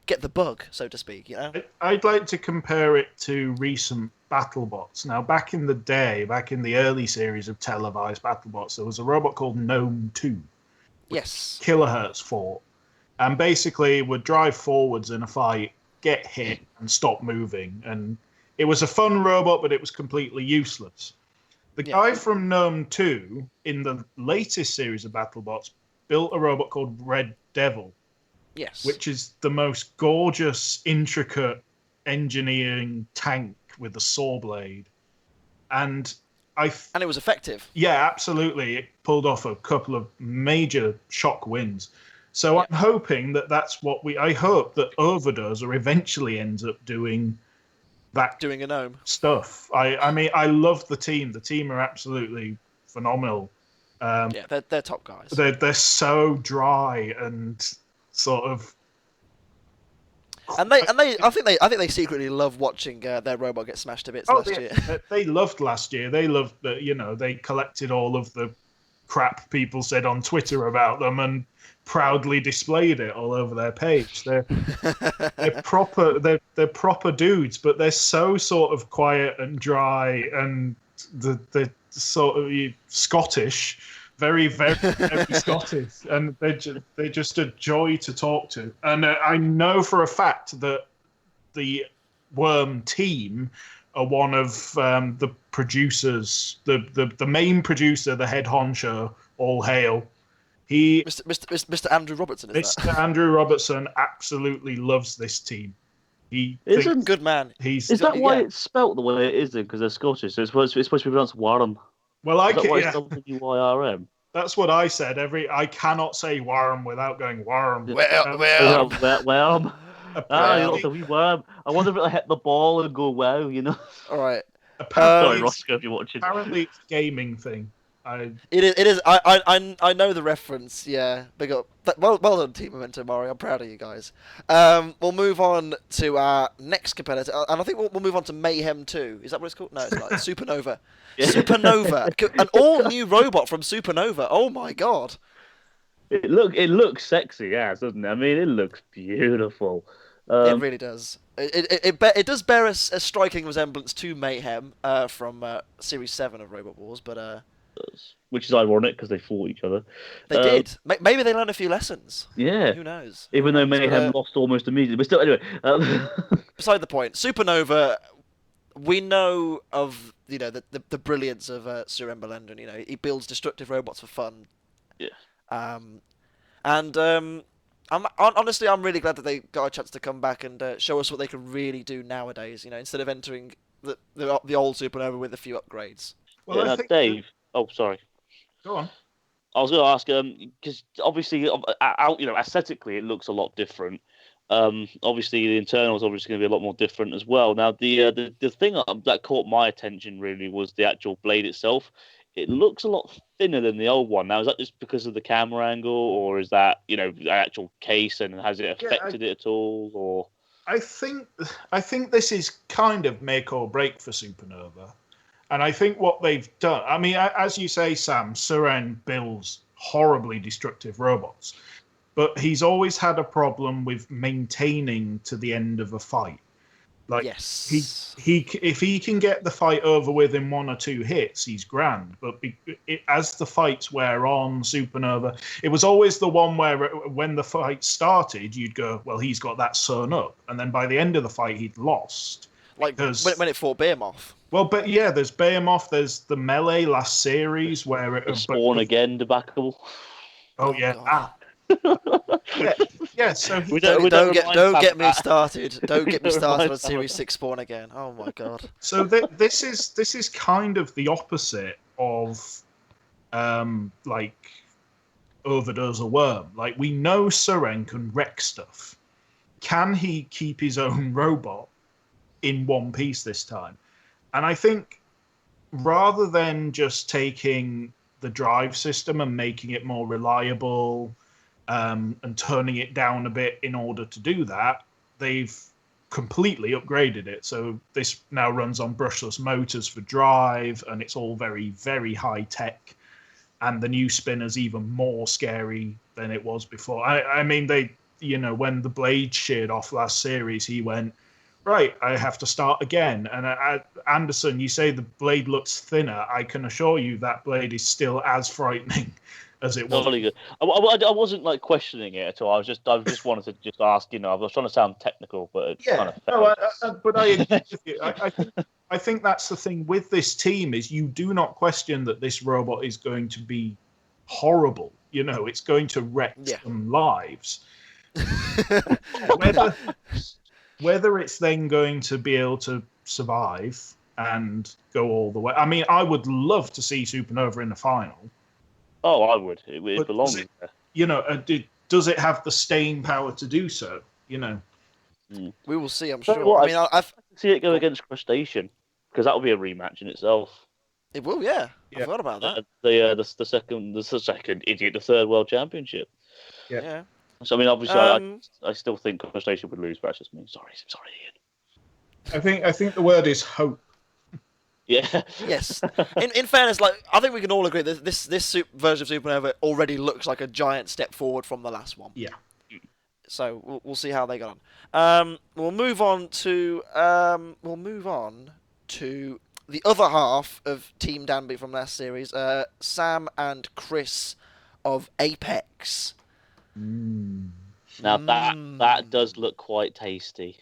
get the bug, so to speak. I'd like to compare it to recent BattleBots. Now, back in the day, back in the early series of televised BattleBots, there was a robot called Gnome 2. Yes. Kilohertz fought, and basically would drive forwards in a fight, get hit, and stop moving. And it was a fun robot, but it was completely useless. The guy from Gnome 2, in the latest series of BattleBots, built a robot called Red Devil. Yes. Which is the most gorgeous, intricate engineering tank with a saw blade. And it was effective. Yeah, absolutely. It pulled off a couple of major shock wins. So I'm hoping that's what I hope that Overdoser eventually ends up doing that. Doing a gnome stuff. I mean, I love the team. The team are absolutely phenomenal. They're top guys. They're so dry and sort of, and I think they secretly love watching their robot get smashed to bits last year. They loved last year. They loved that. They collected all of the crap people said on Twitter about them and proudly displayed it all over their page. They're proper dudes, but they're so sort of quiet and dry, and they're sort of Scottish. Very, very, very Scottish, and they're just a joy to talk to. And I know for a fact that the Worm team are one of the producers, the main producer, the head honcho. All hail. Mr. Andrew Robertson. Mr. Andrew Robertson absolutely loves this team. He is a good man. Is that why it's spelt the way it is? Because they're Scottish, so it's supposed to be pronounced Warm. Well, it's W-Y-R-M? That's what I said. I cannot say worm without going worm. Well. Wee worm. I wonder if it'll hit the ball and go wow. All right. Apparently, sorry, Roscoe, if you're watching. Apparently, it's a gaming thing. It is. I know the reference. Yeah, big up. Well done, Team Memento Mori. I'm proud of you guys. We'll move on to our next competitor, and I think we'll move on to Mayhem 2. Is that what it's called? No, it's not. It's Supernova. Supernova, an all-new robot from Supernova. Oh my god! It looks sexy, doesn't it? I mean, it looks beautiful. It really does. It does bear a striking resemblance to Mayhem from Series 7 of Robot Wars, but which is ironic because they fought each other. They did. Maybe they learned a few lessons. Yeah. Who knows? Even though Mayhem lost almost immediately, but still, anyway. Beside the point, Supernova. We know of the brilliance of Sir Embolendon. He builds destructive robots for fun. Yeah. Honestly, I'm really glad that they got a chance to come back and show us what they can really do nowadays. Instead of entering the old Supernova with a few upgrades. Well, I think Dave. Oh, sorry. Go on. I was going to ask because obviously, aesthetically, it looks a lot different. Obviously, the internal is obviously going to be a lot more different as well. Now, the thing that caught my attention really was the actual blade itself. It looks a lot thinner than the old one. Now, is that just because of the camera angle, or is that the actual case, and has it affected it at all? Or I think this is kind of make or break for Supernova, and I think what they've done. I mean, as you say, Sam, Suren builds horribly destructive robots. But he's always had a problem with maintaining to the end of a fight. Yes. If he can get the fight over with in 1 or 2 hits, he's grand. But as the fights wear on, Supernova, it was always the one where when the fight started, you'd go, well, he's got that sewn up. And then by the end of the fight, he'd lost. When it fought Behemoth. Well, but yeah, there's Behemoth, there's the Melee last series where it... Spawn again debacle. Oh, yeah. So don't get me started. Don't get me started on Series 6 Spawn again. Oh my god. So this is kind of the opposite of overdoes a worm. Like, we know Suren can wreck stuff. Can he keep his own robot in one piece this time? And I think rather than just taking the drive system and making it more reliable and turning it down a bit in order to do that, they've completely upgraded it. So this now runs on brushless motors for drive, and it's all very, very high tech. And the new spinner's even more scary than it was before. I mean, when the blade sheared off last series, he went, right, I have to start again. And Anderson, you say the blade looks thinner. I can assure you that blade is still as frightening as it was. Totally good. I wasn't like questioning it at all. I just wanted to just ask. I was trying to sound technical, but it kind of failed. But I agree with you. I think that's the thing with this team is you do not question that this robot is going to be horrible. It's going to wreck some lives. Whether it's then going to be able to survive and go all the way. I mean, I would love to see Supernova in the final. Oh, I would. It belongs there. Does it have the staying power to do so? We will see, I'm sure. What, I mean, I see it go against Crustacean, because that will be a rematch in itself. It will, yeah. I forgot about that. The third world championship. Yeah. So I mean, obviously, I still think Crustacean would lose, but that's just me. Sorry, Ian. I think the word is hope. Yeah. Yes. In fairness, I think we can all agree that this version of Supernova already looks like a giant step forward from the last one. Yeah. So we'll see how they got on. We'll move on to the other half of Team Danby from last series. Sam and Chris of Apex. Now that does look quite tasty.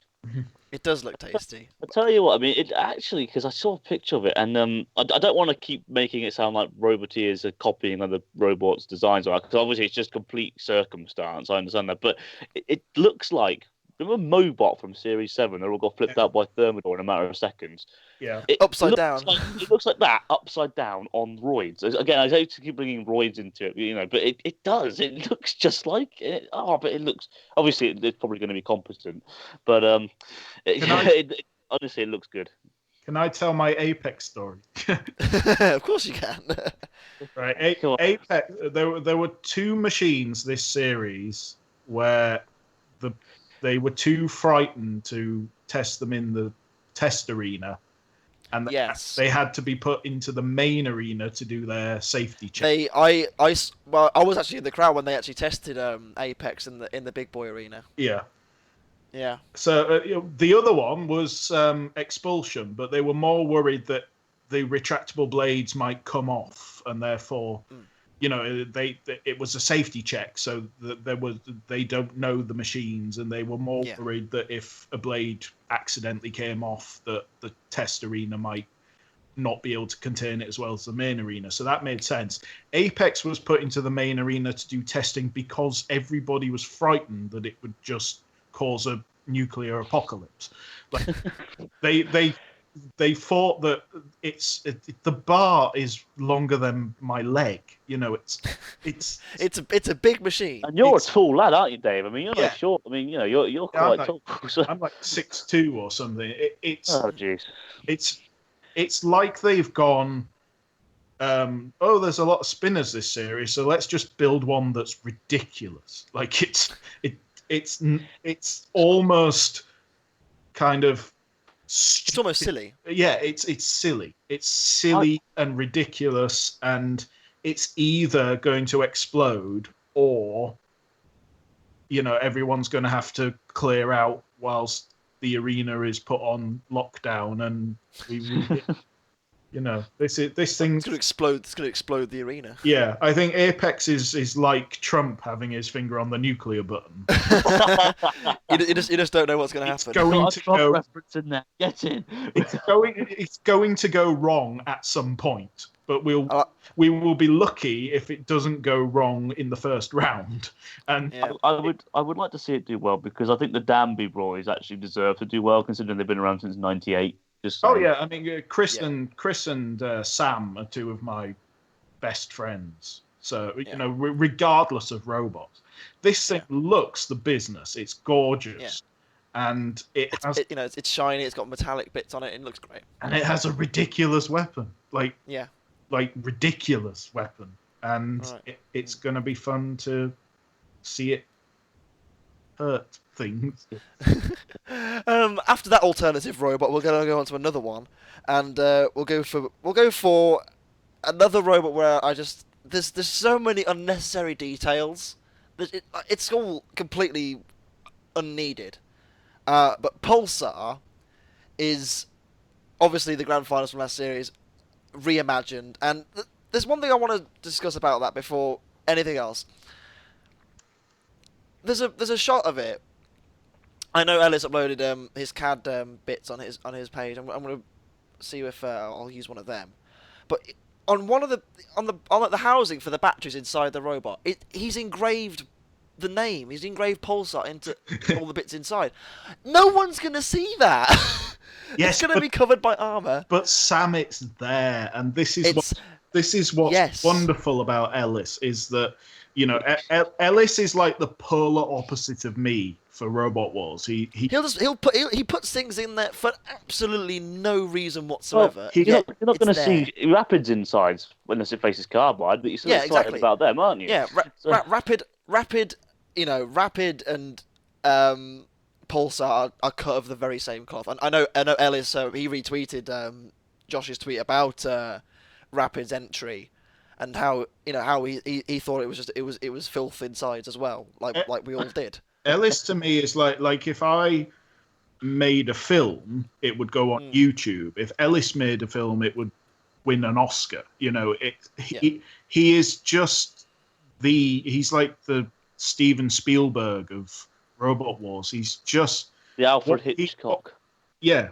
It does look tasty. I tell you what, I mean, it actually, because I saw a picture of it, and I don't want to keep making it sound like Roboteers are copying other robots' designs, because obviously it's just complete circumstance. I understand that, but it looks like, remember Mobot from Series 7? They all got flipped out by Thermidor in a matter of seconds. Yeah. Upside down. It looks like that, upside down on roids. Again, I hate to keep bringing roids into it, but it does. It looks just like it. Oh, but it looks, obviously, it's probably going to be competent, but honestly, it looks good. Can I tell my Apex story? Of course you can. Right, Apex. There were two machines this series where they were too frightened to test them in the test arena, and they had to be put into the main arena to do their safety check. I was actually in the crowd when they actually tested Apex in the big boy arena. Yeah. Yeah. So the other one was Expulsion, but they were more worried that the retractable blades might come off, and therefore, it was a safety check, so that they don't know the machines, and they were more worried that if a blade accidentally came off, that the test arena might not be able to contain it as well as the main arena. So that made sense. Apex was put into the main arena to do testing because everybody was frightened that it would just cause a nuclear apocalypse. Like, they thought that the bar is longer than my leg. It's a big machine. And you're a tall lad, aren't you, Dave? I mean, you're not short. I mean, you're quite tall. I'm like 6'2" or something. Oh, jeez. It's like they've gone. There's a lot of spinners this series, so let's just build one that's ridiculous. Like it's almost kind of. It's almost silly. Yeah, it's silly. It's silly and ridiculous, and it's either going to explode or, everyone's going to have to clear out whilst the arena is put on lockdown, and this thing's going to explode. It's going to explode the arena. Yeah, I think Apex is like Trump having his finger on the nuclear button. you just don't know what's going to happen. Going to go reference in there. Get in. It's going to go wrong at some point, but we will be lucky if it doesn't go wrong in the first round. And I would like to see it do well, because I think the Danby boys actually deserve to do well, considering they've been around since '98. I mean, Chris and Sam are two of my best friends. So regardless of robots, this thing looks the business. It's gorgeous, and it's shiny. It's got metallic bits on it. It looks great, and it has a ridiculous weapon, like ridiculous weapon, and it's going to be fun to see it hurt things. After that alternative robot, we're going to go on to another one, and we'll go for another robot where there's so many unnecessary details. It's all completely unneeded. But Pulsar is obviously the grand finals from last series, reimagined, and there's one thing I want to discuss about that before anything else. There's a shot of it. I know Ellis uploaded his CAD bits on his page. I'm going to see if I'll use one of them. But on one of the housing for the batteries inside the robot, he's engraved the name. He's engraved Pulsar into all the bits inside. No one's going to see that. Yes, it's going to be covered by armor. But Sam, it's there, and this is what's wonderful about Ellis is that Ellis is like the polar opposite of me for Robot Wars. He puts things in there for absolutely no reason whatsoever. Well, you're not going to see Rapids inside when it faces Carbide, but you're still excited about them, aren't you? Yeah, Rapid, and Pulsar are cut of the very same cloth. And I know Ellis. He retweeted Josh's tweet about Rapid's entry, and how he thought it was filth inside as well, like we all did. Ellis to me is like if I made a film, it would go on YouTube. If Ellis made a film, it would win an Oscar. He is just he's like the Steven Spielberg of Robot Wars. He's just the Alfred Hitchcock.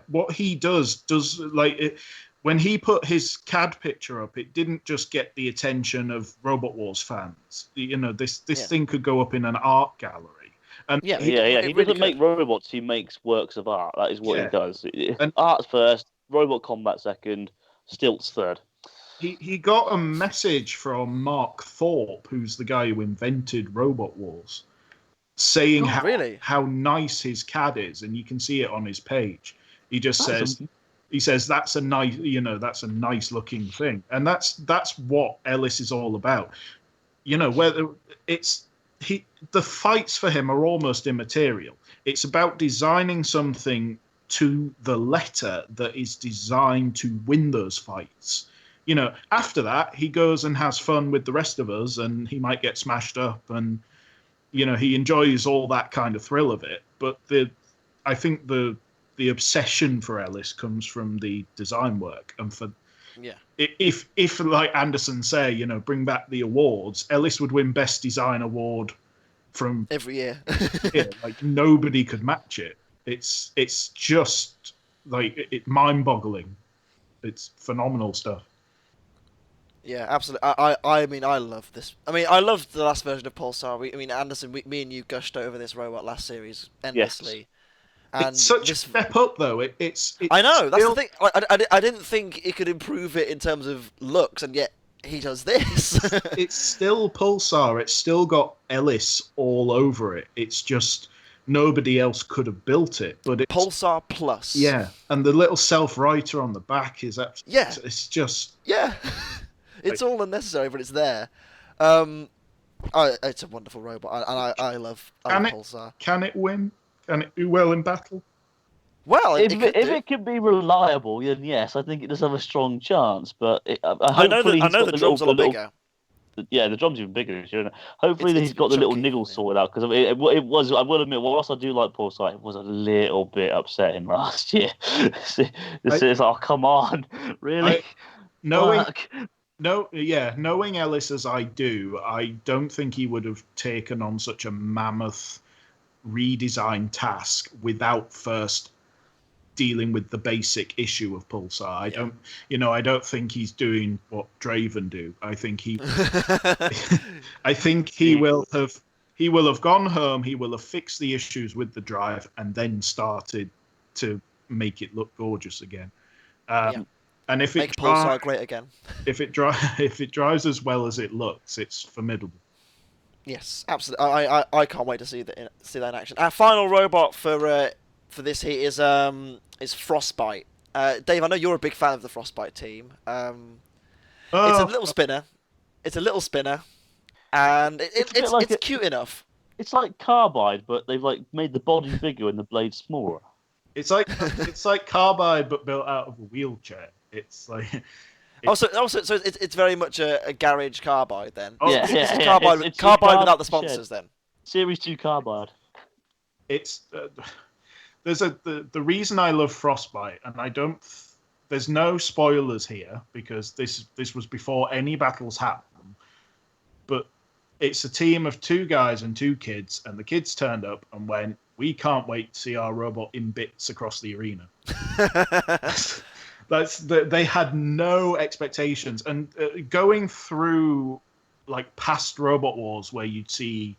What he does like it. When he put his CAD picture up, it didn't just get the attention of Robot Wars fans. This thing could go up in an art gallery. And he doesn't make robots. He makes works of art. That is what he does. And art's first, robot combat second, stilts third. He got a message from Mark Thorpe, who's the guy who invented Robot Wars, saying how nice his CAD is, and you can see it on his page. He just says. He says that's a nice looking thing, and that's what Ellis is all about. Whether the fights for him are almost immaterial. It's about designing something to the letter that is designed to win those fights. After that, he goes and has fun with the rest of us, and he might get smashed up, and he enjoys all that kind of thrill of it. But I think the obsession for Ellis comes from the design work, and if like Anderson say, bring back the awards, Ellis would win Best Design Award from every year. Like nobody could match it. It's just like mind-boggling. It's phenomenal stuff. Yeah, absolutely. I mean, I love this. I mean, I loved the last version of Pulsar. Anderson, me and you gushed over this robot last series endlessly. Yes. And it's such a step up, though. It's I know, that's the thing. I didn't think it could improve it in terms of looks, and yet he does this. It's still Pulsar. It's still got Ellis all over it. It's just nobody else could have built it. But it's Pulsar Plus. Yeah, and the little self-writer on the back is absolutely... Yeah. It's just... Yeah. It's all unnecessary, but it's there. It's a wonderful robot, and I love Pulsar. Can it win? Can it do well in battle? Well, if it can be reliable, then yes, I think it does have a strong chance. But I know the drum's a lot bigger. Yeah, the drum's even bigger. Hopefully, he's got the little niggle sorted out, because it was. I will admit, whilst I do like Pulsar, it was a little bit upsetting last year. It's oh, come on, really? Knowing Ellis as I do, I don't think he would have taken on such a mammoth redesign task without first dealing with the basic issue of Pulsar. I don't think he's doing what Draven do. I think he will have gone home, he will have fixed the issues with the drive, and then started to make it look gorgeous again. And if Make it Pulsar great again. if it drives as well as it looks, it's formidable. Yes, absolutely. I can't wait to see that in action. Our final robot for this heat is Frostbite. Dave, I know you're a big fan of the Frostbite team. It's a little spinner. And it's cute enough. It's like Carbide, but they've like made the body bigger and the blade smaller. It's like Carbide, but built out of a wheelchair. It's like. So it's very much a garage Carbide then. It's Carbide, it's Carbide without the sponsors shed. then. Series 2 Carbide. It's there's the reason I love Frostbite, and I don't. There's no spoilers here because this was before any battles happened. But it's a team of 2 guys and 2 kids, and the kids turned up and went, "We can't wait to see our robot in bits across the arena." They had no expectations, and going through like past Robot Wars where you'd see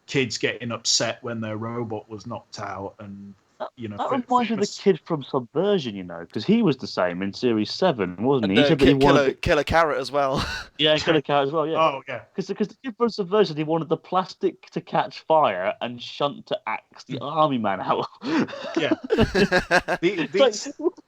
kids getting upset when their robot was knocked out, and that reminds me of the kid from Subversion, because he was the same in Series 7, wasn't he? And, Killer Carrot as well. Yeah, Killer Carrot as well. Yeah. Oh yeah. Because the kid from Subversion, he wanted the plastic to catch fire and shunt to axe the army man out. Yeah.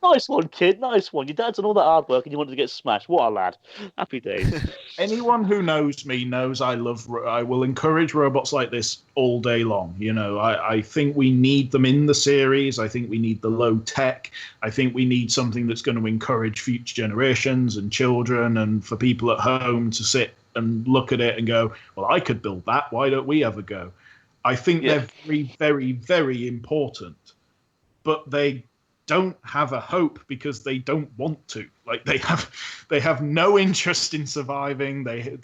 Nice one, kid. Nice one. Your dad's done all that hard work and you wanted to get smashed. What a lad. Happy days. Anyone who knows me knows I will encourage robots like this all day long. I think we need them in the series. I think we need the low tech. I think we need something that's going to encourage future generations and children, and for people at home to sit and look at it and go, well, I could build that. Why don't we have a go? I think they're very, very, very important, but they don't have a hope because they don't want to. Like they have no interest in surviving. They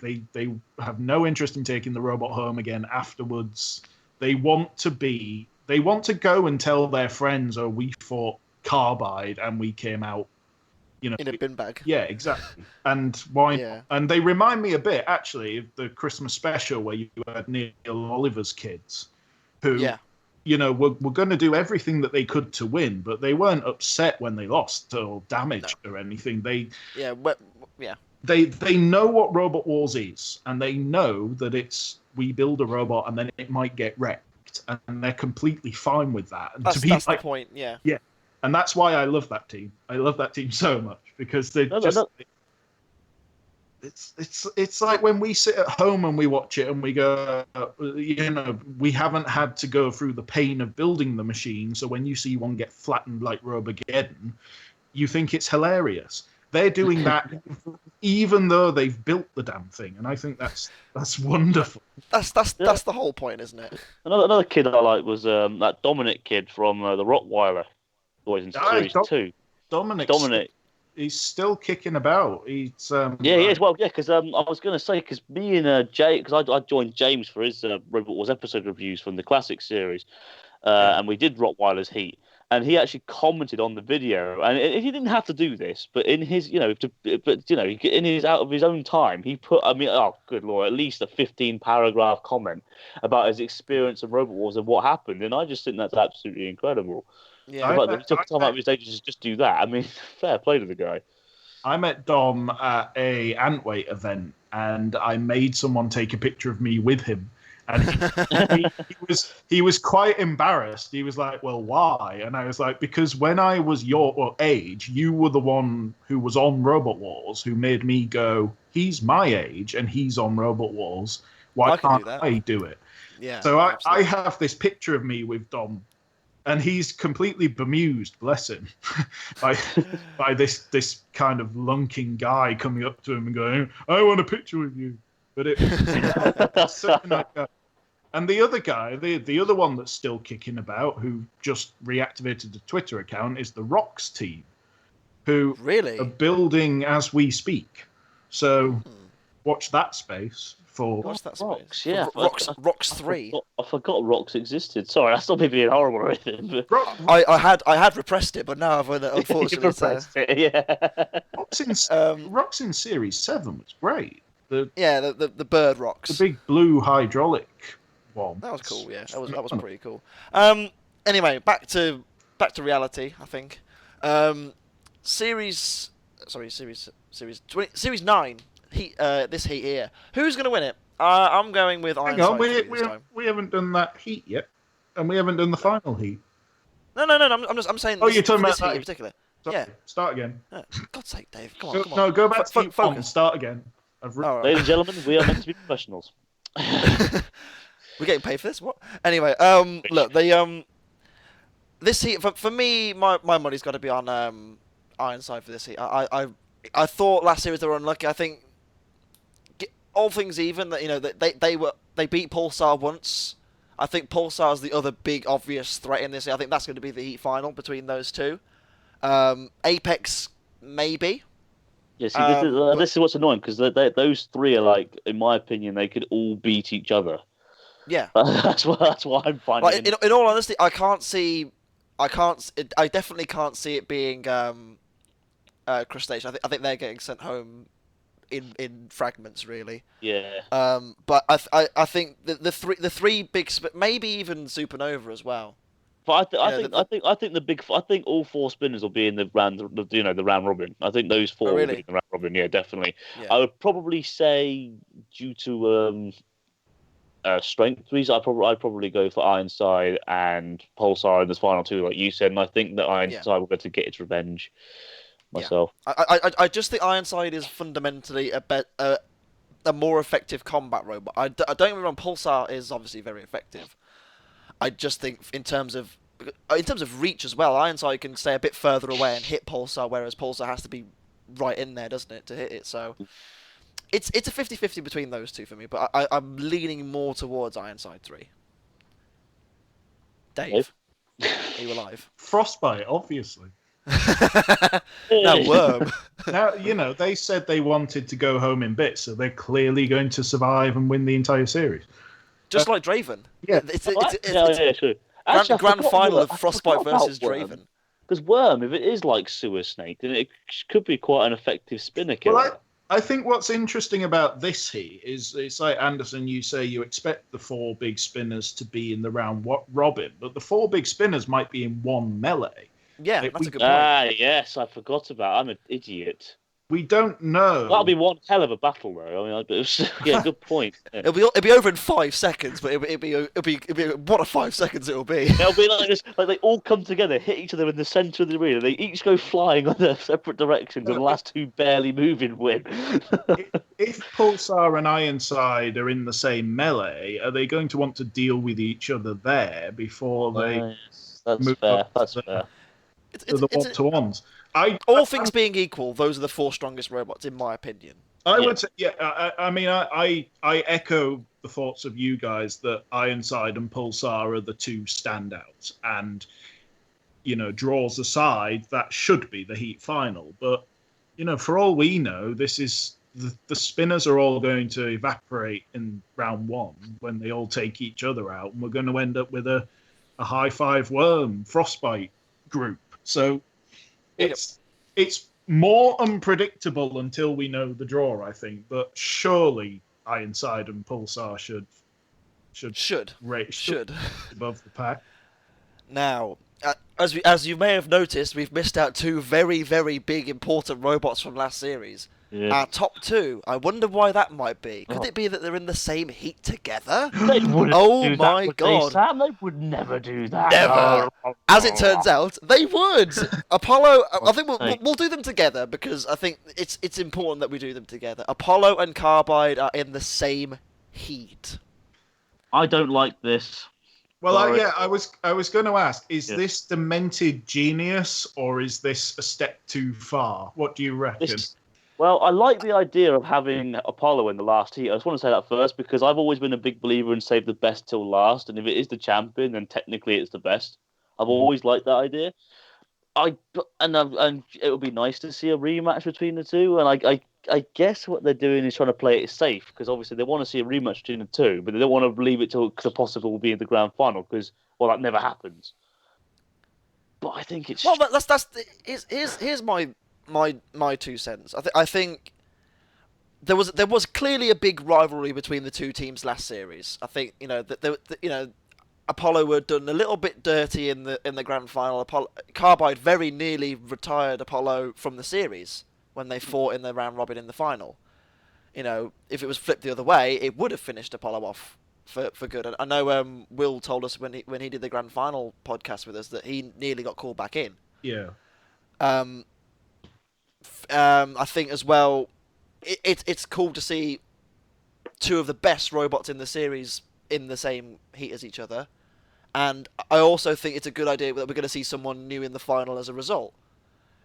have no interest in taking the robot home again afterwards. They want to go and tell their friends, "Oh, we fought Carbide and we came out, in a bin bag." Yeah, exactly. And why? Yeah. And they remind me a bit, actually, of the Christmas special where you had Neil Oliver's kids, who, were going to do everything that they could to win, but they weren't upset when they lost or damaged or anything. They know what Robot Wars is, and they know that we build a robot and then it might get wrecked, and they're completely fine with that. And that's the point. Yeah. Yeah. And that's why I love that team. I love that team so much because they It's like when we sit at home and we watch it and we go, we haven't had to go through the pain of building the machine. So when you see one get flattened like Robogeddon, you think it's hilarious. They're doing that even though they've built the damn thing, and I think that's wonderful. That's the whole point, isn't it? Another kid I like was that Dominic kid from the Rottweiler boys in Series 2. Dominic. He's still kicking about. He's he is. Well, yeah, because I was going to say, because me and Jay, because I joined James for his Robot Wars episode reviews from the classic series, and we did Rottweiler's Heat, and he actually commented on the video, and he didn't have to do this, but in his, in his out of his own time, he put, oh good lord, at least a 15-paragraph comment about his experience of Robot Wars and what happened, and I just think that's absolutely incredible. Yeah, he took time out of his day to just do that. I mean, fair play to the guy. I met Dom at a Antweight event, and I made someone take a picture of me with him. And he was quite embarrassed. He was like, "Well, why?" And I was like, "Because when I was your age, you were the one who was on Robot Wars, who made me go, he's my age and he's on Robot Wars. Why can't I do it?" Yeah. So I have this picture of me with Dom. And he's completely bemused, bless him, by this kind of lunking guy coming up to him and going, "I want a picture with you." But it's such a nice guy. And the other guy, the other one that's still kicking about, who just reactivated the Twitter account, is the Rocks team, who really are building as we speak. So watch that space. What's that Rocks? space? Yeah, Rocks 3. I forgot Rocks existed. Sorry, that's not me being horrible or anything. But... I had repressed it, but now I've unfortunately repressed it. Yeah. Rocks in Series 7 was great. The bird rocks. The big blue hydraulic one. That was cool. Yeah, that was pretty cool. Anyway, back to reality. I think Series sorry, series 9. Heat. This heat here. Who's going to win it? I'm going with Hang Ironside on, this time. we haven't done that heat yet, and we haven't done the final heat. No. I'm saying. Oh, you're talking this about heat that in particular. Sorry, Yeah. Start again. God's sake, Dave. Come on. No, go back to heat 1. focus. Start again. Right. Ladies and gentlemen, we are meant to be professionals. We're getting paid for this. What? Anyway, look, this heat for me, my money's got to be on Ironside for this heat. I thought last series they were unlucky. I think all things even, that they beat Pulsar once. I think Pulsar's the other big obvious threat in this. I think that's going to be the heat final between those two. Apex maybe. Yeah, see, this is what's annoying, because those three are like, in my opinion, they could all beat each other. Yeah. that's why I'm finding. Like, in all honesty, I definitely can't see it being Crustacean. I think they're getting sent home in fragments, really. Yeah. But I think the three big maybe even Supernova as well. But I think all 4 spinners will be in the round, the round robin. I think those 4 will be in the round robin. Yeah, definitely. Yeah. I would probably say, due to strength reasons, I'd probably go for Ironside and Pulsar in the final 2, like you said. And I think that Ironside will go to get its revenge. Myself. Yeah. I just think Ironside is fundamentally a more effective combat robot. I don't get me wrong, Pulsar is obviously very effective. I just think in terms of reach as well, Ironside can stay a bit further away and hit Pulsar, whereas Pulsar has to be right in there, doesn't it, to hit it? So it's a 50-50 between those two for me, but I'm leaning more towards Ironside 3. Dave, are you alive? Frostbite, obviously. That worm. Now, they said they wanted to go home in bits, so they're clearly going to survive and win the entire series. Just like Draven. Yeah. It's true. Grand final of Frostbite versus Draven. Because Worm, if it is like Sewer Snake, then it could be quite an effective spinner killer. Well, I think what's interesting about this heat is, it's like, Anderson, you say you expect the 4 big spinners to be in the round robin, but the 4 big spinners might be in one melee. Yeah, that's a good point. Yes, I forgot about. I'm an idiot. We don't know. That'll be one hell of a battle, though. I mean, yeah, good point. Yeah. It'll be over in 5 seconds, but it'll be what a 5 seconds it'll be. It'll be like this, like they all come together, hit each other in the centre of the arena. They each go flying on their separate directions, and the last 2 barely moving win. If Pulsar and Ironside are in the same melee, are they going to want to deal with each other there before they move up to the one-to-ones? All things being equal, those are the 4 strongest robots, in my opinion. I would say, I mean, I echo the thoughts of you guys that Ironside and Pulsar are the 2 standouts. And, draws aside, that should be the heat final. But, for all we know, this is the spinners are all going to evaporate in round 1 when they all take each other out. And we're going to end up with a high-5 worm Frostbite group. So it's more unpredictable until we know the draw, I think. But surely Ironside and Pulsar should above the pack. Now, as you may have noticed, we've missed out 2 very, very big important robots from last series. Yeah. Our top 2. I wonder why that might be. Could it be that they're in the same heat together? They wouldn't do my that, god! Sam, they would never do that. Never. As it turns out, they would. Apollo. I think we'll do them together, because I think it's important that we do them together. Apollo and Carbide are in the same heat. I don't like this. Well, I was going to ask: is this demented genius, or is this a step too far? What do you reckon? Well, I like the idea of having Apollo in the last heat. I just want to say that first, because I've always been a big believer in save the best till last, and if it is the champion, then technically it's the best. I've always liked that idea. And it would be nice to see a rematch between the 2. And I guess what they're doing is trying to play it safe, because obviously they want to see a rematch between the 2, but they don't want to leave it till the possible will be in the grand final, because that never happens. But I think it's here's my 2 cents. I think there was clearly a big rivalry between the 2 teams last series. I think Apollo were done a little bit dirty in the grand final. Carbide very nearly retired Apollo from the series when they fought in the round robin in the final. You know, if it was flipped the other way, it would have finished Apollo off for good. And I know Will told us when he did the grand final podcast with us that he nearly got called back in. Yeah. I think as well, it's cool to see two of the best robots in the series in the same heat as each other, and I also think it's a good idea that we're going to see someone new in the final as a result.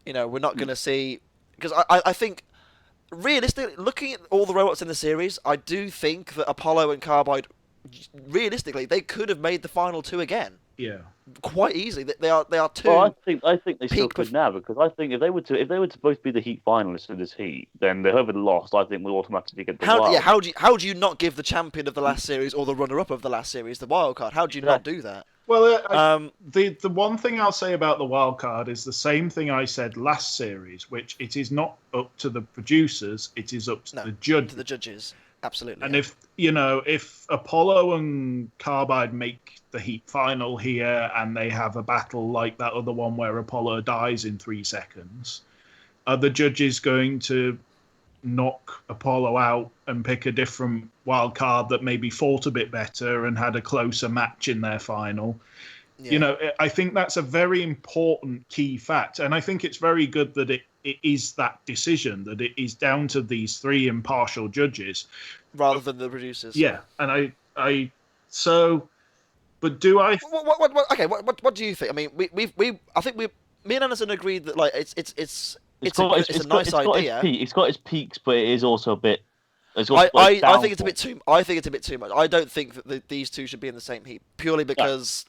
You know, we're not going to see, because I think realistically, looking at all the robots in the series, I do think that Apollo and Carbide, realistically, they could have made the final two again. Yeah. Quite easily. They are two. Well, I think they still peak could now, because I think if they were to both be the Heat finalists in this heat, then whoever lost, I think will automatically get the wild. Yeah, how do you not give the champion of the last series or the runner-up of the last series the wild card? How do you not do that? Well, the one thing I'll say about the wild card is the same thing I said last series, which it is not up to the producers, it is up to the judges. To the judges, absolutely. And if Apollo and Carbide make the Heat final here and they have a battle like that other one where Apollo dies in 3 seconds, are the judges going to knock Apollo out and pick a different wild card that maybe fought a bit better and had a closer match in their final? Yeah. You know, I think that's a very important key fact, and I think it's very good that it is that decision, that it is down to these 3 impartial judges rather than the producers. Yeah, and but do I? What do you think? I mean, I think me and Anderson agreed that like it's a nice idea. It's got its peaks, but it is also a bit. I think it's a bit too. I think it's a bit too much. I don't think that these two should be in the same heat purely because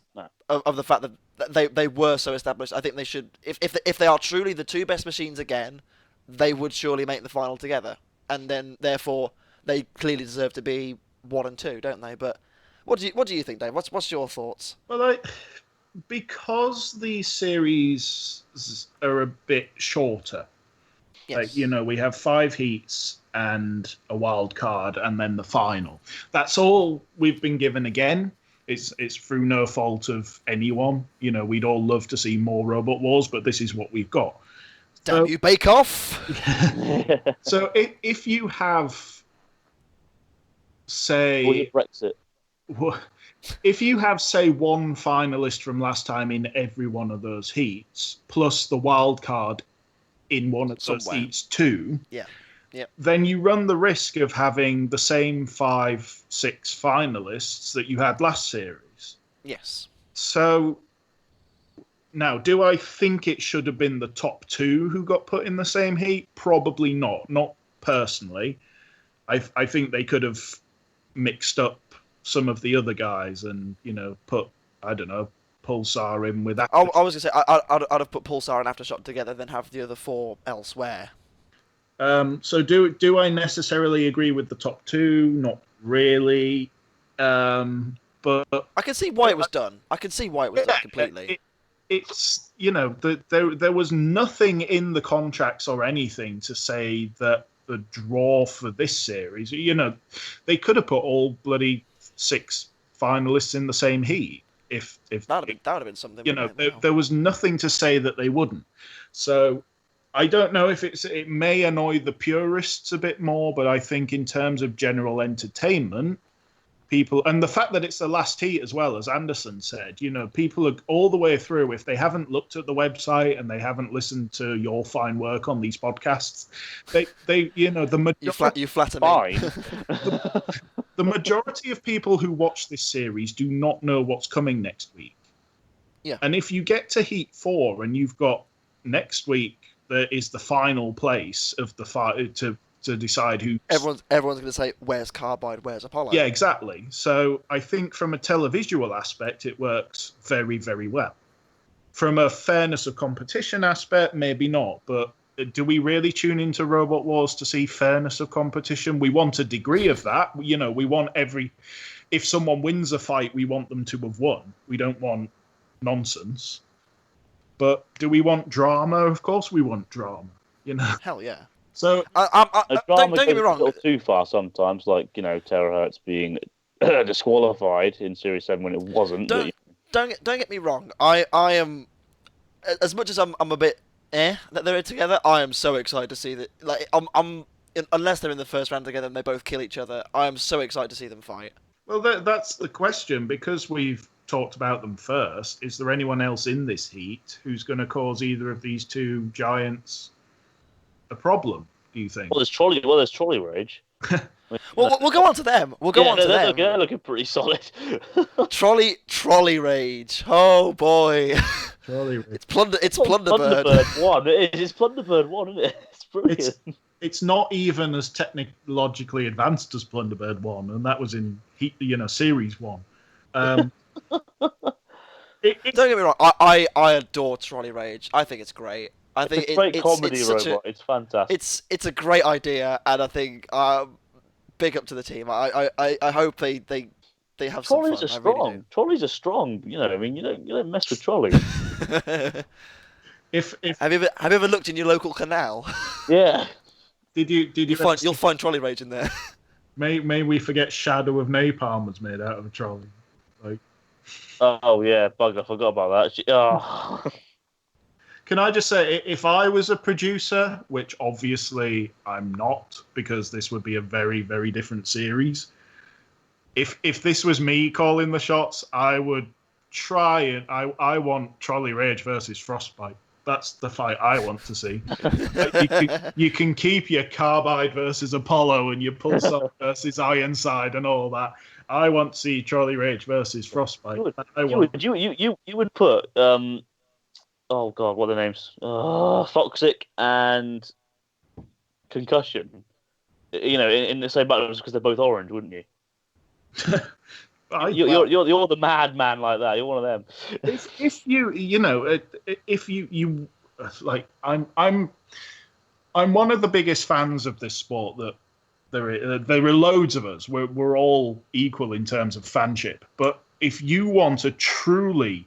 of the fact that they were so established. I think they should. If they are truly the 2 best machines again, they would surely make the final together, and then therefore they clearly deserve to be 1 and 2, don't they? But what do you think, Dave? What's your thoughts? Well, because these series are a bit shorter. Yes. Like, we have 5 heats and a wild card and then the final. That's all we've been given again. It's through no fault of anyone. We'd all love to see more Robot Wars, but this is what we've got. Damn you, Bake Off! So if you have, say... Brexit. If you have, say, 1 finalist from last time in every one of those heats, plus the wild card in one of those heats too, then you run the risk of having the same 5-6 finalists that you had last series. Yes. So, now, do I think it should have been the top 2 who got put in the same heat? Probably not. Not personally. I think they could have mixed up some of the other guys and, put, I don't know, Pulsar in with that. I was going to say, I'd have put Pulsar and Aftershock together, then have the other 4 elsewhere. So do I necessarily agree with the top 2? Not really. But I can see why it was done. I can see why it was done completely. It's, there was nothing in the contracts or anything to say that the draw for this series, they could have put all bloody 6 finalists in the same heat. If that would have been something. There was nothing to say that they wouldn't. So I don't know if it may annoy the purists a bit more, but I think in terms of general entertainment, people, and the fact that it's the last heat as well, as Anderson said, people are all the way through. If they haven't looked at the website and they haven't listened to your fine work on these podcasts, they the majority, you flatter me. The majority of people who watch this series do not know what's coming next week. Yeah. And if you get to Heat 4 and you've got next week, there is the final place of the fight to decide who... Everyone's going to say, where's Carbide, where's Apollo? Yeah, exactly. So I think from a televisual aspect, it works very, very well. From a fairness of competition aspect, maybe not, but do we really tune into Robot Wars to see fairness of competition? We want a degree of that. We want if someone wins a fight, we want them to have won. We don't want nonsense. But do we want drama? Of course we want drama. Hell yeah. So don't get me wrong. A little too far sometimes, like Terahertz being disqualified in Series 7 when it wasn't. Don't get me wrong. I am, as much as I'm a bit that they're together. I am so excited to see that. Like, unless they're in the first round together and they both kill each other, I am so excited to see them fight. Well, that's the question, because we've talked about them first. Is there anyone else in this heat who's going to cause either of these two giants a problem, do you think? Well, there's Trolley Rage. Well, we'll go on to them. We'll go on to them. They're looking pretty solid. Trolley Rage. Oh boy. Trolley Rage. It's Plunderbird. Plunderbird 1. It's Plunderbird 1, isn't it? It's brilliant. It's not even as technologically advanced as Plunderbird 1, and that was in Series 1. Don't get me wrong. I adore Trolley Rage. I think it's great. I think it's a great comedy robot. It's fantastic. It's a great idea, and I think big up to the team. I hope they have some fun. Trolleys are strong. Really Trolleys are strong. You don't mess with trolleys. If have you ever looked in your local canal? Yeah. Did you You'll find Trolley Rage in there. May we forget Shadow of Napalm was made out of a trolley. Like. Oh yeah, bugger! I forgot about that. Oh. Can I just say, if I was a producer, which obviously I'm not, because this would be a very, very different series. If this was me calling the shots, I would try and I want Trolley Rage versus Frostbite. That's the fight I want to see. You can keep your Carbide versus Apollo and your Pulsar versus Ironside and all that. I want to see Trolley Rage versus Frostbite. You would put oh god, what are the names? Foxic and Concussion. In the same battles because they're both orange, wouldn't you? You're the madman like that. You're one of them. If you like, I'm one of the biggest fans of this sport. That there are loads of us. We're all equal in terms of fanship. But if you want a truly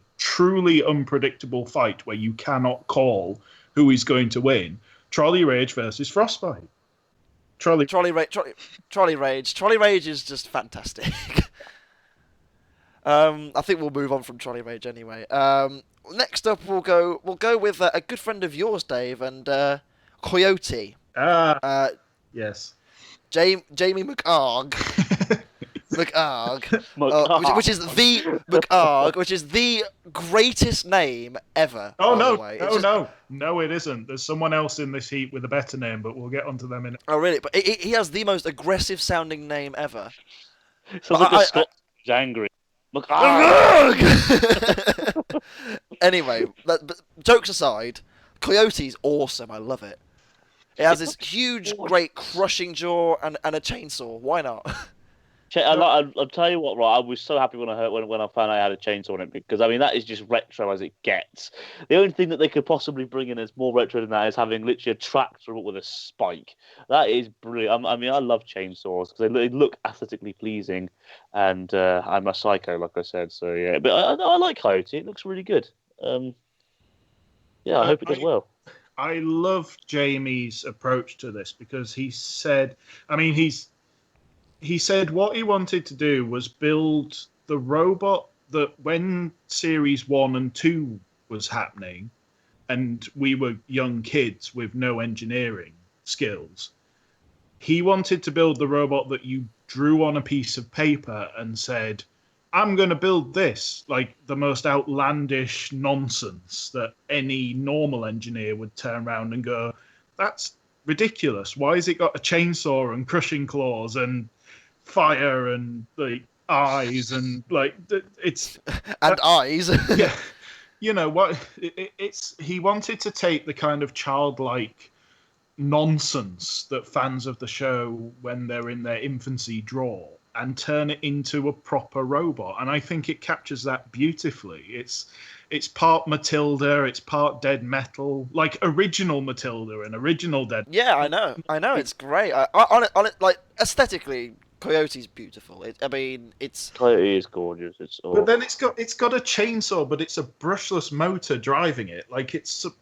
unpredictable fight where you cannot call who is going to win, Trolley Rage versus Frostbite. Trolley Rage is just fantastic. I think we'll move on from Trolley Rage anyway. Next up, we'll go with a good friend of yours, Dave, and Coyote. Yes. Jamie McArg. Which is the McArg, which is the greatest name ever. Oh no, it isn't. There's someone else in this heat with a better name, but we'll get onto them in. Oh really? But he has the most aggressive sounding name ever. Sounds like a Scottish angry. Anyway, but jokes aside, Coyote's awesome. I love it. It has this huge, great crushing jaw and a chainsaw. Why not? I'll tell you what, right? I was so happy when I found out I had a chainsaw on it, because I mean that is just retro as it gets. The only thing that they could possibly bring in as more retro than that is having literally a tractor with a spike. That is brilliant. I mean, I love chainsaws because they look aesthetically pleasing, and I'm a psycho, like I said. So yeah, but I like Coyote. It looks really good. Yeah, I hope it does well. I love Jamie's approach to this because he said what he wanted to do was build the robot that when Series 1 and 2 was happening and we were young kids with no engineering skills, he wanted to build the robot that you drew on a piece of paper and said, I'm going to build this, like the most outlandish nonsense that any normal engineer would turn around and go, that's ridiculous. Why has it got a chainsaw and crushing claws and fire and like eyes and like it's and eyes? Yeah, what? He wanted to take the kind of childlike nonsense that fans of the show, when they're in their infancy, draw and turn it into a proper robot, and I think it captures that beautifully. It's part Matilda, it's part Dead Metal, like original Matilda and original Dead. Yeah, I know, it's great. On it, like aesthetically, Coyote's beautiful. Coyote is gorgeous. But then it's got a chainsaw, but it's a brushless motor driving it. Like it's a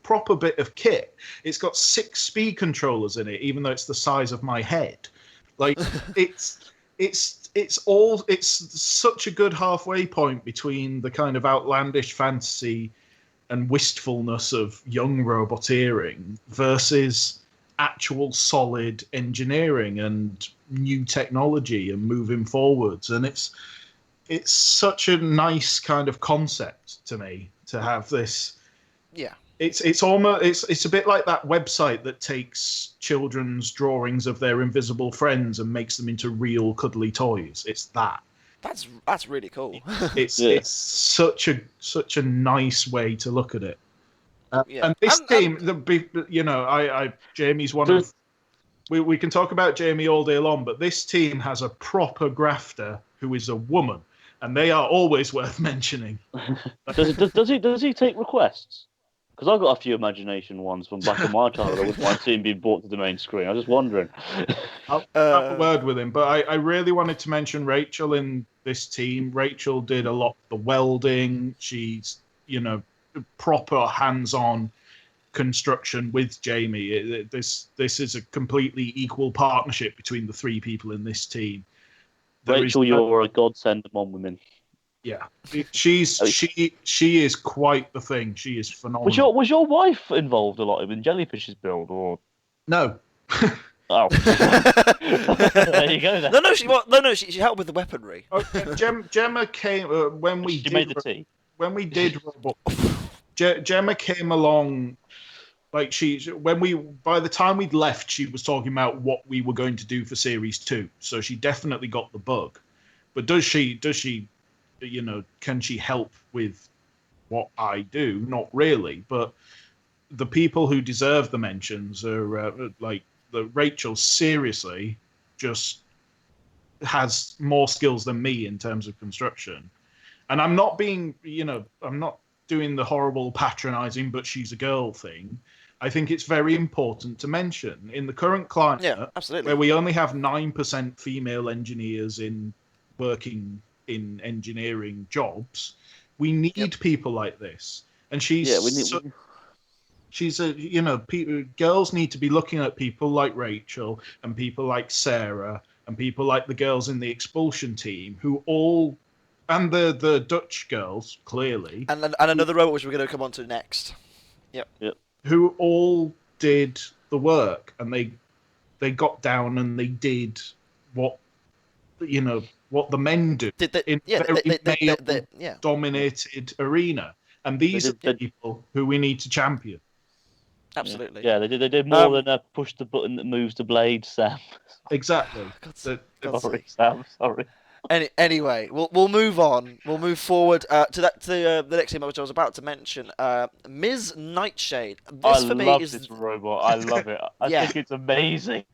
proper bit of kit. It's got 6 speed controllers in it, even though it's the size of my head. Like it's such a good halfway point between the kind of outlandish fantasy and wistfulness of young roboteering versus actual solid engineering and new technology and moving forwards. And it's such a nice kind of concept to me to have this. Yeah. It's almost it's a bit like that website that takes children's drawings of their invisible friends and makes them into real cuddly toys. It's that. That's really cool. It's such a nice way to look at it. Yeah. And this team, Jamie's one of. We can talk about Jamie all day long, but this team has a proper grafter who is a woman, and they are always worth mentioning. Does he take requests? Because I've got a few imagination ones from back in my childhood. I wouldn't mind seeing being brought to the main screen. I was just wondering. I'll have a word with him, but I really wanted to mention Rachel in this team. Rachel did a lot of the welding. She's, proper hands-on construction with Jamie. This is a completely equal partnership between the three people in this team. Rachel, you're a godsend among women. Yeah, she is quite the thing. She is phenomenal. Was your wife involved a lot in Jellyfish's build, or no? Oh, there you go. Then. No, she helped with the weaponry. Okay, Gemma came when we made the tea. When we did Gemma came along. Like by the time we'd left, she was talking about what we were going to do for Series 2. So she definitely got the bug. But does she? Can she help with what I do? Not really, but the people who deserve the mentions are Rachel seriously just has more skills than me in terms of construction. And I'm not being, I'm not doing the horrible patronizing, but she's a girl thing. I think it's very important to mention in the current climate, absolutely, where we only have 9% female engineers working in engineering jobs, we need people like this. And girls need to be looking at people like Rachel and people like Sarah and people like the girls in the Expulsion team who all, and the Dutch girls clearly, and another robot which we're going to come on to next. Yep. Who all did the work, and they got down and they did what the men do in a dominated arena. And these are the people who we need to champion. Absolutely. Yeah, they did more than push the button that moves the blade, Sam. Exactly. Sorry, Sam. Sorry. Anyway, we'll move on. We'll move forward to the next email which I was about to mention. Ms. Nightshade. This for me is this robot. I love it. I think it's amazing.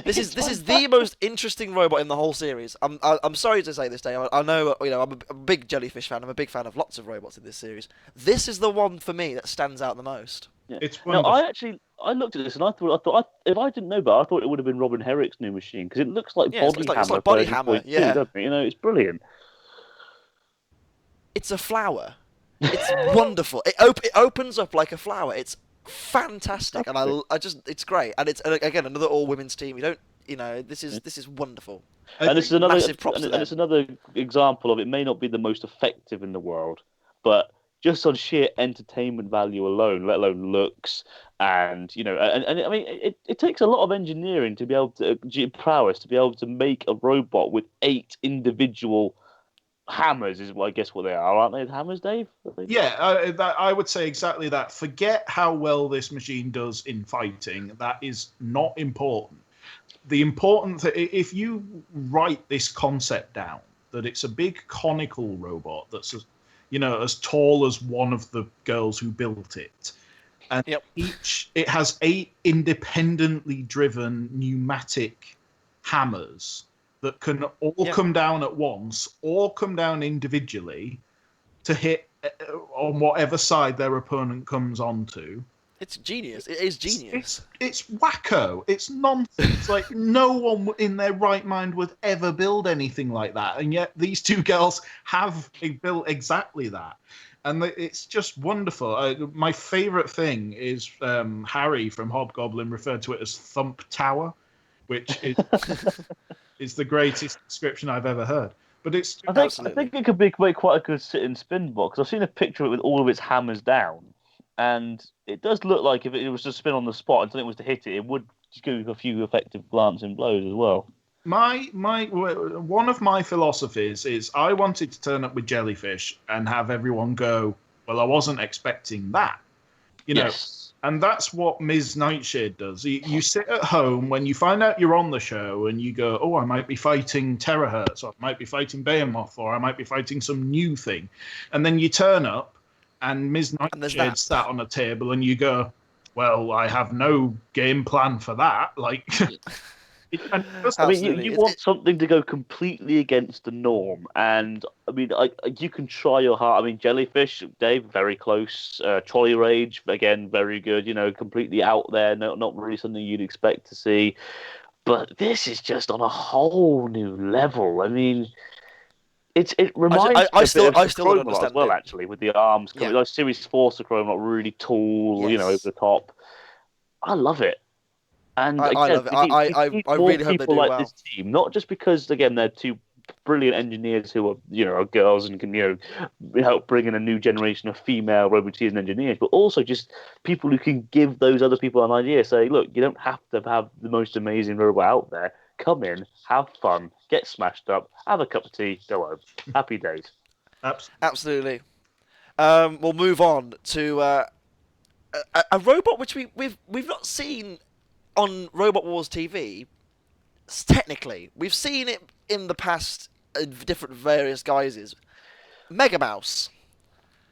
This is the most interesting robot in the whole series. I'm sorry to say this, Dave. I know I'm a big Jellyfish fan. I'm a big fan of lots of robots in this series. This is the one for me that stands out the most. Yeah. It's wonderful. I looked at this and I thought if I didn't know better, I thought it would have been Robin Herrick's new machine because it looks like Body Hammer. It's like Body Hammer. Yeah, doesn't it? It's brilliant. It's a flower. It's wonderful. It opens up like a flower. It's fantastic, and it's great. And it's again another all women's team. This is wonderful. And this is another massive props to them. it's another example of it may not be the most effective in the world, but just on sheer entertainment value alone, let alone looks, and I mean, it takes a lot of engineering to be able to prowess to be able to make a robot with 8 individual hammers. Is I guess what they are, aren't they? Hammers, Dave? Yeah, I would say exactly that. Forget how well this machine does in fighting. That is not important. The important thing, if you write this concept down, that it's a big conical robot that's as tall as one of the girls who built it. And it has 8 independently driven pneumatic hammers that can all come down at once or come down individually to hit on whatever side their opponent comes onto. It's genius. It is genius. It's wacko. It's nonsense. Like, no one in their right mind would ever build anything like that. And yet these two girls have built exactly that. And it's just wonderful. My favourite thing is Harry from Hobgoblin referred to it as Thump Tower, which is, is the greatest description I've ever heard. But it's I think it could be quite a good sit-in spin box. I've seen a picture of it with all of its hammers down, and it does look like if it was to spin on the spot and something was to hit it, it would just give a few effective glancing blows as well. One of my philosophies is I wanted to turn up with Jellyfish and have everyone go, well, I wasn't expecting that, Yes. And that's what Ms. Nightshade does. You sit at home when you find out you're on the show and you go, oh, I might be fighting Terahertz, or I might be fighting Behemoth, or I might be fighting some new thing. And then you turn up and Ms. Nightshade sat on a table and you go, well, I have no game plan for that. Like, I mean, you want something to go completely against the norm, and I mean, you can try your heart. I mean, Jellyfish, Dave, very close. Trolley Rage, again, very good. Completely out there, not really something you'd expect to see. But this is just on a whole new level. I mean, it reminds me I a still bit of don't Chroma understand as well, it. actually, with the arms. Yeah. Like Series 4 Chroma, really tall, Yes. over the top. I love it. And I again, love it. I more really hope they people do like well. this team, not just because again they're two brilliant engineers who are are girls and can help bring in a new generation of female roboteers and engineers, but also just people who can give those other people an idea. Say, look, you don't have to have the most amazing robot out there. Come in, have fun, get smashed up, have a cup of tea, go home. Happy days. Absolutely. We'll move on to a robot which we've not seen on Robot Wars TV. Technically, we've seen it in the past in different various guises. Mega Mouse.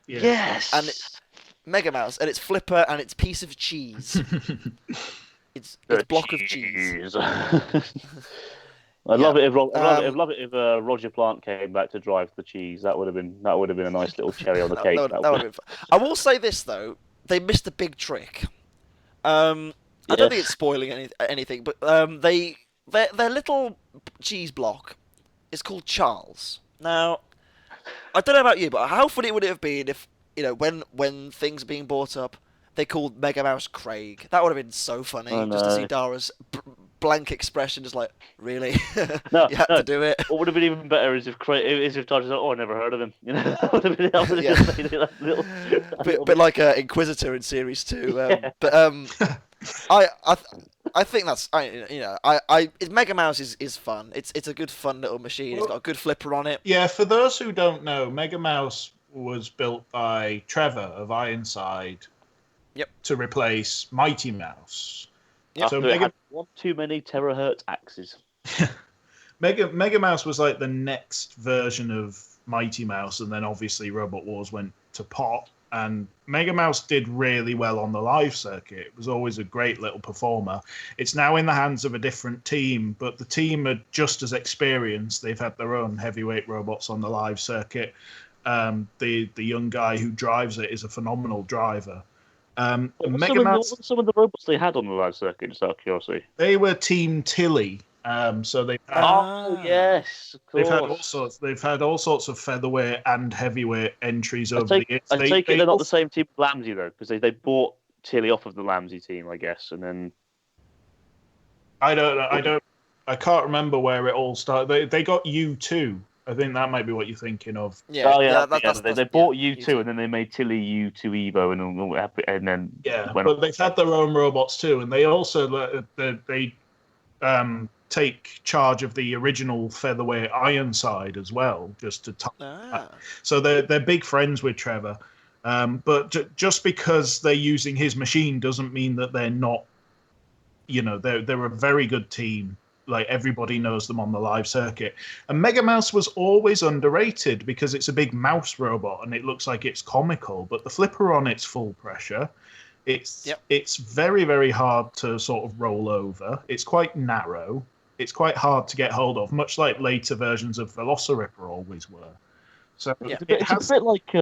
Yeah. Yes. And Mega Mouse, and it's Flipper, and it's piece of cheese. it's block of cheese. I'd love it if Roger Plant came back to drive the cheese. That would have been a nice little cherry on the cake. That would have been fun. I will say this though, they missed a big trick. I don't think it's spoiling anything, but their little cheese block is called Charles. Now, I don't know about you, but how funny would it have been if when things are being brought up, they called Mega Mouse Craig? That would have been so funny, just to see Dara's blank expression, just like, really? No, you had to do it. What would have been even better is if Dara said, "Oh, I never heard of him." That would have just made it that little. Bit like Inquisitor in Series 2. Yeah. But I think that's Mega Mouse is fun. It's a good fun little machine. It's got a good flipper on it. Yeah, for those who don't know, Mega Mouse was built by Trevor of Ironside. Yep. To replace Mighty Mouse. Yep. So it had one too many terahertz axes. Mega Mouse was like the next version of Mighty Mouse, and then obviously Robot Wars went to pot. And Mega Mouse did really well on the live circuit. It was always a great little performer. It's now in the hands of a different team, but the team are just as experienced. They've had their own heavyweight robots on the live circuit. The young guy who drives it is a phenomenal driver. Some of the robots they had on the live circuit, just out of curiosity? They were Team Tilly. So they yes, of course. They've had all sorts of featherweight and heavyweight entries over the years. I take it they're not the same team as Lamsey though, because they bought Tilly off of the Lamsey team, I guess, and then I can't remember where it all started. They got U2. I think that might be what you're thinking of. Yeah, they bought U2 and then they made Tilly U2 Evo and then but they've had their own robots too, and they also they take charge of the original featherweight Ironside as well, just to so they're big friends with Trevor. But just because they're using his machine doesn't mean that they're not. They're a very good team. Like, everybody knows them on the live circuit. And Mega Mouse was always underrated because it's a big mouse robot and it looks like it's comical, but the flipper on it's full pressure. It's very, very hard to sort of roll over. It's quite narrow. It's quite hard to get hold of, much like later versions of Velociraptor always were. So it's a bit like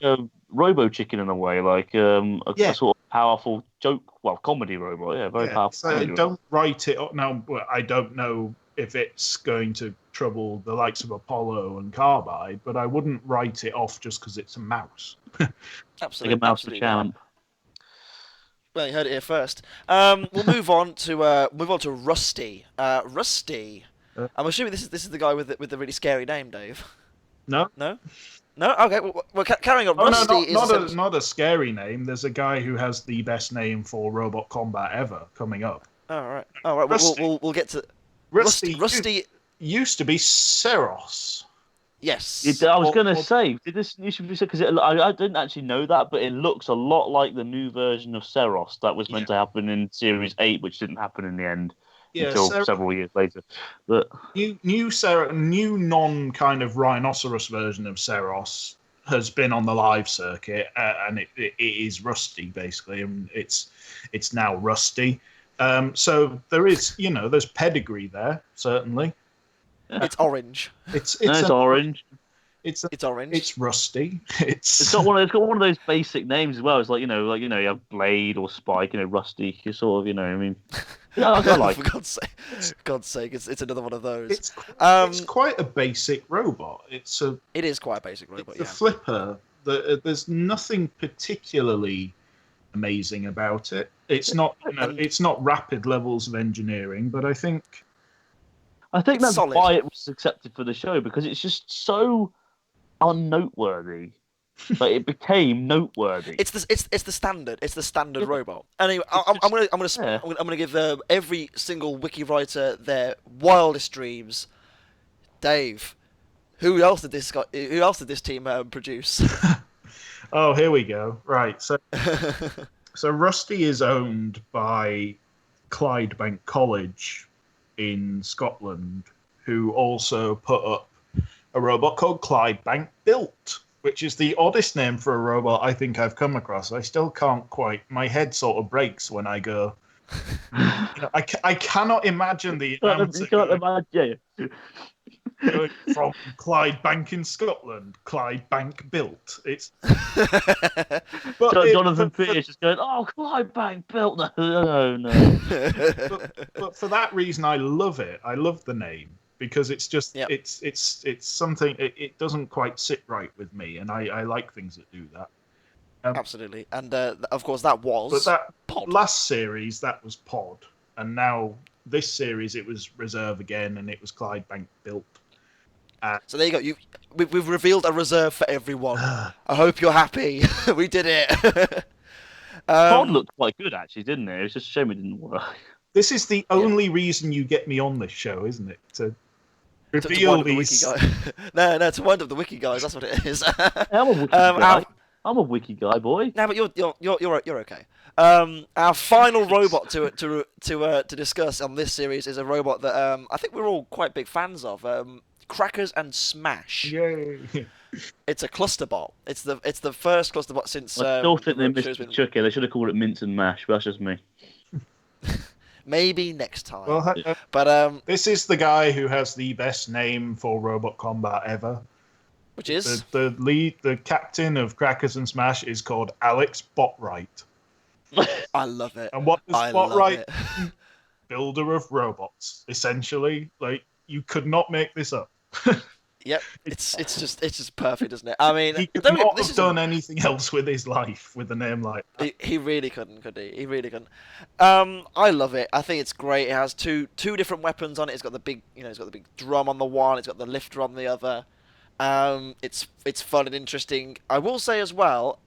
Robo Chicken in a way, like a sort of powerful comedy robot. Yeah, very powerful. So don't write it up now. I don't know if it's going to trouble the likes of Apollo and Carbide, but I wouldn't write it off just because it's a mouse. Absolutely, like a mouse for champ. Well, you heard it here first. We'll move on to Rusty. Rusty. I'm assuming this is the guy with the really scary name, Dave. No. No. No. Okay. Well, carrying on. Oh Rusty no, is not a scary name. There's a guy who has the best name for robot combat ever coming up. All right. All right. We'll get to Rusty. Used to be Seros. Yes. I was going to say, did this used to be because I didn't actually know that, but it looks a lot like the new version of Seros that was meant to happen in Series 8, which didn't happen in the end until several years later. But new non kind of rhinoceros version of Seros has been on the live circuit, and it is Rusty basically, and it's now Rusty. So there is, there's pedigree there certainly. It's orange. It's orange. It's orange. It's Rusty. It's got one of those basic names as well. It's like you have Blade or Spike, Rusty. You sort of, I mean, I like. For God's sake, it's another one of those. It's quite a basic robot. It is quite a basic robot. The flipper. There's nothing particularly amazing about it. It's not it's not rapid levels of engineering, but I think that's solid. why it was accepted for the show, because it's just so unnoteworthy. Like it became noteworthy. It's the standard. It's the standard robot. Anyway, I'm gonna give every single wiki writer their wildest dreams. Dave, who else did this team produce? Oh, here we go. Right, so Rusty is owned by Clydebank College in Scotland, who also put up a robot called Clydebank Built, which is the oddest name for a robot I think I've come across. I still can't quite. My head sort of breaks when I go. I cannot imagine the announcer going from Clydebank in Scotland, Clydebank Built. It's Jonathan Pierce is going, oh, Clydebank Built. No. But for that reason, I love it. I love the name because it's just it's something. It doesn't quite sit right with me, and I like things that do that. Absolutely, and of course that was. But that Pod. Last series that was Pod, and now this series it was Reserve again, and it was Clydebank Built. So there you go. We've revealed a reserve for everyone. I hope you're happy. We did it. Pod looked quite good, actually, didn't it? It was just a shame it didn't work. This is the only reason you get me on this show, isn't it? To reveal these. No, to wind up the wiki guys. That's what it is. I'm a wiki guy. I'm a wiki guy, boy. No, but you're okay. Our final robot to discuss on this series is a robot that I think we're all quite big fans of. Crackers and Smash. Yay! It's a clusterbot. It's the first clusterbot since. I still think they missed the Chucky. They should have called it Mince and Mash. But that's just me. Maybe next time. Well, but this is the guy who has the best name for robot combat ever. Which is the captain of Crackers and Smash is called Alex Botright. I love it. And what does Botright? Builder of robots, essentially. Like you could not make this up. Yep, it's just perfect, isn't it? I mean, he could not have done anything else with his life with a name like that. He really couldn't, could he? He really couldn't. I love it. I think it's great. It has two different weapons on it. It's got the big, it's got the big drum on the one. It's got the lifter on the other. It's fun and interesting. I will say as well,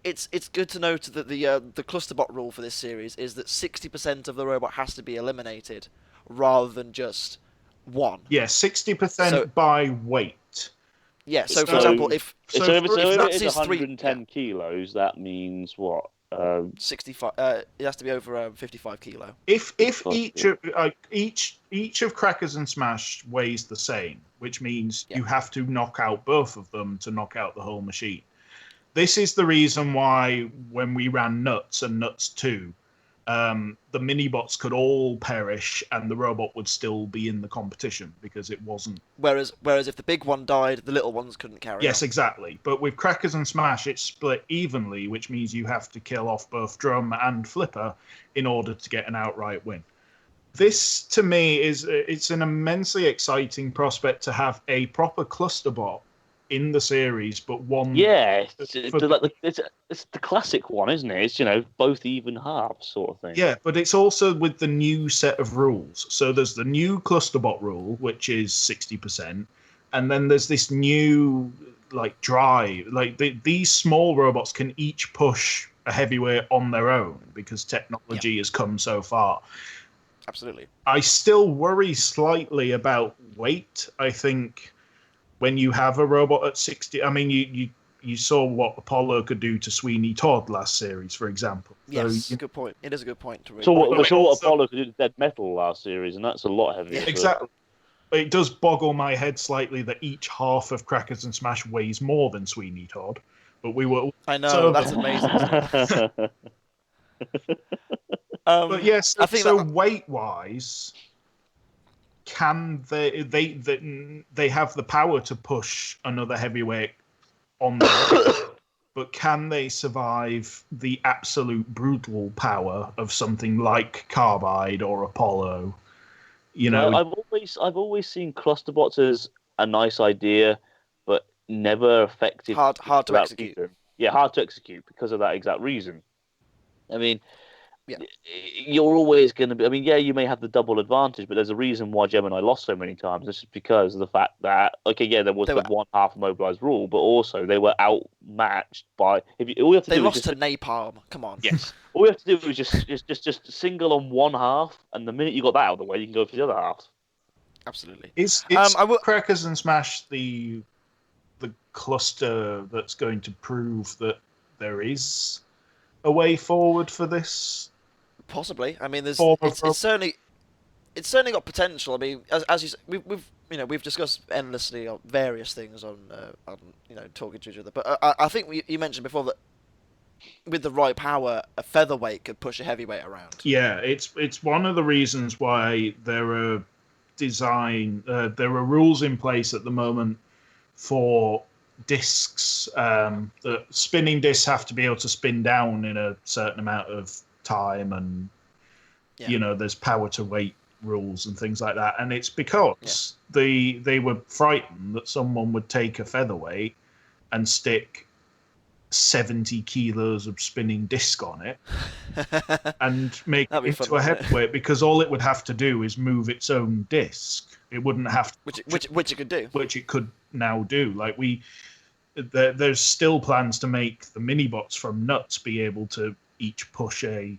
it's good to note that the clusterbot rule for this series is that 60% of the robot has to be eliminated, rather than just one. Yeah, 60% by weight. Yeah, so for example, if it is 110 kilos, that means what? 65. It has to be over 55 kilo. If each of Crackers and Smash weighs the same, which means you have to knock out both of them to knock out the whole machine. This is the reason why when we ran Nuts and Nuts 2, the mini-bots could all perish and the robot would still be in the competition because it wasn't... Whereas if the big one died, the little ones couldn't carry on. Yes, exactly. But with Crackers and Smash, it's split evenly, which means you have to kill off both Drum and Flipper in order to get an outright win. This, to me, it's an immensely exciting prospect to have a proper cluster bot in the series, but one... Yeah, it's the classic one, isn't it? It's, both even halves sort of thing. Yeah, but it's also with the new set of rules. So there's the new clusterbot rule, which is 60%. and then there's this new like drive. Like these small robots can each push a heavyweight on their own because technology has come so far. Absolutely. I still worry slightly about weight. I think when you have a robot at 60, I mean, you saw what Apollo could do to Sweeney Todd last series, for example. Yes, So, good point. It is a good point to read. So what also- Apollo could do to Dead Metal last series, and that's a lot heavier. Yeah, exactly. It does boggle my head slightly that each half of Crackers and Smash weighs more than Sweeney Todd. But we were. I know, So- that's amazing. Isn't it? But yes, I think so that- weight-wise, can they have the power to push another heavyweight on their own, but can they survive the absolute brutal power of something like Carbide or Apollo? You know, I've always seen clusterbots as a nice idea, but never effective. Hard to for that execute. reason. Yeah, hard to execute because of that exact reason. I mean, Yeah. you're always going to be. I mean, yeah, you may have the double advantage, but there's a reason why Gemini lost so many times. It's just because of the fact that, okay, yeah, there was They the were- 1/2 mobilized rule, but also they were outmatched by. All you have to They do lost is just, to Napalm. Come on. yes. All you have to do is just single on 1/2, and the minute you got that out of the way, you can go for the other half. Absolutely. is I will- Crackers and Smash the cluster that's going to prove that there is a way forward for this? Possibly. I mean, Form of it's certainly got potential. I mean, as you we've discussed endlessly on various things on talking to each other. But I think you mentioned before that with the right power, a featherweight could push a heavyweight around. Yeah, it's one of the reasons why there are rules in place at the moment for discs. The spinning discs have to be able to spin down in a certain amount of time, and there's power to weight rules and things like that. And it's because they were frightened that someone would take a featherweight and stick 70 kilos of spinning disc on it and make it That'd be into fun, a wouldn't it? heavyweight, because all it would have to do is move its own disc. It wouldn't have to, Which it could do. which it could now do. Like there's still plans to make the mini bots from Nuts be able to each push a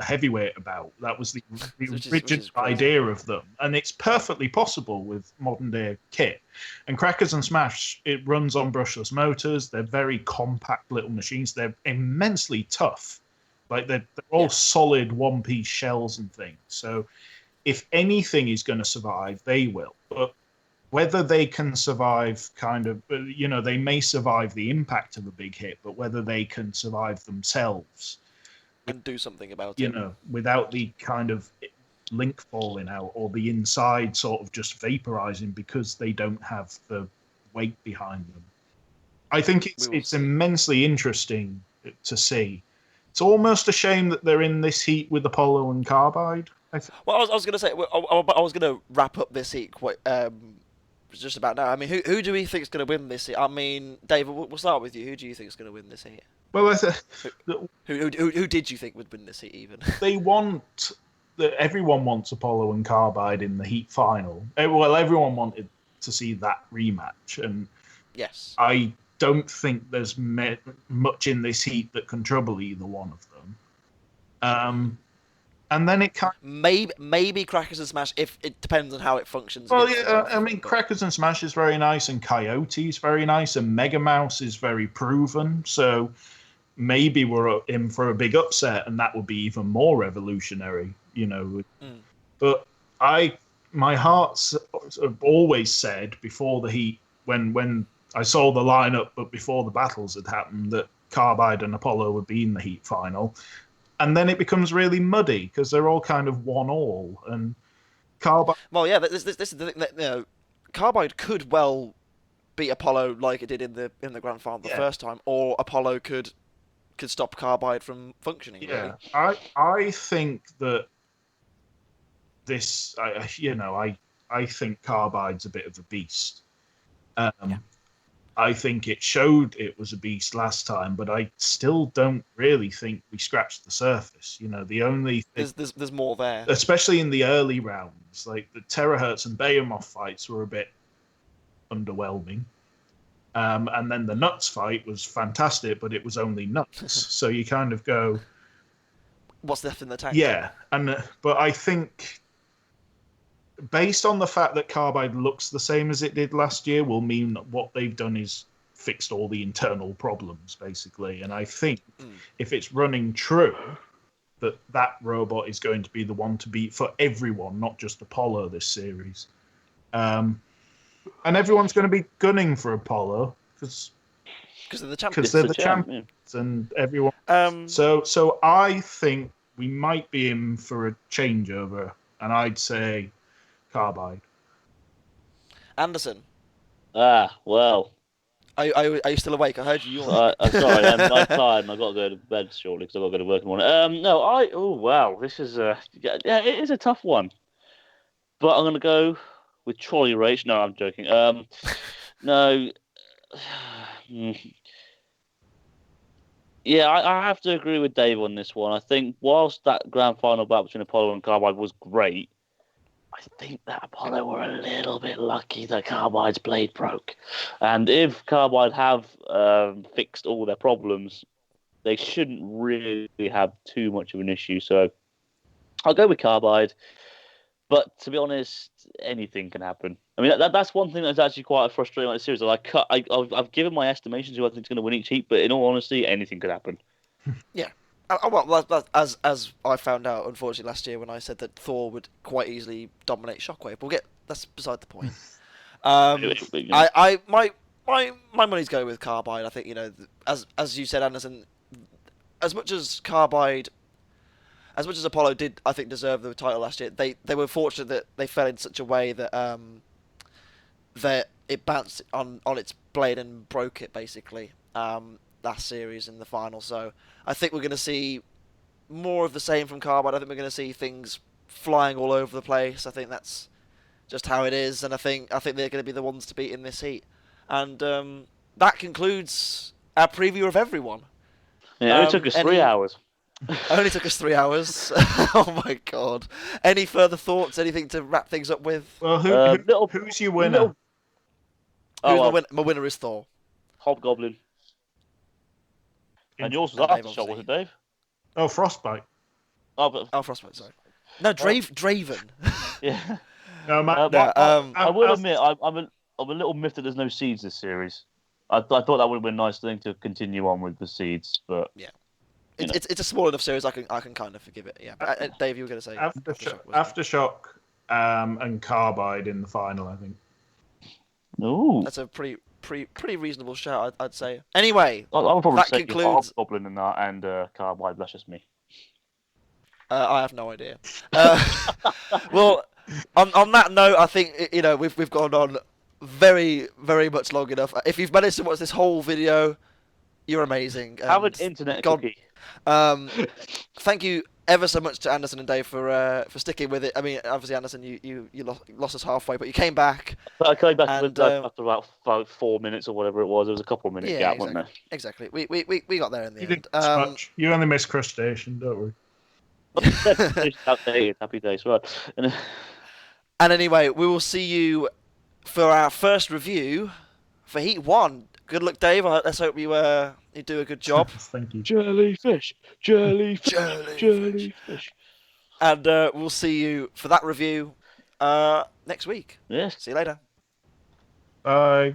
heavyweight about. That was the Which is original crazy. idea of them, and it's perfectly possible with modern day kit. And Crackers and Smash, it runs on brushless motors. They're very compact little machines. They're immensely tough. Like they're all solid one-piece shells and things. So if anything is going to survive, they will. But whether they can survive they may survive the impact of a big hit, but whether they can survive themselves, And do something about it. without the kind of link falling out or the inside sort of just vaporizing because they don't have the weight behind them. I think it's immensely interesting to see. It's almost a shame that they're in this heat with Apollo and Carbide. Well, I was going to say, I was going to wrap up this heat just about now. I mean, who do we think is going to win this heat? I mean, David, we'll start with you. Who do you think is going to win this heat? Well, Who did you think would win this heat even? everyone wants Apollo and Carbide in the heat final. Well, everyone wanted to see that rematch, and Yes. I don't think there's much in this heat that can trouble either one of them. And then it kind of, maybe Crackers and Smash, if it depends on how it functions. well, against yeah, them, I mean, but- Crackers and Smash is very nice, and Coyote is very nice, and Mega Mouse is very proven. So maybe we're in for a big upset, and that would be even more revolutionary, But my heart's always said before the heat, when I saw the lineup, but before the battles had happened, that Carbide and Apollo would be in the heat final. And then it becomes really muddy because they're all kind of 1-1, and Carbide. Well, yeah, this is the thing that Carbide could well beat Apollo like it did in the grand final the first time, or Apollo could stop Carbide from functioning. Yeah, Really. I think that this, I think Carbide's a bit of a beast. I think it showed it was a beast last time, but I still don't really think we scratched the surface. The only thing, There's more there. especially in the early rounds, like the Terahertz and Behemoth fights were a bit underwhelming. And then the nuts fight was fantastic, but it was only nuts. So you kind of go, what's left in the tank? yeah. But I think, based on the fact that Carbide looks the same as it did last year, will mean that what they've done is fixed all the internal problems, basically. And I think if it's running true, that robot is going to be the one to beat for everyone, not just Apollo this series. And everyone's going to be gunning for Apollo because they're the champions. They're the champions, and everyone. So I think we might be in for a changeover, and I'd say Carbide. Anderson. Well. Are you still awake? I heard you. Sorry, my time. I've got to go to bed shortly because I've got to go to work in the morning. Oh wow, this is it is a tough one, but I'm going to go with Trolley Race. No, I'm joking. No. Yeah, I have to agree with Dave on this one. I think whilst that grand final battle between Apollo and Carbide was great, I think that Apollo were a little bit lucky that Carbide's blade broke. And if Carbide have fixed all their problems, they shouldn't really have too much of an issue. So I'll go with Carbide. But to be honest, anything can happen. I mean, that's one thing that's actually quite frustrating about the series. I've given my estimations who I think is going to win each heat, but in all honesty, anything could happen. Yeah. Well, as I found out, unfortunately, last year when I said that Thor would quite easily dominate Shockwave. That's beside the point. My money's going with Carbide. I think, as you said, Anderson, as much as Apollo did, I think, deserve the title last year, they were fortunate that they fell in such a way that that it bounced on its blade and broke it, basically, last series in the final. So I think we're going to see more of the same from Carbide. I think we're going to see things flying all over the place. I think that's just how it is, and I think they're going to be the ones to beat in this heat. And that concludes our preview of everyone. Yeah, it took us 3 hours. Only took us 3 hours. Oh my god! Any further thoughts? Anything to wrap things up with? Well, who's your winner? My winner is Thor. Hobgoblin. And yours was Aftershock, was it, Dave? Oh, Frostbite. Oh, Frostbite. Sorry. No, Draven. Yeah. No, I will admit, I'm a little miffed that there's no seeds this series. I thought that would have been a nice thing to continue on with the seeds, but yeah. It's a small enough series. I can kind of forgive it. Yeah, Dave, you were going to say Aftershock and Carbide in the final, I think. Ooh, that's a pretty reasonable shout, I'd say. Anyway, I'll probably say concludes Hobgoblin in that and Carbide. That's just me. I have no idea. Well, on that note, I think we've gone on very, very much long enough. If you've managed to watch this whole video, you're amazing. Have an internet cookie. Thank you ever so much to Anderson and Dave for sticking with it. I mean, obviously, Anderson, you lost us halfway, but you came back. I came back after about 4 minutes or whatever it was. It was a couple of minutes gap, wasn't there? Exactly. We got there in the end. Much. You only missed Crustacean, don't worry. Happy days, right? And anyway, we will see you for our first review for Heat 1. Good luck, Dave. Let's hope you do a good job. Thank you. Jellyfish. And we'll see you for that review next week. Yes. See you later. Bye.